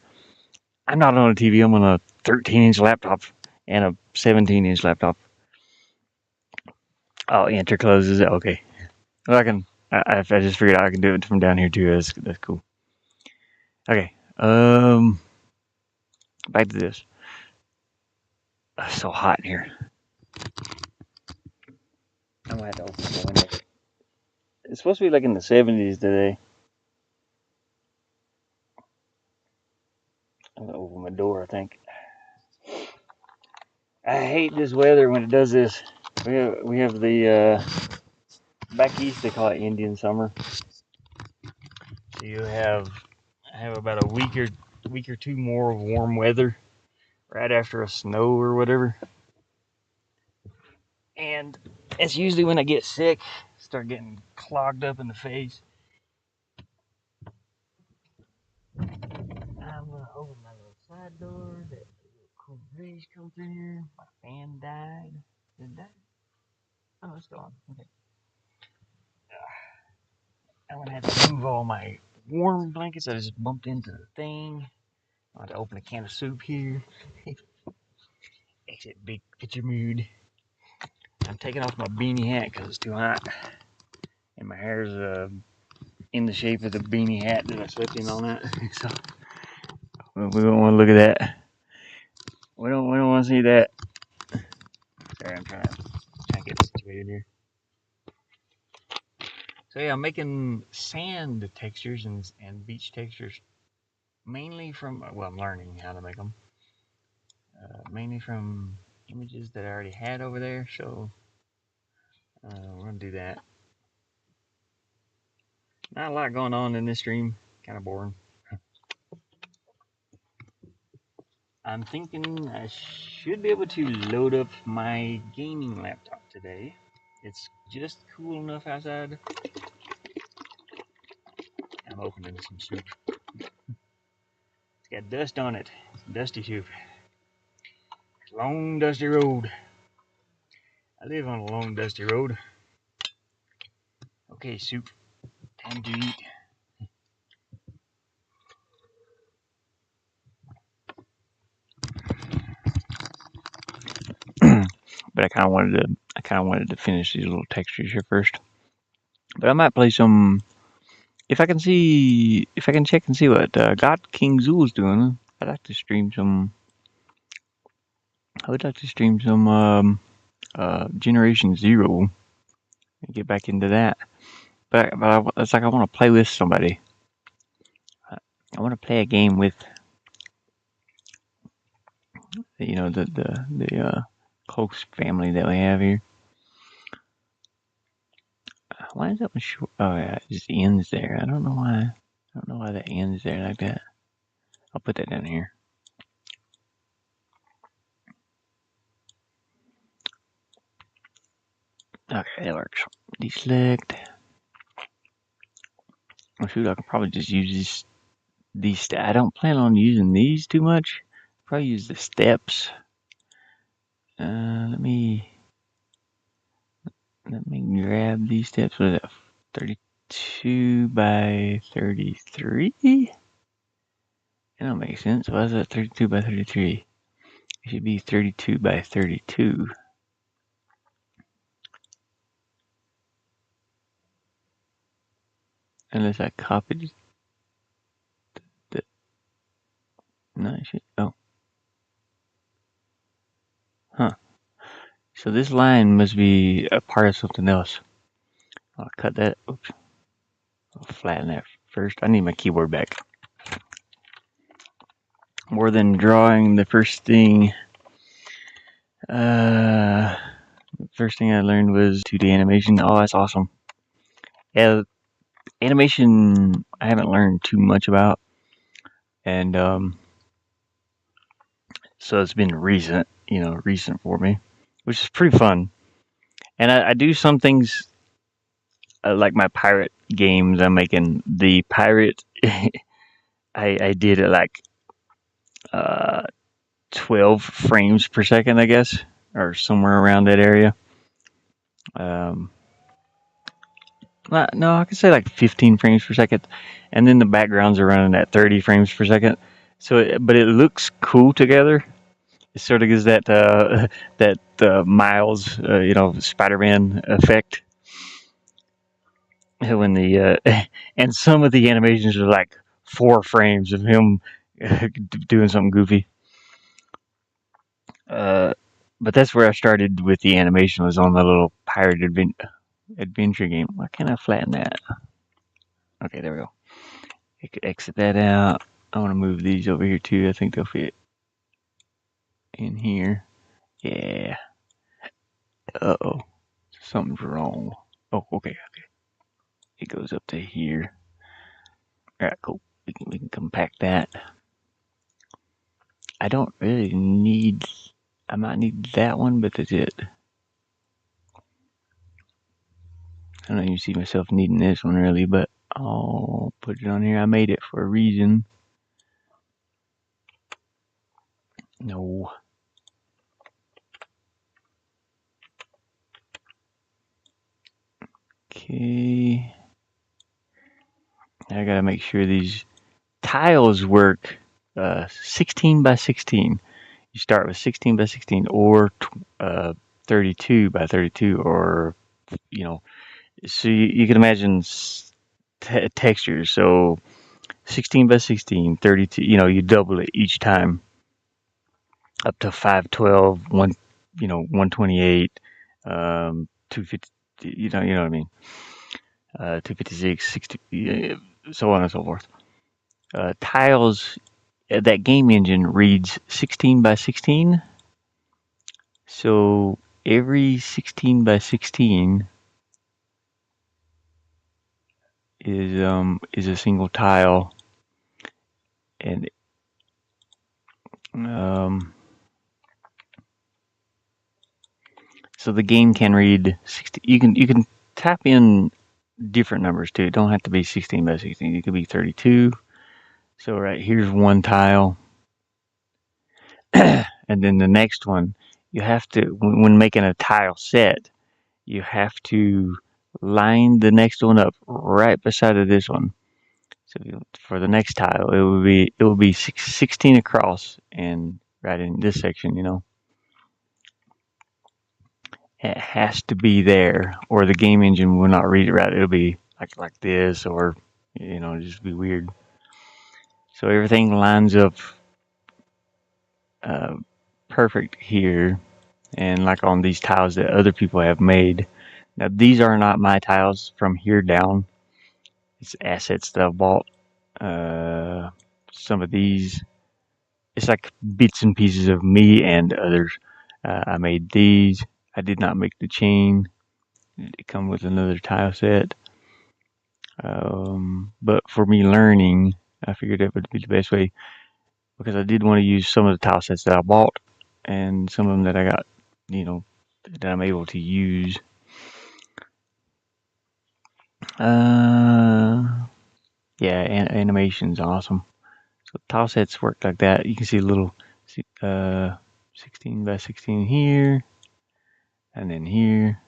I'm not on a TV. I'm on a 13-inch laptop and a 17-inch laptop. Oh, enter closes it. Okay. Well, I just figured out I can do it from down here too. That's cool. Okay. Back to this. It's so hot in here. I'm gonna have to open the window. It's supposed to be like in the 70s today. I'm gonna open my door. I think. I hate this weather when it does this. We have the back east they call it Indian summer. So you have about a week or two more of warm weather right after a snow or whatever. And it's usually when I get sick, start getting clogged up in the face. I'm gonna open my little side door. That cool breeze come through here. My fan died. Did it die? Oh, it's gone. Okay. I'm gonna have to move all my warm blankets. I just bumped into the thing. I have to open a can of soup here. Exit big picture mood. I'm taking off my beanie hat because it's too hot. And my hair's in the shape of the beanie hat that I slept in all night. So we don't want to look at that. We don't want to see that. Sorry, I'm trying to get situated here. So yeah, I'm making sand textures and beach textures mainly from, well, I'm learning how to make them. Mainly from images that I already had over there. So we're gonna do that. Not a lot going on in this stream. Kind of boring. I'm thinking I should be able to load up my gaming laptop today. It's just cool enough outside. I'm opening some soup. It's got dust on it. It's dusty soup. Long dusty road. I live on a long dusty road. Okay, soup. Time to eat. But I kind of wanted to finish these little textures here first. But I might play some if I can check and see what God King Zool's doing. I'd like to stream some. I would like to stream some Generation Zero and get back into that. It's like I want to play with somebody. I want to play a game with the close family that we have here. Why is that one short? Oh yeah, it just ends there. I don't know why. I don't know why that ends there like that. I'll put that down here. Okay, that works. Deselect. Oh shoot, I could probably just use these. I don't plan on using these too much. Probably use the steps. Let me grab these steps. What is that? 32 by 33? That don't make sense. Why is that 32 by 33? It should be 32 by 32. Unless I copied the. No, I should. Oh. Huh. So this line must be a part of something else. I'll cut that. Oops. I'll flatten that first. I need my keyboard back. More than drawing, the first thing I learned was 2D animation. Oh, that's awesome. Yeah, animation I haven't learned too much about, and so it's been recent for me, which is pretty fun. And I do some things like my pirate games. I'm making the pirate. I did it like uh, 12 frames per second, I guess, or somewhere around that area. Um, no, I could say like 15 frames per second, and then the backgrounds are running at 30 frames per second. But it looks cool together. It sort of gives that that Miles, Spider-Man effect when the and some of the animations are like 4 frames of him doing something goofy. Uh, but that's where I started with the animation, was on the little pirate adventure game. Why can't I flatten that? Okay, there we go. I could exit that out. I want to move these over here too. I think they'll fit in here. Yeah. Uh-oh. Something's wrong. Oh, okay. It goes up to here. All right, cool. We can compact that. I don't really need. I might need that one, but that's it. I don't even see myself needing this one really, but I'll put it on here. I made it for a reason. No. Okay. I gotta make sure these tiles work 16 by 16. You start with 16 by 16 or 32 by 32, or, so you can imagine textures. So 16 by 16, 32, you double it each time up to 512, 128, 250, you know what I mean? 256, 60, so on and so forth. Tiles, that game engine reads 16 by 16. So every 16 by 16 is a single tile, and so the game can read 60. You can tap in different numbers too. It don't have to be 16 by 16. It could be 32. So right here's one tile, and then the next one you have to when making a tile set, you have to line the next one up right beside of this one. So for the next tile, it will be 16 across, and right in this section, it has to be there, or the game engine will not read it right. It'll be like this, or just be weird. So everything lines up uh, perfect here, and like on these tiles that other people have made. Now these are not my tiles from here down. It's assets that I've bought. Uh, some of these, it's like bits and pieces of me and others. I made these. I did not make the chain. It come with another tile set. But for me learning, I figured that would be the best way because I did want to use some of the tile sets that I bought and some of them that I got, you know, that I'm able to use. Yeah, animation's awesome. So tile sets work like that. You can see a little 16 by 16 here, and then here.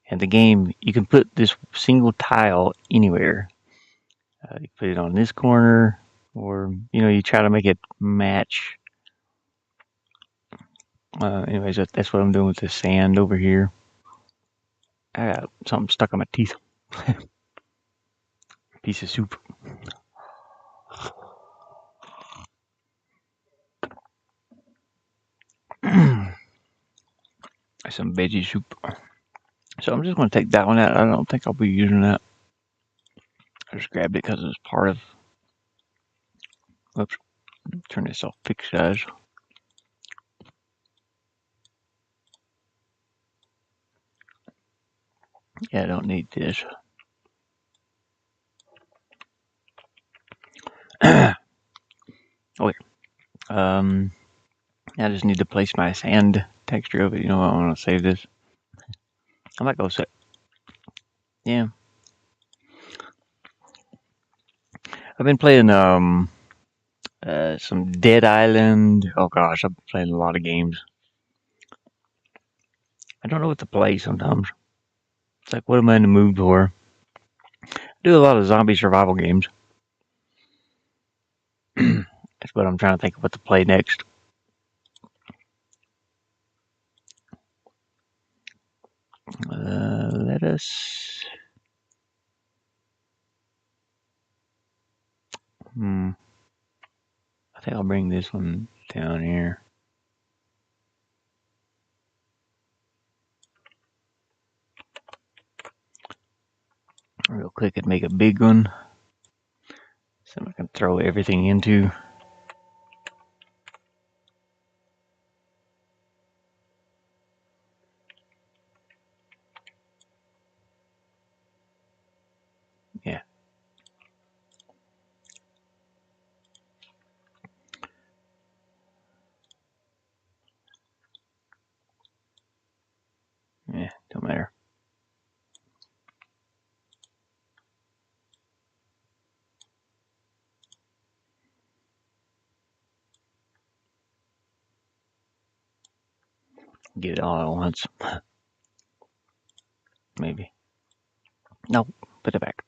And the game, you can put this single tile anywhere. You put it on this corner, or you try to make it match. Anyways, that's what I'm doing with the sand over here. I got something stuck in my teeth. Piece of soup. Some veggie soup. So I'm just going to take that one out. I don't think I'll be using that. I just grabbed it because it's part of. Oops. Turn this off fixed size. Yeah, I don't need this. Okay. I just need to place my sand texture of it. I want to save this. I might go set. Yeah. I've been playing some Dead Island. Oh gosh, I've been playing a lot of games. I don't know what to play sometimes. It's like, what am I in the mood for? I do a lot of zombie survival games. That's what I'm trying to think of what to play next. Let us. I think I'll bring this one down here. Real quick and make a big one. So I can throw everything into. Yeah. Yeah, don't matter. Get it all at once. Maybe. No, put it back.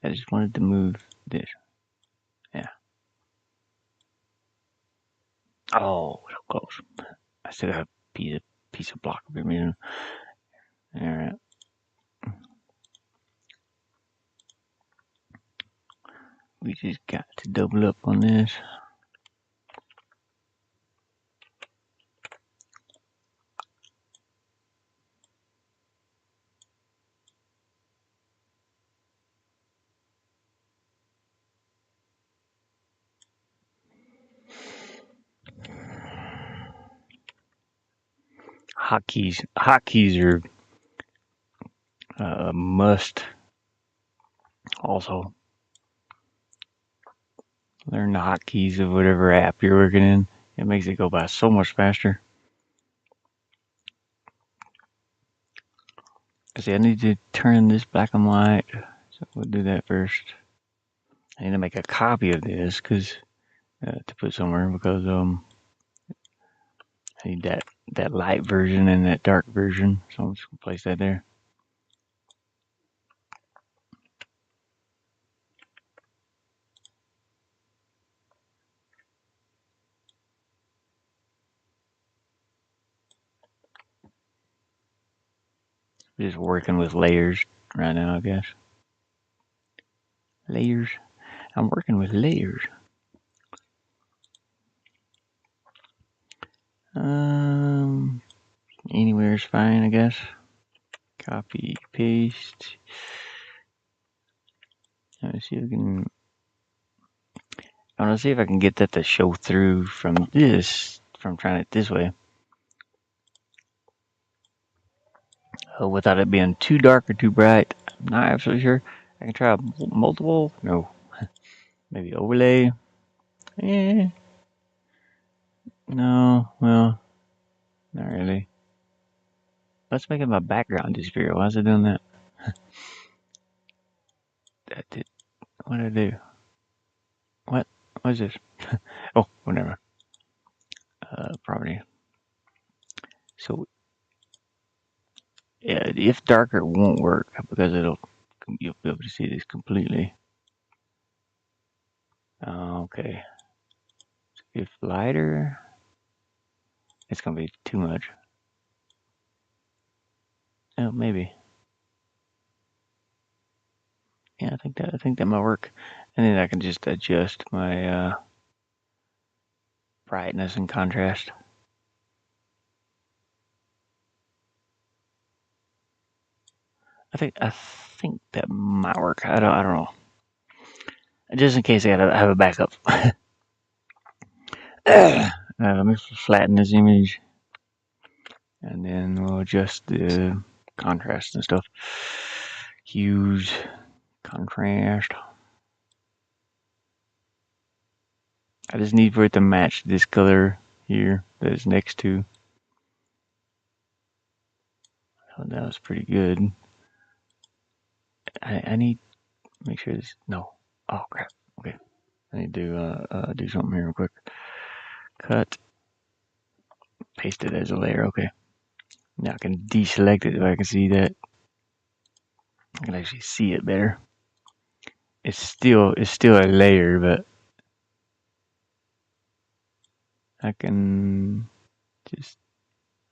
I just wanted to move this. Yeah. Oh, so close. I still have a piece of block of it. Alright. We just got to double up on this. Hotkeys are a must Also, learn the hotkeys of whatever app you're working in. It makes it go by so much faster. See, I need to turn this black and white, so we'll do that first. I need to make a copy of this to put somewhere because I need that light version and that dark version. So I'm just gonna place that there. Just working with layers right now, I guess. Layers. I'm working with layers. Um, Anywhere's fine, I guess. Copy, paste. Let's see if I can. I want to see if I can get that to show through from trying it this way, without it being too dark or too bright. I'm not absolutely sure. I can try multiple. No, maybe overlay. Eh, no. Well, not really. Let's make it my background disappear. Why is it doing that? That did. What did I do? What? What is this? Oh, whatever. Property. So, yeah, if darker it won't work because you'll be able to see this completely. Okay. If lighter, it's gonna be too much. Oh, maybe. Yeah, I think that might work. And then I can just adjust my brightness and contrast. I think that might work. I don't know. Just in case I gotta have a backup. Let me flatten this image, and then we'll adjust the contrast and stuff. Hues, contrast. I just need for it to match this color here that it's next to. Oh, that was pretty good. I need to make sure this. No. Oh crap. Okay. I need to do something here real quick. Cut. Paste it as a layer. Okay. Now I can deselect it if I can see that. I can actually see it better. It's still a layer, but I can just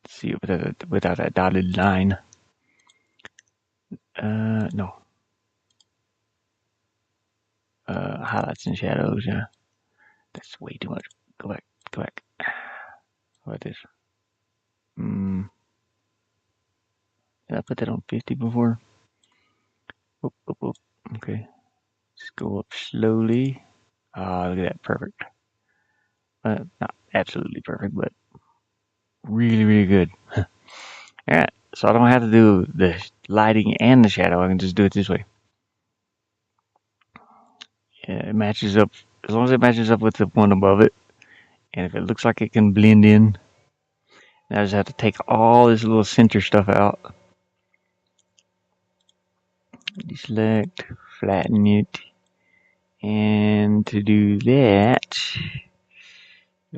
see it without that dotted line. No. Highlights and shadows. Yeah, that's way too much. Go back. Go back. What is? Did I put that on 50 before? Whoop, whoop, whoop. Okay. Just go up slowly. Ah, look at that. Perfect. Not absolutely perfect, but really, really good. Alright, so I don't have to do the lighting and the shadow. I can just do it this way. Yeah, it matches up. As long as it matches up with the one above it. And if it looks like it can blend in, I just have to take all this little center stuff out. Deselect, flatten it. And to do that,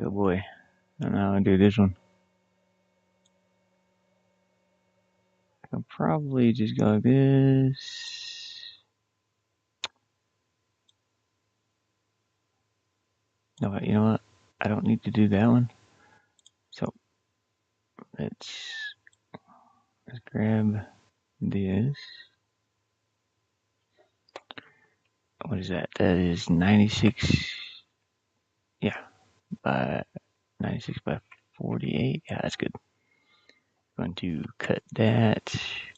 oh boy, I don't know how to do this one. I'll probably just go like this. No, you know what? I don't need to do that one. So let's grab this. What is that? That is 96. Yeah, by 96 by 48. Yeah, that's good. Going to cut that,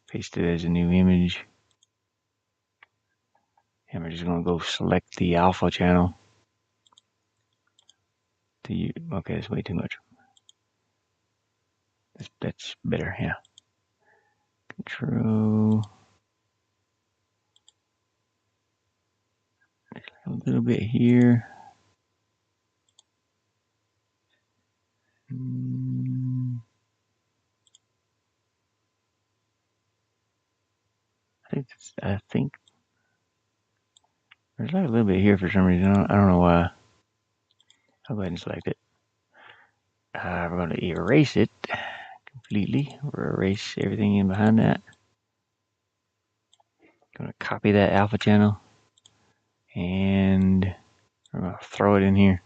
paste it as a new image, and we're just going to go select the alpha channel. Okay, that's way too much. That's better. Yeah. Control. A little bit here. I think there's like a little bit here for some reason. I don't know why. I'll go ahead and select it. We're going to erase it completely. We'll erase everything in behind that. Going to copy that alpha channel and we're going to throw it in here.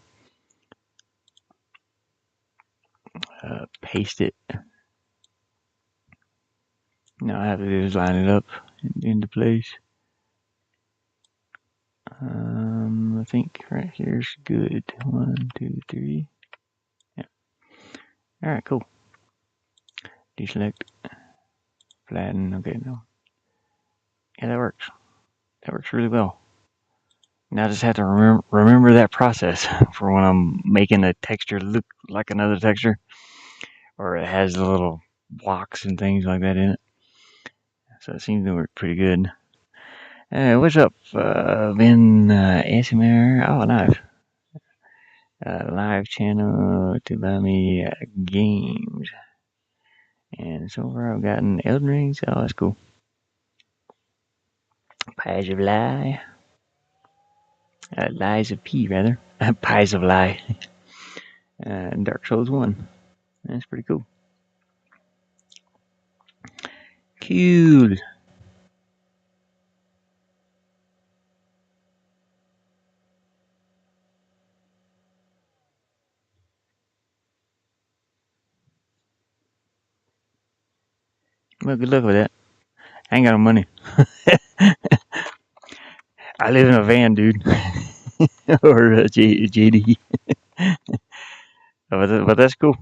Paste it. Now all I have to do is line it up into place. I think right here's good. 1, 2, 3. Yeah. All right, cool. Deselect, flatten. Okay, no. Yeah, that works. That works really well. Now I just have to remember that process for when I'm making a texture look like another texture, or it has the little blocks and things like that in it. So it seems to work pretty good. What's up, Vin ASMR? Oh, nice. Live channel to buy me games. And so far I've gotten Elden Rings. Oh, that's cool. Pies of Lie. Lies of P, rather. Pies of Lie. And Dark Souls 1. That's pretty cool. Cool. Well, good luck with that. I ain't got no money. I live in a van, dude. Or JD. But that's cool.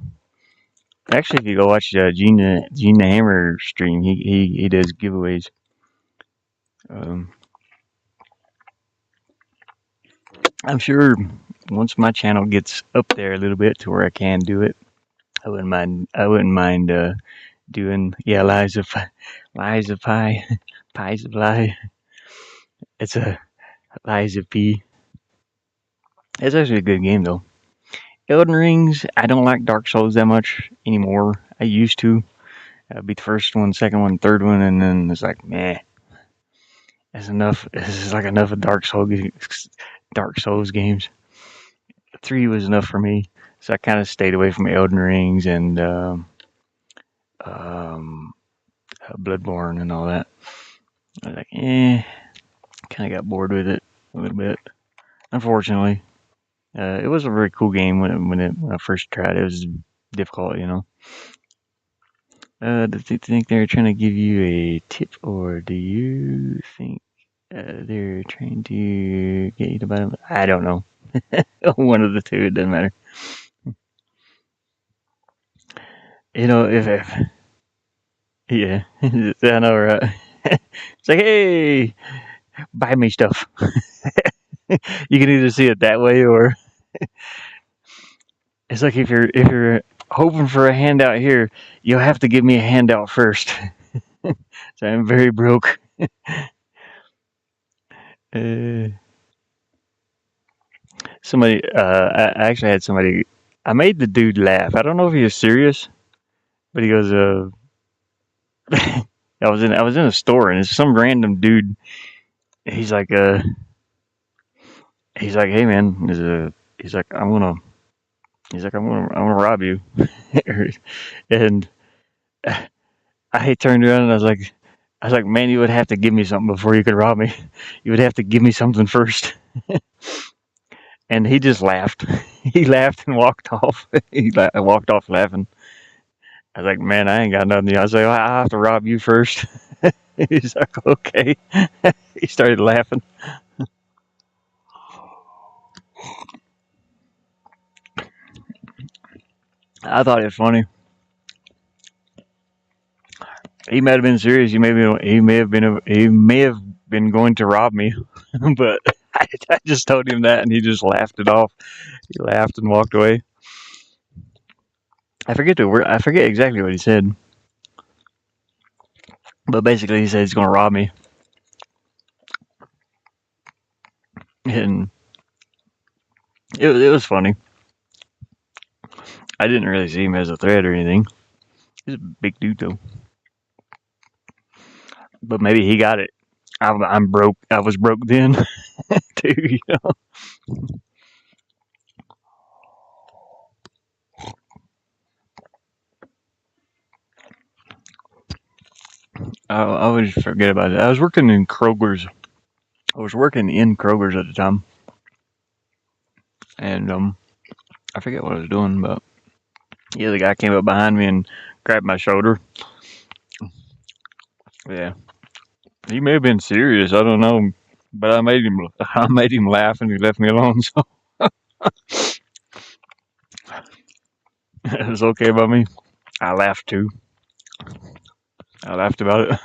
Actually, if you go watch Gene the Hammer stream, he does giveaways. I'm sure once my channel gets up there a little bit to where I can do it, I wouldn't mind doing lies of pie, pies of lie. It's a lies of p. It's actually a good game though. Elden Rings. I don't like Dark Souls that much anymore. I used to. Beat the first one, second one, third one, and then it's like, meh. That's enough. This is like enough of Dark Souls games. 3 was enough for me, so I kind of stayed away from Elden Rings and Bloodborne and all that. I was like, kind of got bored with it a little bit. Unfortunately, it was a very cool game when I first tried it. It was difficult, you know. Do you think they're trying to give you a tip, or do you think they're trying to get you to buy them? I don't know. One of the two. It doesn't matter. You know, if yeah, I know, right? It's like, hey, buy me stuff. You can either see it that way, or it's like if you're hoping for a handout here, you'll have to give me a handout first. So I'm very broke. Uh, I actually had somebody. I made the dude laugh. I don't know if he was serious, but he goes, I was in a store and it's some random dude. He's like, hey man, I'm gonna rob you, and I turned around and I was like, man, you would have to give me something before you could rob me. You would have to give me something first. And he just laughed. He laughed and walked off. I walked off laughing. I was like, man, I ain't got nothing. I was like, I have to rob you first. He's like, okay. He started laughing. I thought it was funny. He might have been serious. He may have been going to rob me, but I just told him that, and he just laughed it off. He laughed and walked away. I forget exactly what he said, but basically he said he's going to rob me, and it was funny. I didn't really see him as a threat or anything. He's a big dude though. But maybe he got it. I'm broke. I was broke then too. You know? I always forget about it. I was working in Kroger's. I was working in Kroger's at the time, and I forget what I was doing, but yeah, the guy came up behind me and grabbed my shoulder. Yeah, he may have been serious. I don't know, but I made him laugh, and he left me alone. So it was okay by me. I laughed too. I laughed about it.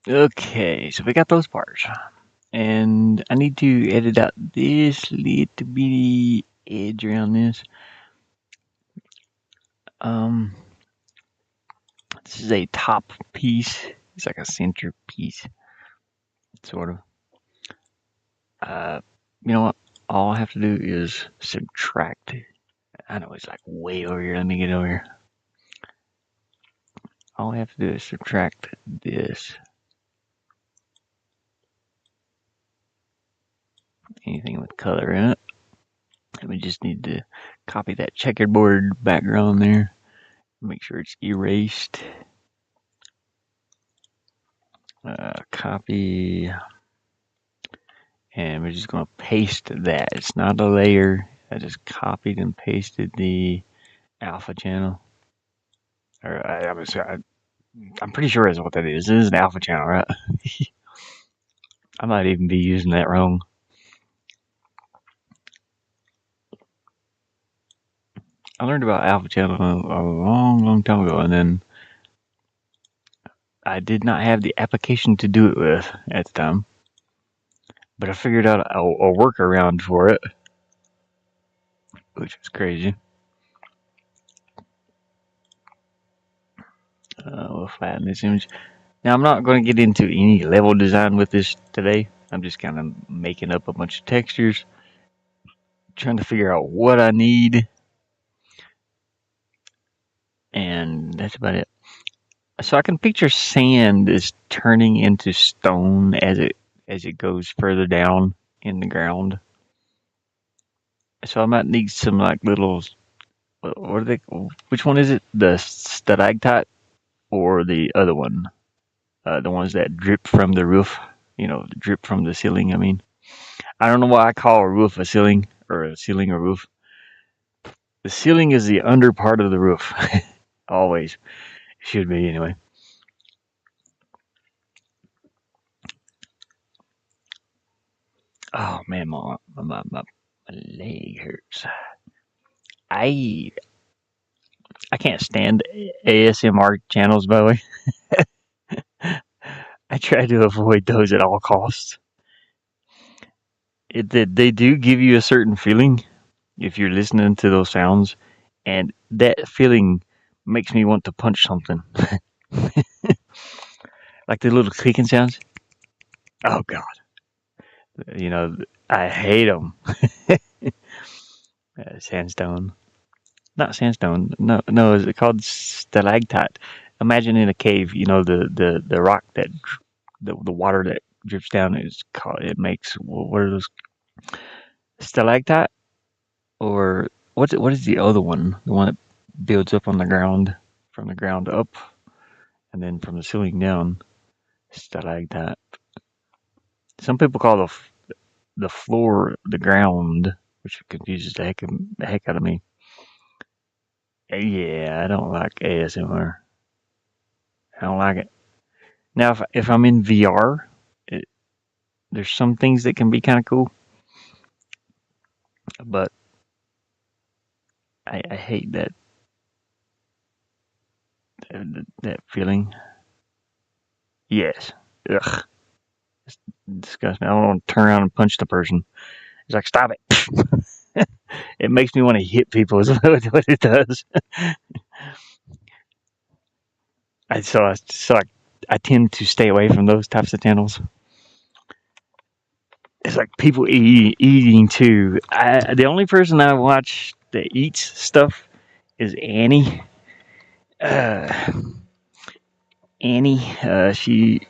Okay, so we got those parts. And I need to edit out this little bitty edge around this. Um, this is a top piece. It's like a center piece, sort of. Uh, you know what? All I have to do is subtract. I know it's like way over here. Let me get over here. All I have to do is subtract this. Anything with color in it. And we just need to copy that checkerboard background there. Make sure it's erased. Copy. And we're just going to paste that. It's not a layer. I just copied and pasted the alpha channel. I'm pretty sure that's what that is. This is an alpha channel, right? I might even be using that wrong. I learned about alpha channel a long time ago, and then I did not have the application to do it with at the time. But I figured out a workaround for it, which was crazy. We'll flatten this image. Now, I'm not going to get into any level design with this today. I'm just kind of making up a bunch of textures, trying to figure out what I need, and that's about it. So I can picture sand is turning into stone as it goes further down in the ground. So I might need some like little, what are they? Which one is it? The stalactite or the other one? The ones that drip from the roof. You know, drip from the ceiling. I mean, I don't know why I call a roof a ceiling or a ceiling a roof. The ceiling is the under part of the roof. Always. Should be anyway. Oh man, my leg hurts. I I can't stand ASMR channels, by the way. I try to avoid those at all costs. They do give you a certain feeling if you're listening to those sounds, and that feeling makes me want to punch something. Like the little clicking sounds. Oh god, you know I hate them. Sandstone, not sandstone. No, no. Is it called stalactite? Imagine in a cave. You know the rock that the water that drips down is called. It makes what are those stalactite or what is the other one? The one that builds up on the ground from the ground up and then from the ceiling down. Stalactite. Some people call the floor the ground, which confuses the heck out of me. Yeah, I don't like ASMR. I don't like it. Now, if I'm in VR, there's some things that can be kind of cool, but I hate that feeling. Yes. Ugh. It's disgusting. I don't want to turn around and punch the person. It's like, stop it. It makes me want to hit people, is what it does. I tend to stay away from those types of channels. it's like people eating too. The only person I watch that eats stuff is Annie. Uh, Annie, she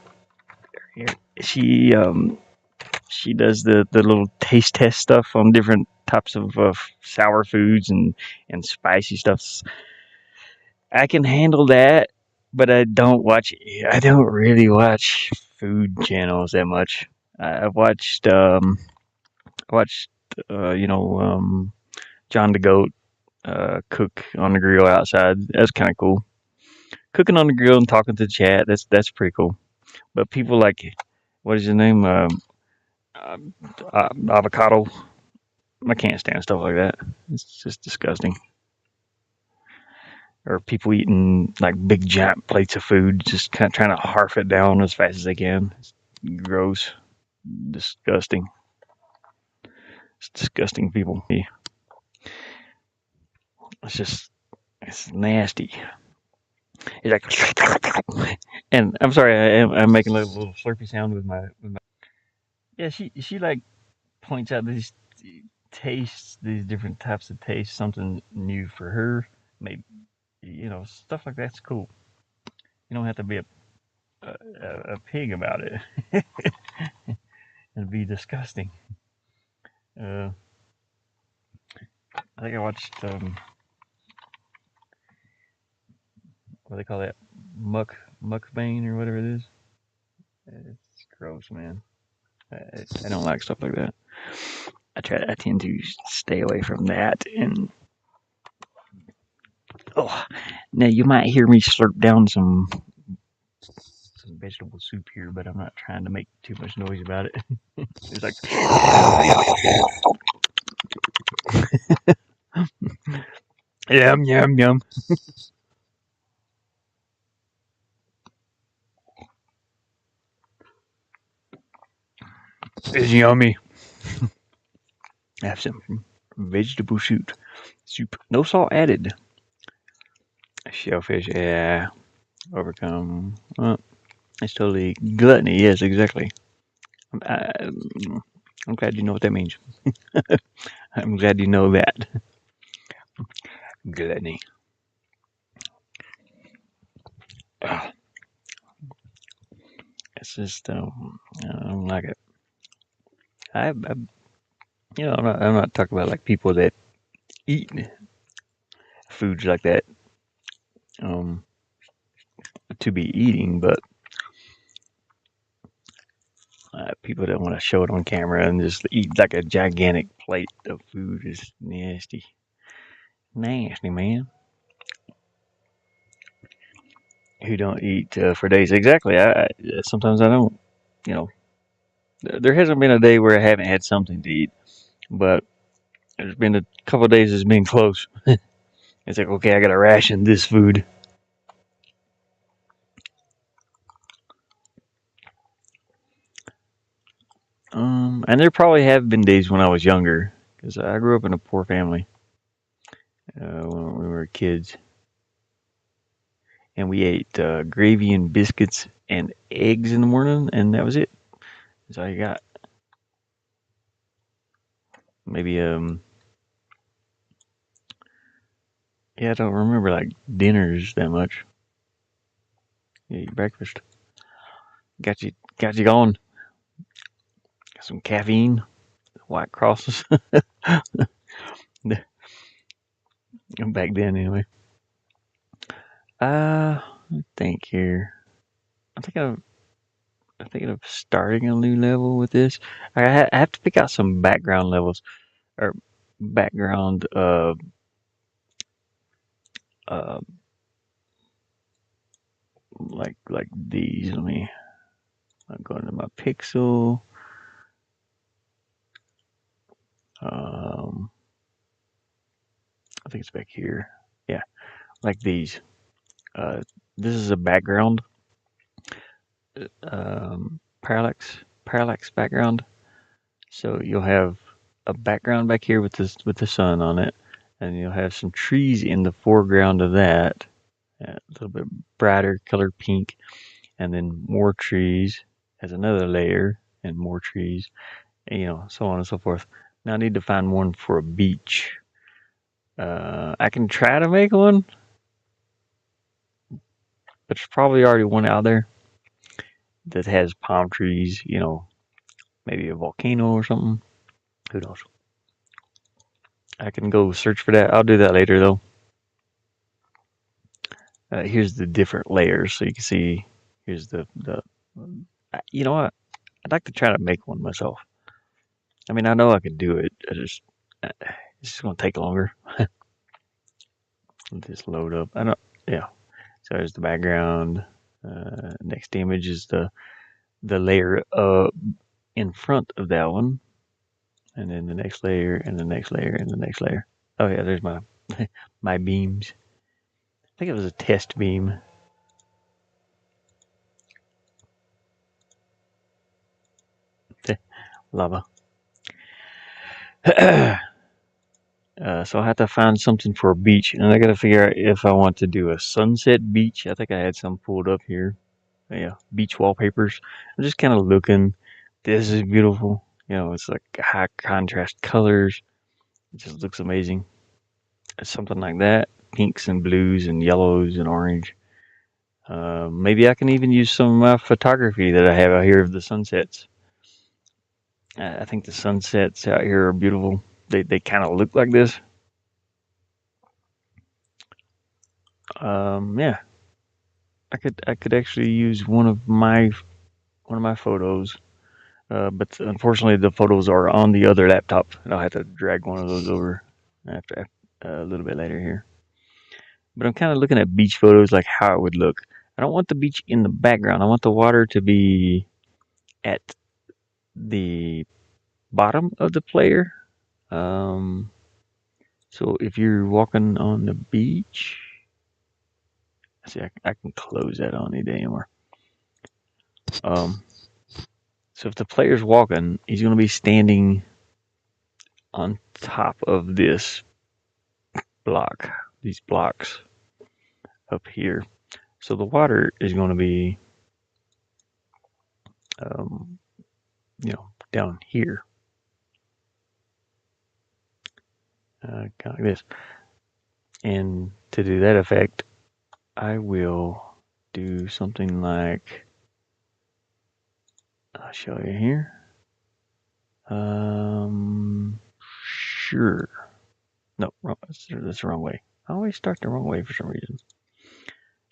she does the little taste test stuff on different types of sour foods and spicy stuff. I can handle that, but I don't watch. I don't really watch food channels that much. I've watched John the Goat cook on the grill outside. That's kind of cool. Cooking on the grill and talking to the chat. That's pretty cool. But people like, what is his name? Avocado. I can't stand stuff like that. It's just disgusting. Or people eating like big giant plates of food, just kind of trying to harf it down as fast as they can. It's gross, disgusting. It's disgusting people. It's just it's nasty. It's like, and I'm sorry, I'm making a little slurpy sound with my. Yeah, she like points out these tastes, these different types of tastes, something new for her. Maybe stuff like that's cool. You don't have to be a pig about it and be disgusting. Uh, I think I watched what do they call that, mukbang or whatever it is. It's gross, man. I don't like stuff like that. I tend to stay away from that. And oh, now you might hear me slurp down some vegetable soup here, but I'm not trying to make too much noise about it. It's like yum yum yum. It's yummy. I have some vegetable soup. Soup, no salt added. Shellfish, yeah. Overcome. It's totally gluttony. Yes, exactly. I, I'm glad you know what that means. I'm glad you know that. Gluttony. Ugh, it's just I don't like it. I'm not talking about like people that eat foods like that um, to be eating, but people that want to show it on camera and just eat like a gigantic plate of food is nasty, nasty, man. Who don't eat for days? Exactly. I sometimes I don't. You know, there hasn't been a day where I haven't had something to eat, but there's been a couple of days it's been close. It's like, okay, I gotta ration this food. And there probably have been days when I was younger, because I grew up in a poor family when we were kids, and we ate gravy and biscuits and eggs in the morning, and that was it. That's all you got. Maybe yeah, I don't remember like dinners that much. Yeah, breakfast got you going. Got some caffeine, white crosses. Back then, anyway. I think here. I think I'm thinking of starting a new level with this. I have to pick out some background levels or background uh like these. I'm going to my pixel. Um, I think it's back here. Yeah, like these. Uh, this is a background. Parallax background. So you'll have a background back here with the sun on it, and you'll have some trees in the foreground of that, a little bit brighter color pink, and then more trees as another layer, and more trees, so on and so forth. Now I need to find one for a beach. I can try to make one, but there's probably already one out there that has palm trees, maybe a volcano or something. Who knows? I can go search for that. I'll do that later though. Here's the different layers so you can see. Here's the. You know what? I'd like to try to make one myself. I mean, I know I can do it. It's just gonna take longer. Just load up. I don't. Yeah. So there's the background. Next image is the layer in front of that one, and then the next layer, and the next layer, and the next layer. Oh yeah, there's my my beams. I think it was a test beam. Lava. So I have to find something for a beach, and I got to figure out if I want to do a sunset beach. I think I had some pulled up here. Yeah, beach wallpapers. I'm just kind of looking. This is beautiful. It's like high contrast colors. It just looks amazing. Something like that. Pinks and blues and yellows and orange. Maybe I can even use some of my photography that I have out here of the sunsets. I think the sunsets out here are beautiful. They kind of look like this. Yeah, I could actually use one of my photos, but unfortunately the photos are on the other laptop, and I'll have to drag one of those over after a little bit later here. But I'm kind of looking at beach photos, like how it would look. I don't want the beach in the background. I want the water to be at the bottom of the player. Um, so if you're walking on the beach, see, I can close that on any day anymore. Um, so if the player's walking, he's going to be standing on top of this block, these blocks up here. So the water is going to be, um, down here, kind of like this. And to do that effect, I will do something like, I'll show you here. Sure. No, wrong, that's the wrong way. I always start the wrong way for some reason.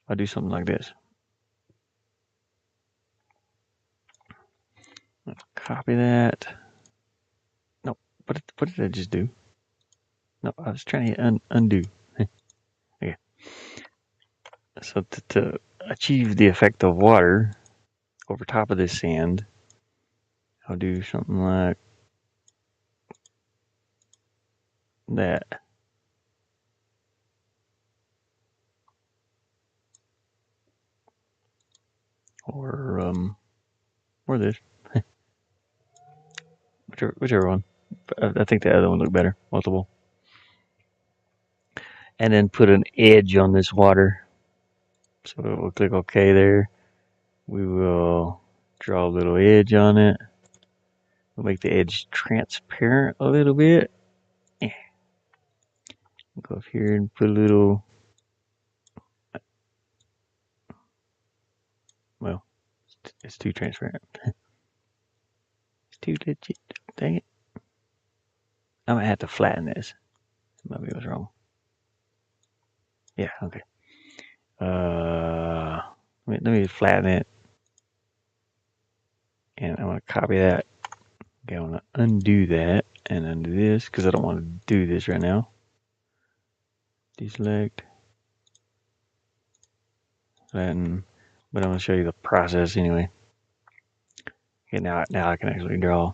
I'll do something like this. Copy that. No, what did I just do? No, I was trying to undo. Okay. So to achieve the effect of water over top of this sand, I'll do something like that. Or this. Whichever one. I think the other one looked better. Multiple. And then put an edge on this water. So we'll click OK there. We will draw a little edge on it. We'll make the edge transparent a little bit. Go up here and put a little, well, it's too transparent. It's too legit. Dang it. I might have to flatten this. Maybe I was wrong. Yeah, okay. Let me flatten it. And I'm going to copy that. Okay, I'm going to undo that and undo this because I don't want to do this right now. Deselect. Flatten. But I'm going to show you the process anyway. Okay, now I can actually draw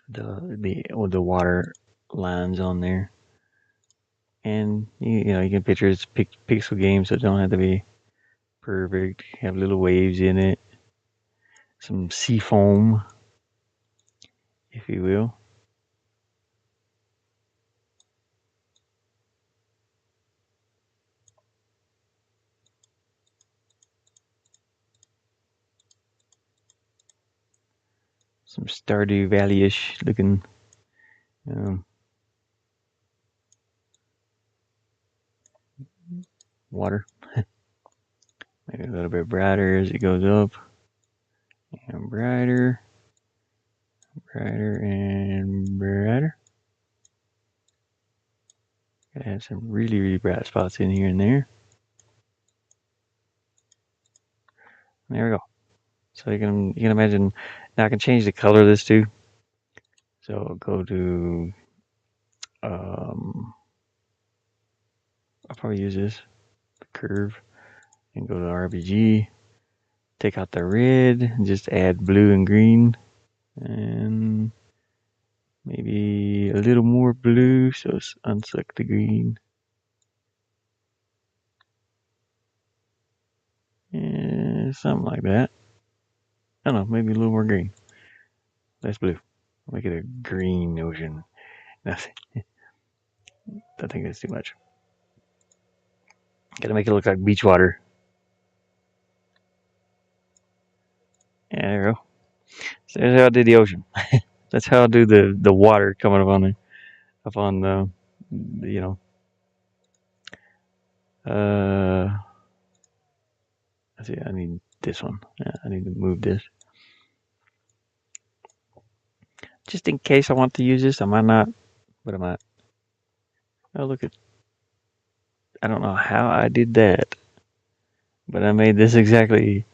the water lines on there. And you can picture it's pixel game, so it don't have to be perfect. Have little waves in it, some sea foam, if you will. some Stardew Valley-ish looking water. Maybe a little bit brighter as it goes up. And brighter, brighter, and brighter. Gotta have some really, really bright spots in here and there. There we go. So you can imagine. Now I can change the color of this too. So go to I'll probably use this curve and go to RBG. Take out the red and just add blue and green, and maybe a little more blue. So unselect the green. Yeah, something like that. I don't know, maybe a little more green. That's blue. Make it a green ocean. Nothing. I think that's too much. Gotta make it look like beach water. Yeah, there we go. So there's how I did the ocean. That's how I do the water coming up on the you know. Let's see. I need this one. Yeah, I need to move this. Just in case I want to use this, I might not, but I might. Oh, look at. I don't know how I did that, but I made this exactly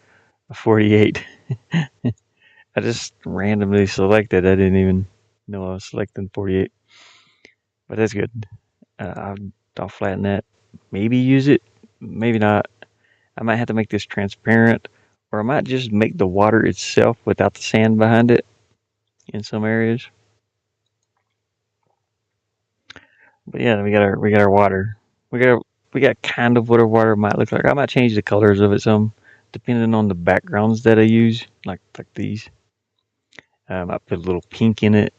a 48. I just randomly selected. I didn't even know I was selecting 48, but that's good. I'll flatten that. Maybe use it. Maybe not. I might have to make this transparent, or I might just make the water itself without the sand behind it in some areas. But yeah, we got our water. We got kind of what our water might look like. I might change the colors of it some, depending on the backgrounds that I use, like these. I put a little pink in it.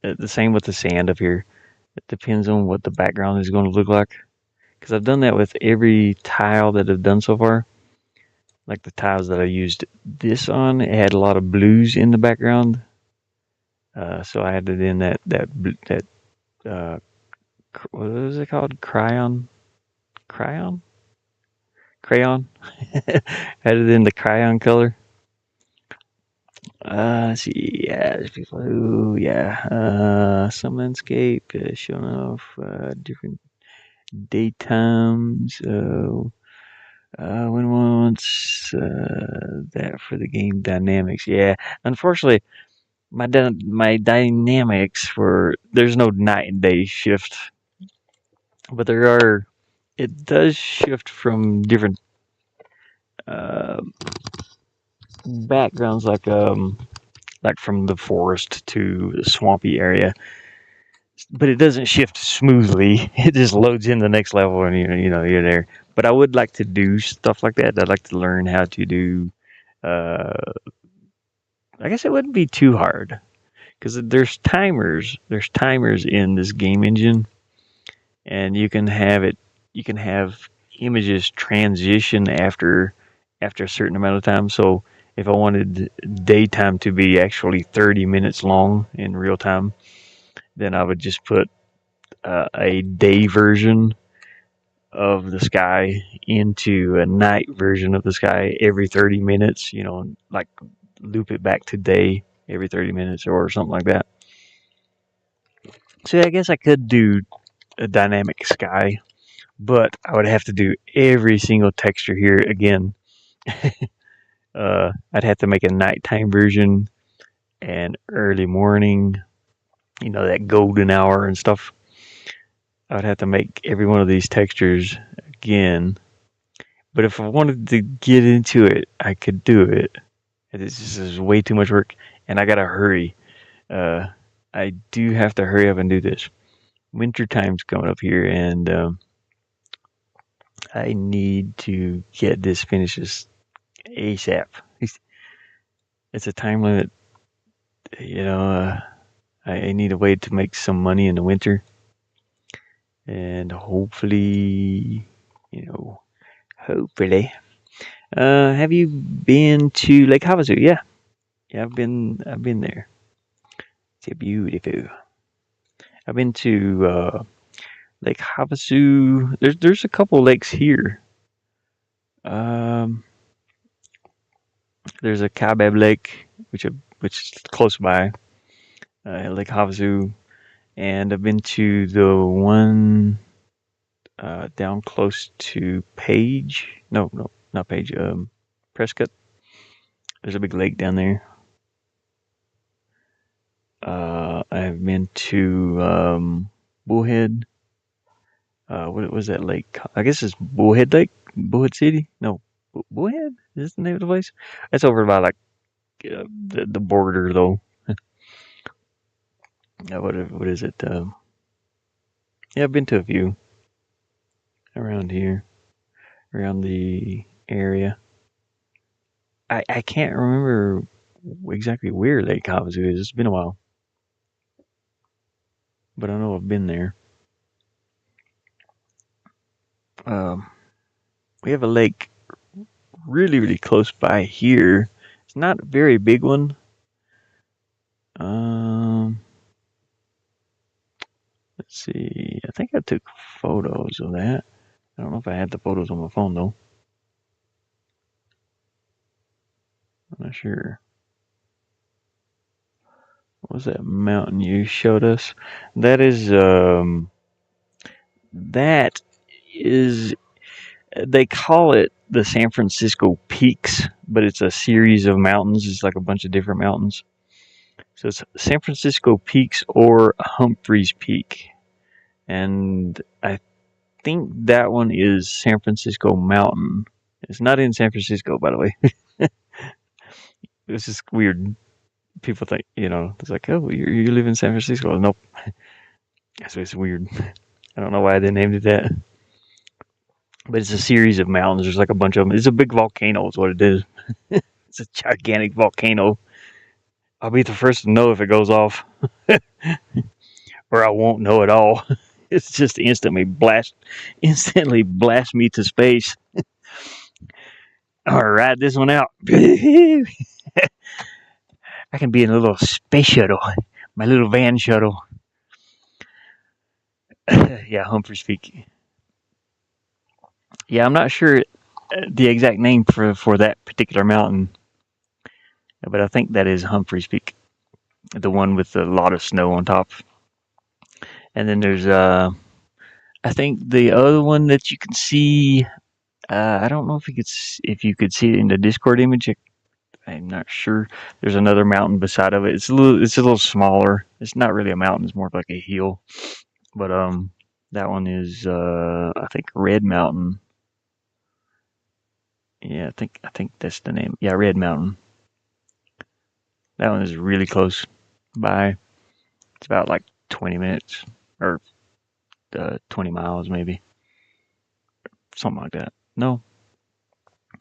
The same with the sand up here. It depends on what the background is going to look like. Because I've done that with every tile that I've done so far. Like the tiles that I used this on, it had a lot of blues in the background. So I added in that what is it called? Crayon. Added in the crayon color. Let's see. Yeah, there's people who, some landscape showing off different daytimes. When one wants that for the game dynamics. Yeah, unfortunately, my dynamics for there's no night and day shift, but there are. It does shift from different uh, backgrounds, like from the forest to the swampy area. But it doesn't shift smoothly. It just loads in the next level, and you're there. But I would like to do stuff like that. I'd like to learn how to do. Uh, I guess it wouldn't be too hard because there's timers. There's timers in this game engine, and you can have it. You can have images transition after a certain amount of time. So if I wanted daytime to be actually 30 minutes long in real time, then I would just put a day version of the sky into a night version of the sky every 30 minutes, like loop it back to day every 30 minutes or something like that. So I guess I could do a dynamic sky, but I would have to do every single texture here again. I'd have to make a nighttime version and early morning, that golden hour and stuff. I would have to make every one of these textures again. But if I wanted to get into it, I could do it. This is way too much work, and I gotta hurry. Uh, I do have to hurry up and do this. Winter time's coming up here, and I need to get this finished ASAP. It's a time limit. I need a way to make some money in the winter, and hopefully, you know, hopefully. Have you been to Lake Havasu? Yeah. Yeah, I've been there. It's beautiful. I've been to Lake Havasu. There's a couple lakes here. Um, there's a Kaibab Lake, which is close by, Lake Havasu, and I've been to the one down close to Page. No, no, not Page. Prescott. There's a big lake down there. I've been to Bullhead. What was that lake? I guess it's Bullhead Lake, Bullhead City. No, Bullhead is this the name of the place? That's over by like the border though. What is it? Yeah, I've been to a few around here, around the area. I can't remember exactly where Lake Havasu is. It's been a while, but I know I've been there. Um, we have a lake really close by here. It's not a very big one. Um, let's see. I think I took photos of that. I don't know if I had the photos on my phone though. I'm not sure. What was that mountain you showed us? That is that is they call it the San Francisco Peaks, but it's a series of mountains. It's like a bunch of different mountains. So it's San Francisco Peaks or Humphreys Peak. And I think that one is San Francisco Mountain. It's not in San Francisco, by the way. It's just weird. People think, it's like, oh, you live in San Francisco. Nope. So it's weird. I don't know why they named it that. But it's a series of mountains. There's like a bunch of them. It's a big volcano, is what it is. It's a gigantic volcano. I'll be the first to know if it goes off, or I won't know at all. It's just instantly blast me to space. All right, this one out. I can be in a little space shuttle, my little van shuttle. Yeah, Humphreys Peak. Yeah, I'm not sure the exact name for that particular mountain, but I think that is Humphreys Peak, the one with a lot of snow on top. And then there's I think the other one that you can see. I don't know if you could see it in the Discord image. I'm not sure. There's another mountain beside of it. It's a little smaller. It's not really a mountain. It's more like a hill. But that one is I think Red Mountain. Yeah, I think that's the name. Yeah, Red Mountain. That one is really close by. It's about like 20 minutes or 20 miles maybe, something like that. No,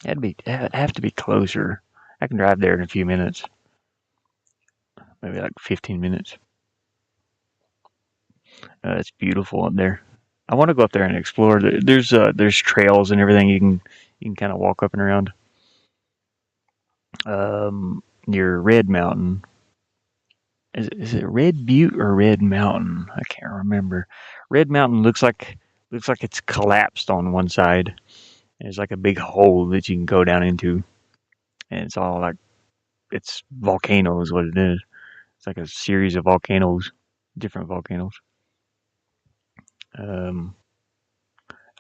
it'd have to be closer. I can drive there in a few minutes, maybe like 15 minutes. It's beautiful up there. I want to go up there and explore. There's trails and everything you can kind of walk up and around. Near Red Mountain. Is it Red Butte or Red Mountain? I can't remember. Red Mountain looks like it's collapsed on one side. There's like a big hole that you can go down into, and it's all like it's volcanoes. What it is? It's like a series of volcanoes, different volcanoes. Um,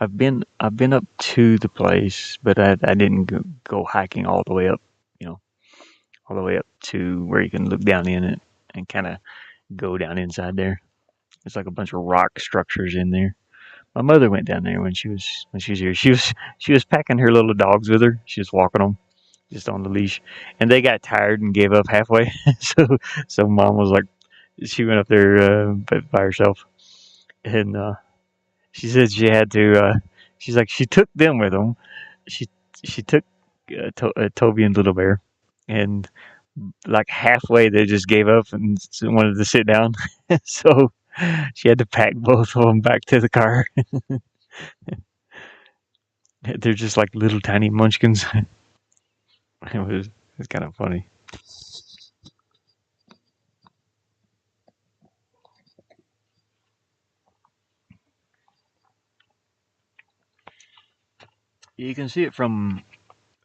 I've been up to the place, but I didn't go hiking all the way up. You know, all the way up to where you can look down in it and kind of go down inside there. It's like a bunch of rock structures in there. My mother went down there when she was here. She was packing her little dogs with her. She was walking them just on the leash, and they got tired and gave up halfway. So mom was like, she went up there by herself, and she said she had to. She's like she took them with them. She she took Toby and Little Bear, and like halfway they just gave up and wanted to sit down. So she had to pack both of them back to the car. They're just like little tiny munchkins. It was kind of funny. You can see it from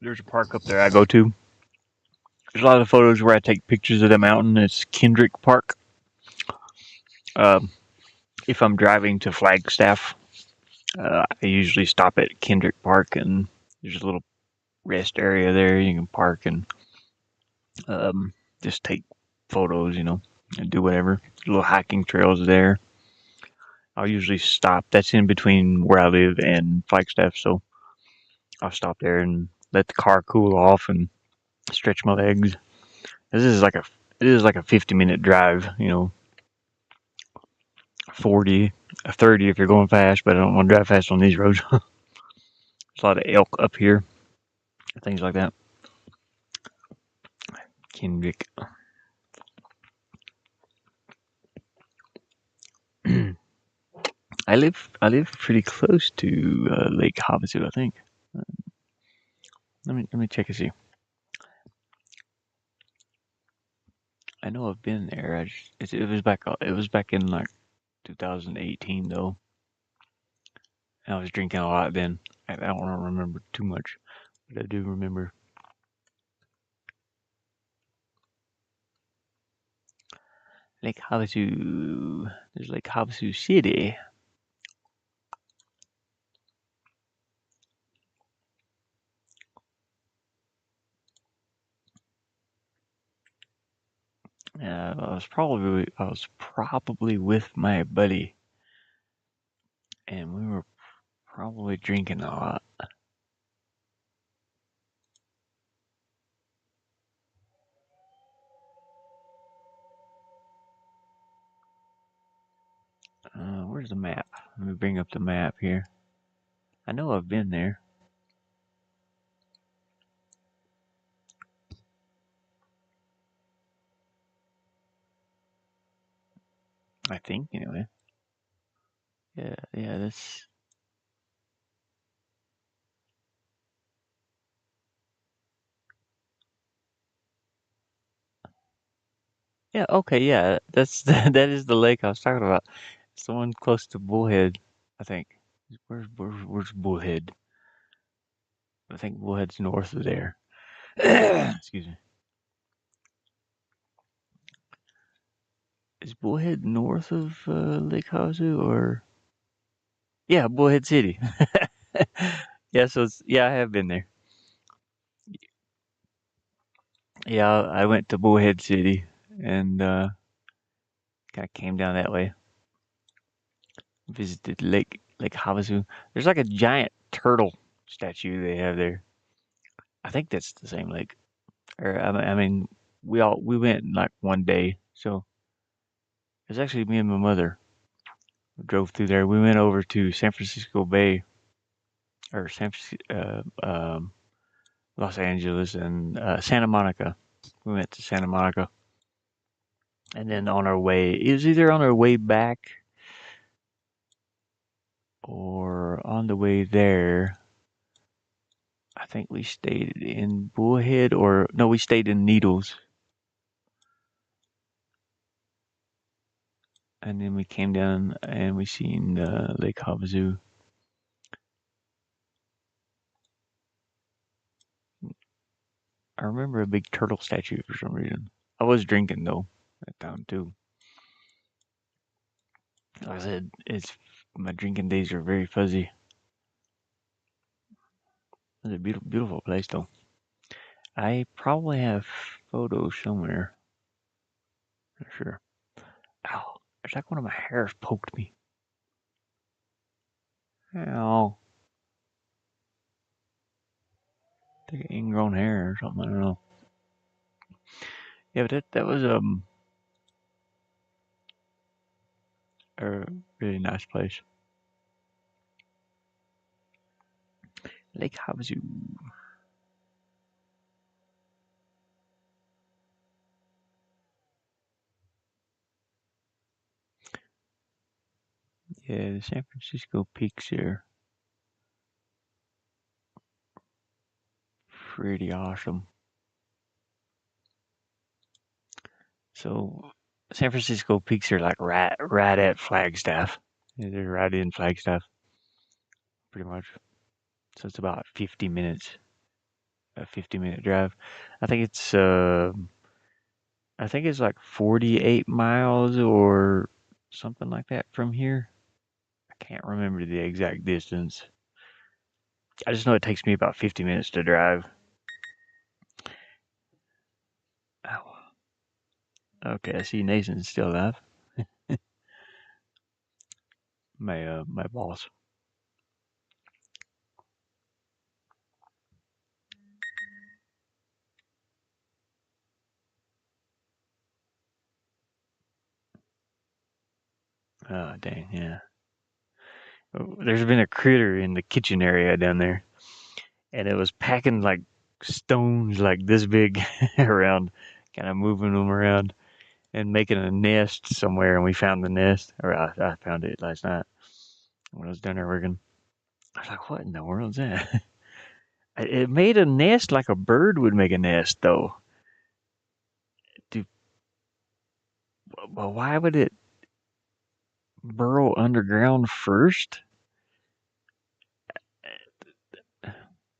there's a park up there I go to. There's a lot of photos where I take pictures of the mountain. It's Kendrick Park. Um, if I'm driving to Flagstaff, I usually stop at Kendrick Park, and there's a little rest area there. You can park and um, just take photos, and do whatever. Little hiking trails there. I'll usually stop. That's in between where I live and Flagstaff, so I'll stop there and let the car cool off and stretch my legs. This is like a it is like a 50-minute drive, 40, 30 if you're going fast, but I don't want to drive fast on these roads. There's a lot of elk up here, things like that. Kendrick. I live pretty close to Lake Havasu, I think. Uh, let me check and see. I know I've been there. It was back in like 2018 though. I was drinking a lot then. I don't remember too much, but I do remember Lake Havasu. There's Lake Havasu City. I was probably with my buddy, and we were probably drinking a lot. Where's the map? Let me bring up the map here. I know I've been there. I think anyway. Yeah, yeah. That's yeah. Okay, yeah. That's that is the lake I was talking about. It's the one close to Bullhead, I think. Where's Bullhead? I think Bullhead's north of there. Excuse me. Is Bullhead north of Lake Havasu or? Yeah, Bullhead City. Yeah, I have been there. Yeah, I went to Bullhead City and kind of came down that way. Visited Lake Havasu. There's like a giant turtle statue they have there. I think that's the same lake. Or I mean, we went in like one day, so it was actually me and my mother who drove through there. We went over to San Francisco Bay or Los Angeles and Santa Monica. We went to Santa Monica, and then on our way, it was either on our way back or on the way there. I think we stayed in Bullhead, or no, we stayed in Needles, and then we came down and we seen Lake Havasu. I remember a big turtle statue for some reason. I was drinking though that time too. Like I said, it's my drinking days are very fuzzy. It's a beautiful, beautiful place though. I probably have photos somewhere. Not sure. Ow! It's like one of my hairs poked me. Ow! Like an ingrown hair or something. I don't know. Yeah, but that was a really nice place. Lake Havasu. Yeah, the San Francisco peaks are pretty awesome. So San Francisco peaks are like right at Flagstaff. Yeah, they're right in Flagstaff, pretty much. So it's about 50 minutes, a 50-minute drive. I think it's like 48 miles or something like that from here. I can't remember the exact distance. I just know it takes me about 50 minutes to drive. Oh, okay, I see Nathan's still alive. My boss. Oh dang, yeah. There's been a critter in the kitchen area down there, and it was packing like stones like this big around, kind of moving them around and making a nest somewhere. And we found the nest, or I found it last night when I was down there working. I was like, "What in the world is that?" It made a nest like a bird would make a nest, though. Dude, well, why would it burrow underground first?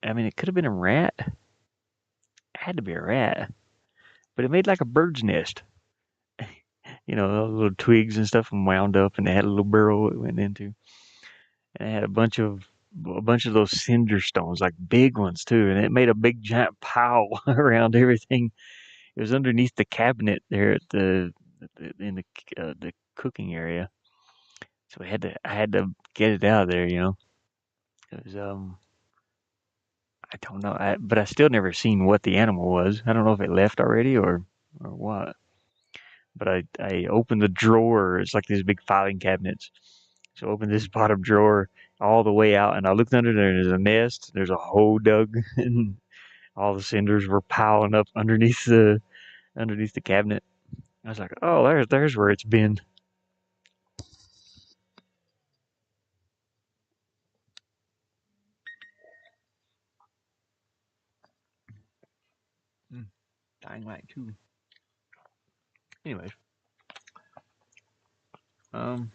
I mean, it could have been a rat. It had to be a rat, but it made like a bird's nest. Little twigs and stuff and wound up, and they had a little burrow it went into, and it had a bunch of those cinder stones, like big ones too, and it made a big giant pile around everything. It was underneath the cabinet there in the cooking area, so I had to get it out of there. It was I don't know, but I still never seen what the animal was. I don't know if it left already or what. But I opened the drawer. It's like these big filing cabinets. So I opened this bottom drawer all the way out, and I looked under there, and there's a nest. There's a hole dug, and all the cinders were piling up underneath the cabinet. I was like, oh, there's where it's been. Mm, Dying light too. Anyways, um,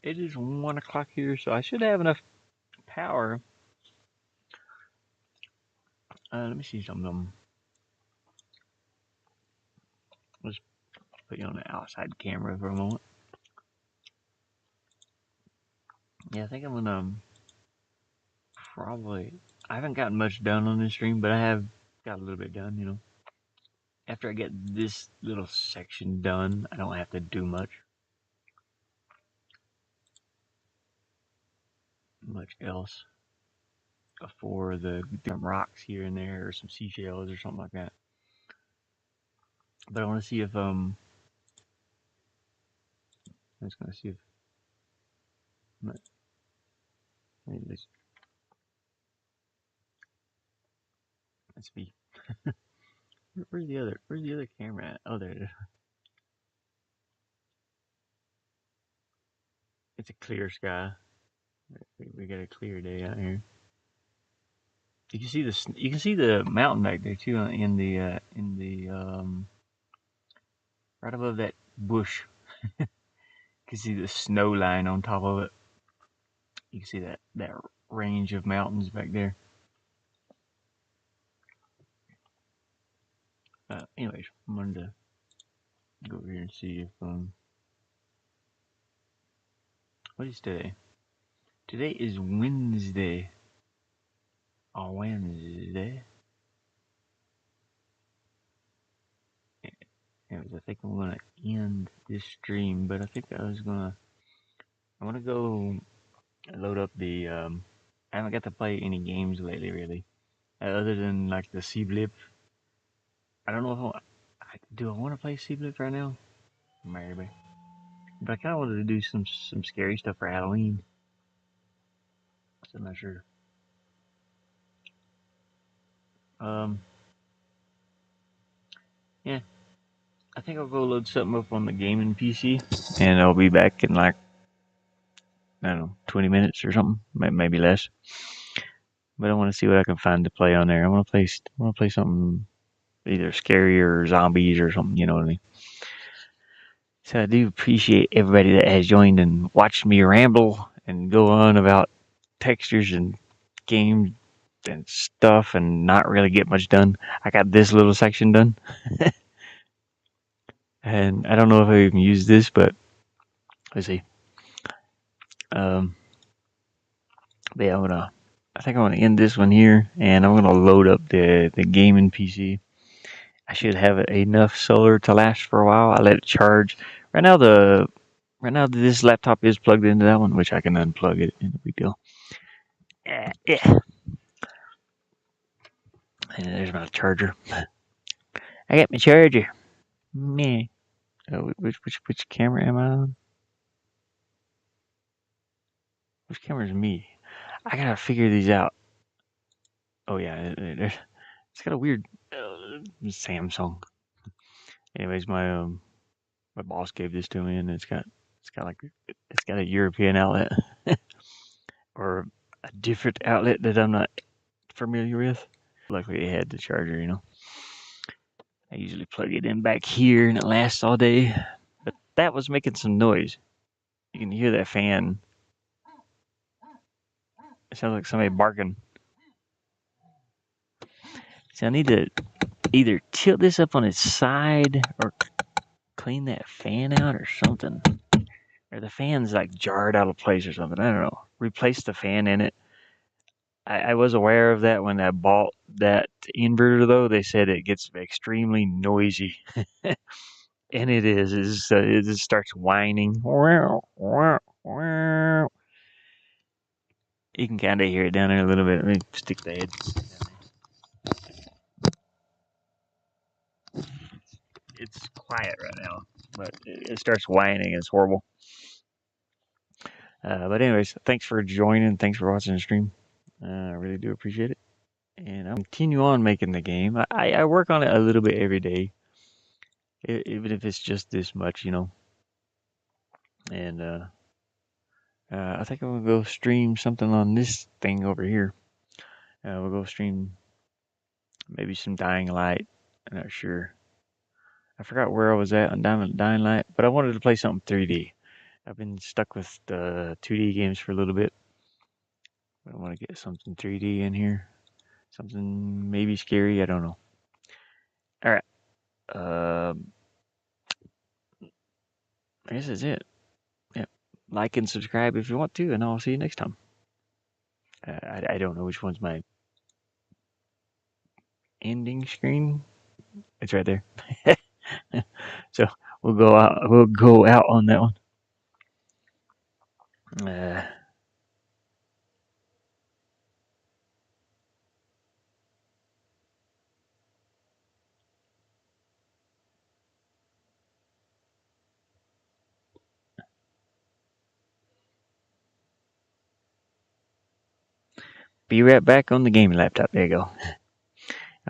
it is 1 o'clock here, so I should have enough power. Let me see something. Let's put you on the outside camera for a moment. Yeah, I think I'm gonna probably. I haven't gotten much done on this stream, but I have got a little bit done. After I get this little section done, I don't have to do much else for the rocks here and there or some seashells or something like that. But I want to see if I'm just gonna see if let's let's be. Where's the other camera at? Oh, there it is. It's a clear sky. We got a clear day out here. You can see the mountain back there too in the right above that bush. You can see the snow line on top of it. You can see that range of mountains back there. Anyways, I'm going to go over here and see if what is today? Today is Wednesday. On Wednesday. Anyways, I think I'm gonna end this stream, but I wanna go load up the I haven't got to play any games lately really. Other than like the Sea Blip. I don't know if do I want to play Sea Blip right now? Maybe. But I kinda wanted to do some scary stuff for Halloween. So I'm not sure. Um yeah. I think I'll go load something up on the gaming PC and I'll be back in like I don't know, 20 minutes or something, maybe less. But I want to see what I can find to play on there. I want to play something either scary or zombies or something. You know what I mean? So I do appreciate everybody that has joined and watched me ramble and go on about textures and game and stuff and not really get much done. I got this little section done. And I don't know if I even use this, but let's see. Um, but yeah, I think I'm gonna end this one here, and I'm gonna load up the gaming PC. I should have enough solar to last for a while. I let it charge. Right now, this laptop is plugged into that one, which I can unplug it. No big deal. Yeah. And there's my charger. I got my charger. Me. Which camera am I on? Which camera is me? I gotta figure these out. Oh yeah, it's got a weird Samsung. Anyways, my boss gave this to me, and it's got a European outlet or a different outlet that I'm not familiar with. Luckily, it had the charger. I usually plug it in back here, and it lasts all day. But that was making some noise. You can hear that fan. It sounds like somebody barking. So I need to either tilt this up on its side or clean that fan out or something. Or the fan's like jarred out of place or something. I don't know. Replace the fan in it. I was aware of that when I bought that inverter, though. They said it gets extremely noisy. And it is. It just starts whining. You can kind of hear it down there a little bit. Let me stick the head. It's quiet right now, but it starts whining. It's horrible. But anyways, thanks for joining. Thanks for watching the stream. I really do appreciate it. And I'll continue on making the game. I work on it a little bit every day, even if it's just this much. And I think I'm gonna go stream something on this thing over here. We'll go stream maybe some Dying Light. I'm not sure. I forgot where I was at on Dying Light, but I wanted to play something 3D. I've been stuck with the 2D games for a little bit. I want to get something 3D in here. Something maybe scary. I don't know. All right. I guess that's it. Yeah. Like and subscribe if you want to, and I'll see you next time. I don't know which one's my ending screen. It's right there. So we'll go out. We'll go out on that one. Be right back on the gaming laptop. There you go.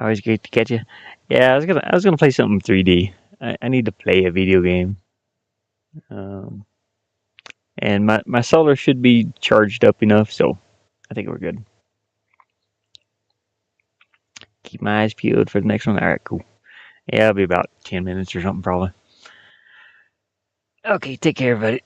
Always great to catch you. Yeah, I was gonna play something 3D. I need to play a video game. Um, and my solar should be charged up enough, so I think we're good. Keep my eyes peeled for the next one. All right, cool. Yeah, it'll be about 10 minutes or something, probably. Okay, take care, everybody.